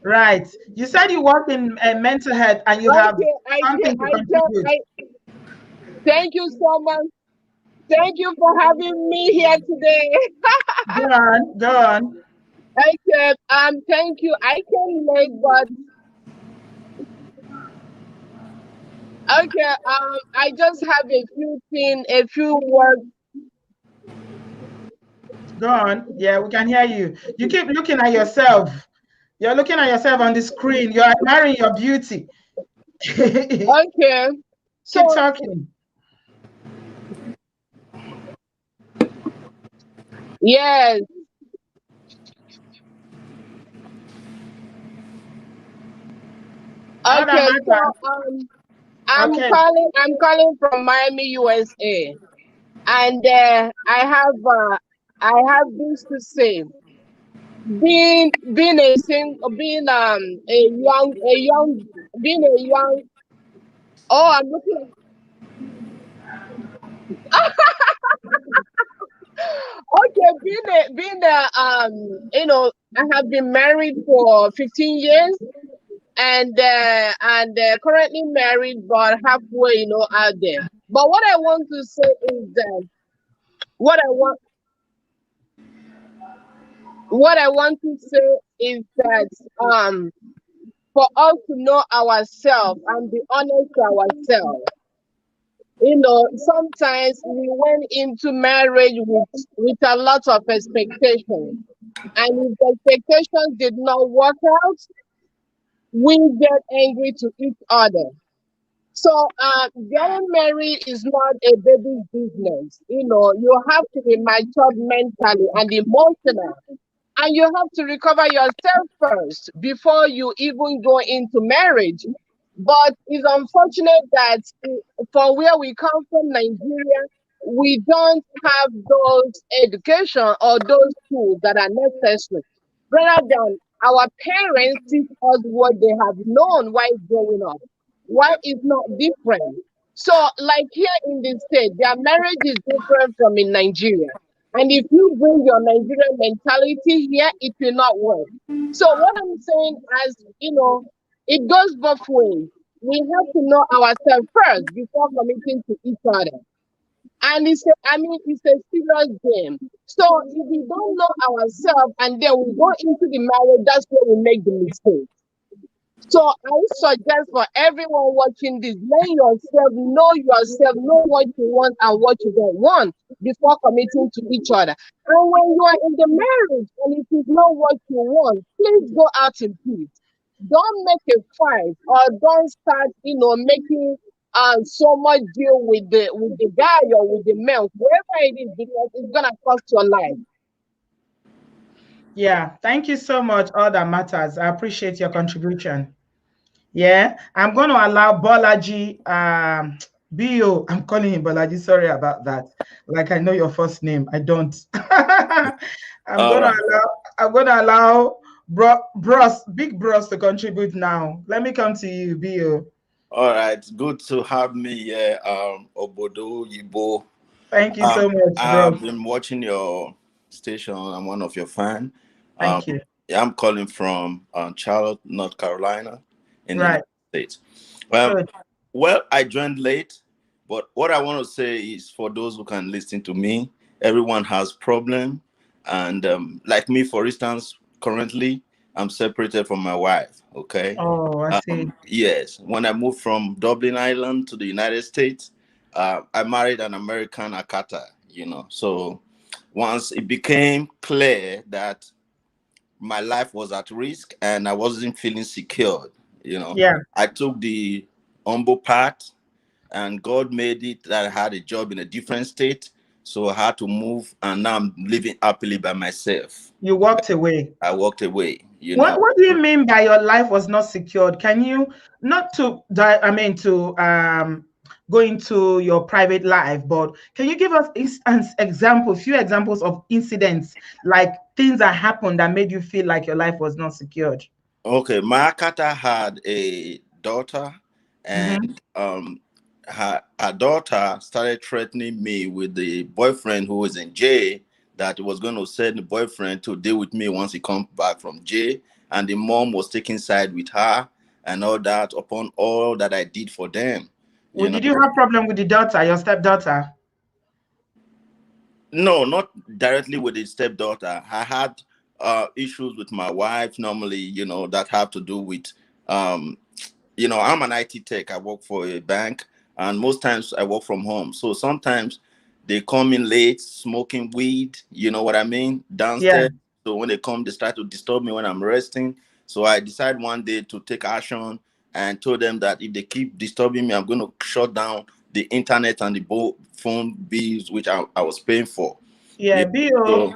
Right. You said you work in mental health and you have something to contribute. Thank you so much. Thank you for having me here today. Go on. Okay. Thank you. I came late, but okay. I just have a few words. Go on. Yeah, we can hear you. You keep looking at yourself. You're looking at yourself on the screen. You're admiring your beauty. Okay. Keep talking. Yes. Okay. So, I'm calling from Miami, USA, and I have this to say. Being a young. Oh, I'm looking. Okay, I have been married for 15 years, and currently married, but halfway, out there. But what I want to say is that what I want to say is that for us to know ourselves and be honest to ourselves. Sometimes we went into marriage with a lot of expectations, and if the expectations did not work out, we get angry to each other. So getting married is not a baby's business. You have to be matured mentally and emotionally, and you have to recover yourself first before you even go into marriage. But it's unfortunate that from where we come from, Nigeria, we don't have those education or those tools that are necessary. Rather than our parents teach us what they have known while growing up. Why is not different? So, like here in the state, their marriage is different from in Nigeria. And if you bring your Nigerian mentality here, it will not work. So, what I'm saying, as you know, it goes both ways. We have to know ourselves first before committing to each other. And it's a serious game. So if we don't know ourselves and then we go into the marriage, that's where we make the mistake. So I suggest for everyone watching this, know what you want and what you don't want before committing to each other. And when you are in the marriage and it is not what you want, please go out in peace. Don't make a fight or don't start, making so much deal with the guy or with the man, whoever it is, because it's gonna cost your life. Yeah, thank you so much. All that matters. I appreciate your contribution. Yeah, I'm going to allow Bolaji, Bio. I'm calling him Bolaji. Sorry about that. Like I know your first name. I don't. I'm going to allow Big Bros to contribute now. Let me come to you, Bio. All right, good to have me here, Obodooyinbo. Thank you so much, bro. I've been watching your station. I'm one of your fans. Thank you. Yeah, I'm calling from Charlotte, North Carolina, in the United States. Well, I joined late, but what I want to say is for those who can listen to me, everyone has problem, and like me, for instance, currently I'm separated from my wife. Okay. Oh, I see. Yes, when I moved from Dublin, Ireland, to the United States, I married an American Akata. So once it became clear that my life was at risk and I wasn't feeling secured, I took the humble path, and God made it that I had a job in a different state. So I had to move, and now I'm living happily by myself. You walked away. I walked away. What do you mean by your life was not secured? Can you go into your private life, but can you give us a few examples of incidents, like things that happened that made you feel like your life was not secured? Okay, my Akata had a daughter, and her daughter started threatening me with the boyfriend who was in jail, that he was going to send the boyfriend to deal with me once he comes back from jail. And the mom was taking side with her and all that, upon all that I did for them. Did you have problem with the daughter, your stepdaughter? No, not directly with the stepdaughter. I had issues with my wife normally, that have to do with, I'm an IT tech. I work for a bank, and most times I work from home. So sometimes they come in late, smoking weed, you know what I mean, downstairs. Yeah. So when they come, they start to disturb me when I'm resting. So I decided one day to take action and told them that if they keep disturbing me, I'm going to shut down the internet and the phone bills, which I was paying for. Yeah, Bio,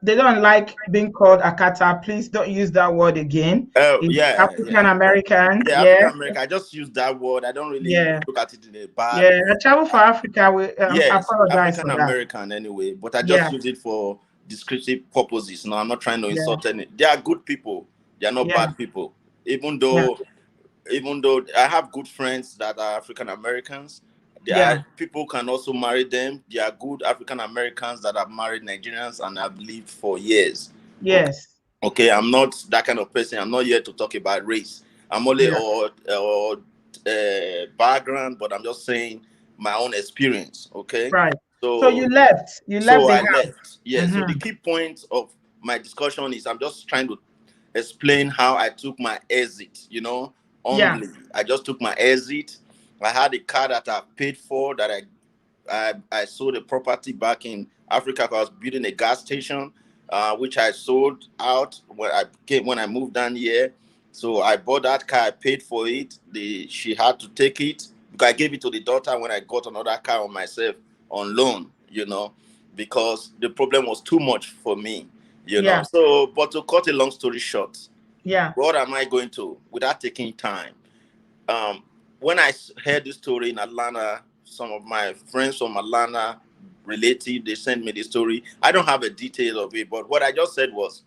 they don't like being called Akata. Please don't use that word again. African American. Yeah, African American. I just use that word. I don't really look at it in a bad. Yeah, I travel for Africa. Yes, apologize African for American that. Anyway, but I just use it for descriptive purposes. No, I'm not trying to insult any. They are good people. They are not bad people. Even though I have good friends that are African Americans. People can also marry them. There are good African Americans that have married Nigerians and have lived for years. Yes. Okay, I'm not that kind of person. I'm not here to talk about race. I'm only background, but I'm just saying my own experience. Okay. Right. So you left. I left. Yeah. So the key point of my discussion is I'm just trying to explain how I took my exit. Humbly. I just took my exit. I had a car that I paid for, that I sold a property back in Africa. I was building a gas station, which I sold out when I moved down here. So I bought that car. I paid for it. She had to take it because I gave it to the daughter when I got another car on myself on loan. Because the problem was too much for me. So, but to cut a long story short, what am I going to without taking time? When I heard this story in Atlanta, some of my friends from Atlanta, relatives, they sent me the story. I don't have a detail of it, but what I just said was,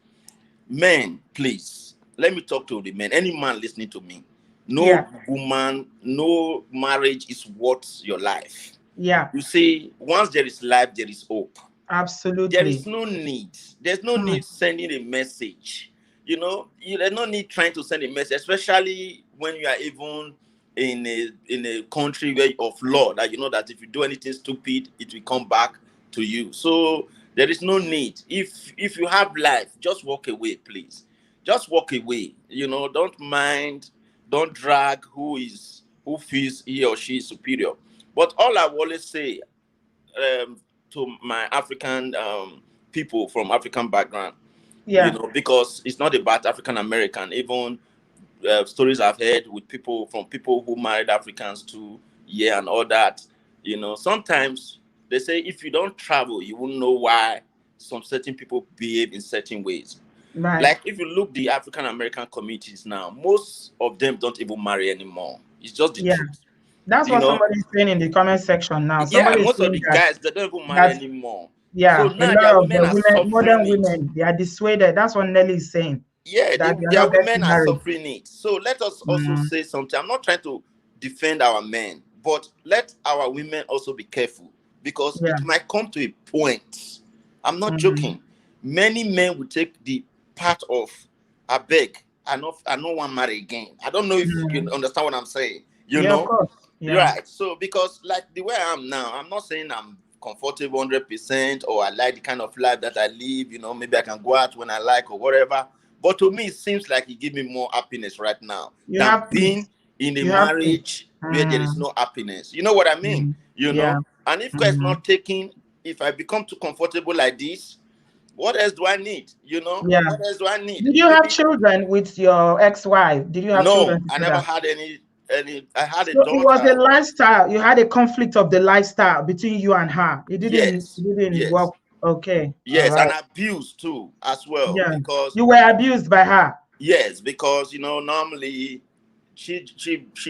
men, please, let me talk to the men. Any man listening to me, No woman, no marriage is worth your life. Yeah. You see, once there is life, there is hope. Absolutely. There is no need. There's no need sending a message. You know, there's no need trying to send a message, especially when you are even in a country where of law, that you know that if you do anything stupid, it will come back to you. So there is no need. If you have life, just walk away, please. Just walk away. You know, don't mind, don't drag who feels he or she is superior. But all I will always say to my African people from African background, you know, because it's not about African American. Even stories I've heard with people who married Africans too, and all that. You know, sometimes they say if you don't travel, you won't know why some certain people behave in certain ways. Right. Like if you look the African American communities now, most of them don't even marry anymore. It's just the truth. That's what somebody's saying in the comment section now. Most of the guys, they don't even marry anymore. So now a lot of women are the modern suffering women, they are dissuaded. That's what Nelly is saying. Yeah, that their women are suffering it. So let us also say something. I'm not trying to defend our men, but let our women also be careful, because it might come to a point. I'm not joking. Many men will take the part of, I beg, I don't want to marry again. I don't know if you understand what I'm saying. You know? Of course. Right. So because like the way I am now, I'm not saying I'm comfortable 100% or I like the kind of life that I live. You know, maybe I can go out when I like or whatever. But to me, it seems like it gives me more happiness right now than being in a marriage where there is no happiness. You know what I mean? You know? And if God is not taking, if I become too comfortable like this, what else do I need? You know? What else do I need? Did you have children with your ex-wife? Did you have children? No, I never had any. I had a So daughter. it was a lifestyle. You had a conflict of the lifestyle between you and her. It didn't work. Okay. Yes, and abuse too as well. Yeah. Because you were abused by her. Yes, because you know, normally she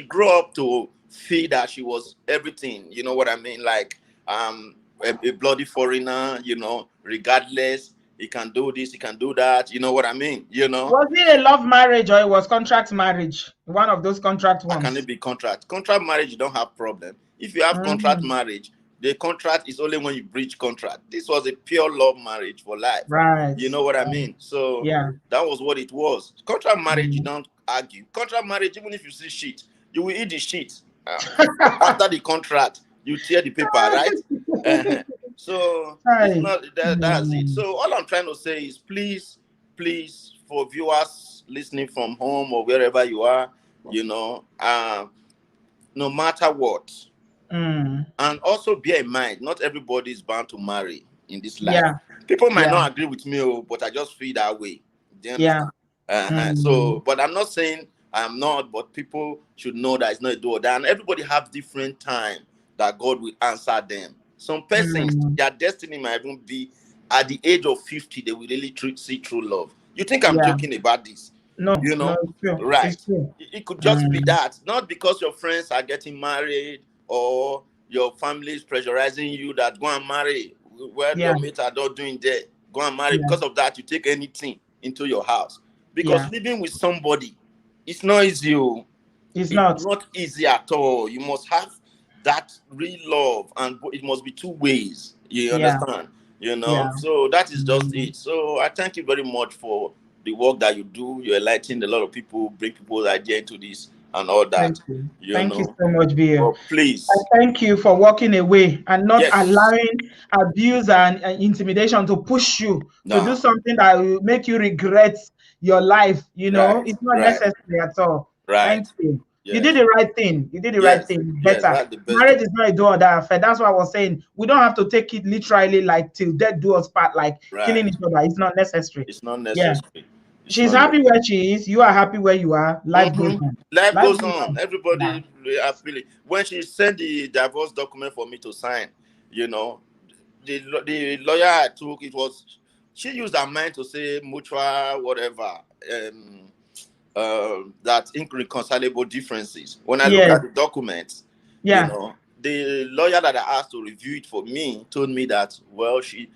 grew up to feel that she was everything. You know what I mean? Like a bloody foreigner, you know, regardless. He can do this, he can do that. You know what I mean? You know. Was it a love marriage or it was contract marriage? One of those contract ones. How can it be contract? Contract marriage, you don't have problem. If you have contract marriage, the contract is only when you breach contract. This was a pure love marriage for life. Right. You know what I mean? So that was what it was. Contract marriage, you don't argue. Contract marriage, even if you see shit, you will eat the shit. After the contract, you tear the paper, right? So it's not that's it. So all I'm trying to say is please, for viewers listening from home or wherever you are, you know, no matter what, and also bear in mind, not everybody is bound to marry in this life. People might not agree with me, but I just feel that way. Do you understand? So, but I'm not saying I'm not, but people should know that it's not a do or die, and everybody have different time that God will answer them. Some persons, their destiny might even be at the age of 50, they will really see true love. You think I'm joking about this? No, you know, right? It could just be that, not because your friends are getting married or your family is pressurizing you that go and marry where your mates are not doing there. Go and marry. Because of that, you take anything into your house. Because living with somebody, it's not easy. It's not easy at all. You must have that real love, and it must be two ways. You understand? You know, so that is just it. So I thank you very much for the work that you do. You enlighten a lot of people, bring people's idea into this and all that. Thank you so much, Bill. Well, please. I thank you for walking away and not allowing abuse and intimidation to push you to do something that will make you regret your life. You know, it's not necessary at all. Thank you. You did the right thing. You did the right thing. Better. Marriage is not a do or die affair. That's why I was saying we don't have to take it literally, like till death do us part, like killing each other. It's not necessary. It's not necessary. She's happy where she is. You are happy where you are. Life goes on. Life goes on. Everybody happily. When she sent the divorce document for me to sign, you know, the lawyer I took, she used her mind to say mutual whatever. That irreconcilable differences. When I look at the documents, you know, the lawyer that I asked to review it for me told me that, well, she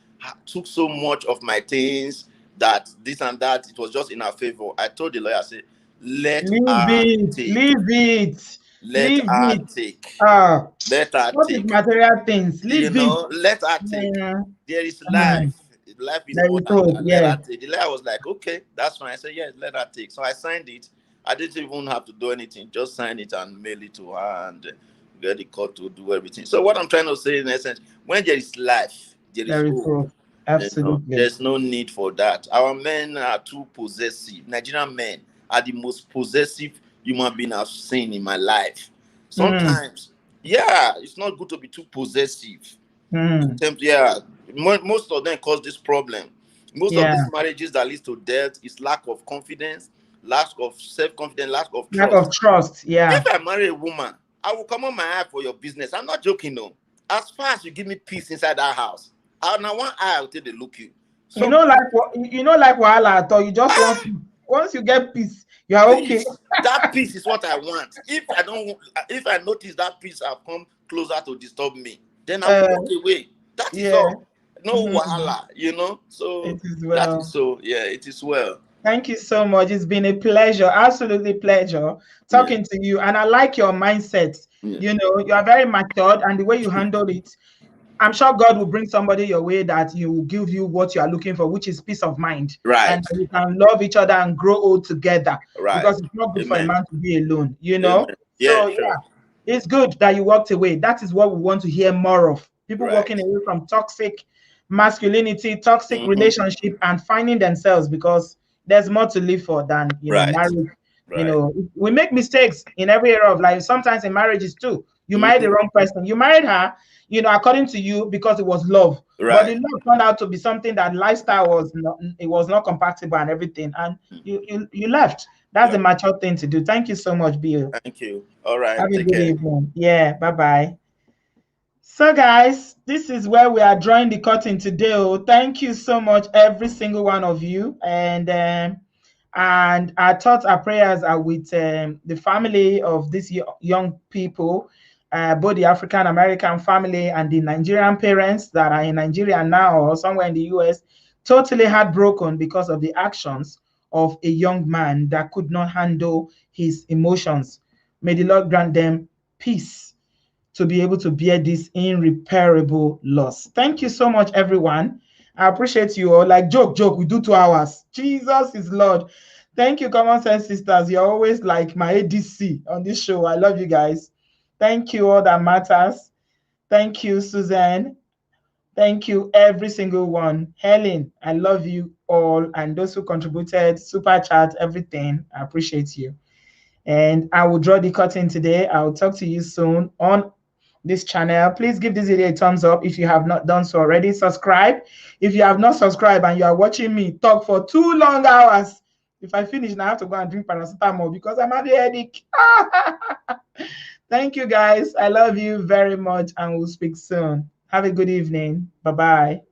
took so much of my things that this and that, it was just in her favor. I told the lawyer, I said, Let leave her it, take. leave it, Let leave her it. take. Ah, Let her what is take. material things? You Leave it. know, let her take. There is life. Life is There more is than hope, that. yeah. Let her take. The lawyer was like, okay, that's fine. I said, yes, let her take. So I signed it. I didn't even have to do anything. Just sign it and mail it to her and get the court to do everything. So what I'm trying to say in essence, when there is life, there is hope. Absolutely. There's no need for that. Our men are too possessive. Nigerian men are the most possessive human being I've seen in my life. Sometimes, yeah, it's not good to be too possessive. Yeah, most of them cause this problem. Most of these marriages that leads to death is lack of confidence, lack of self-confidence, lack of trust. Lack of trust, yeah. If I marry a woman, I will come on my eye for your business. I'm not joking, no. As far as you give me peace inside that house, now one eye will take a look you. So, you know, like wahala at all. You just want once you get peace, you are okay. That peace is what I want. If I notice that peace have come closer to disturb me, then I will walk away. That is all. No wahala, you know. So it is well. That is so. Yeah, it is well. Thank you so much. It's been a pleasure, absolutely pleasure talking to you. And I like your mindset. You know, you are very matured, and the way you handled it, I'm sure God will bring somebody your way that you will give you what you are looking for, which is peace of mind. Right. And you can love each other and grow old together. Right. Because it's not good for a man to be alone, you know? Yeah, so, yeah, it's good that you walked away. That is what we want to hear more of. People walking away from toxic masculinity, toxic relationship, and finding themselves, because there's more to live for than, you know, marriage. You know, we make mistakes in every area of life. Sometimes in marriages too. You married the wrong person. You married her, you know, according to you, because it was love. But the love turned out to be something that lifestyle was not compatible and everything. And you left. That's the mature thing to do. Thank you so much, Bill. Thank you. All right. Have a good evening. Yeah, bye-bye. So guys, this is where we are drawing the curtain today. Thank you so much, every single one of you. And our thoughts, our prayers are with the family of these young people, both the African American family and the Nigerian parents that are in Nigeria now or somewhere in the US, totally heartbroken because of the actions of a young man that could not handle his emotions. May the Lord grant them peace to be able to bear this irreparable loss. Thank you so much, everyone. I appreciate you all. Like joke, we do 2 hours. Jesus is Lord. Thank you, Common Sense Sisters. You're always like my ADC on this show. I love you guys. Thank you, all that matters. Thank you, Suzanne. Thank you, every single one. Helen, I love you all. And those who contributed, super chat, everything, I appreciate you. And I will draw the curtain today. I will talk to you soon on this channel. Please give this video a thumbs up if you have not done so already. Subscribe if you have not subscribed and you are watching me talk for 2 long hours. If I finish now, I have to go and drink paracetamol because I'm having a headache. Thank you guys. I love you very much and we'll speak soon. Have a good evening. Bye-bye.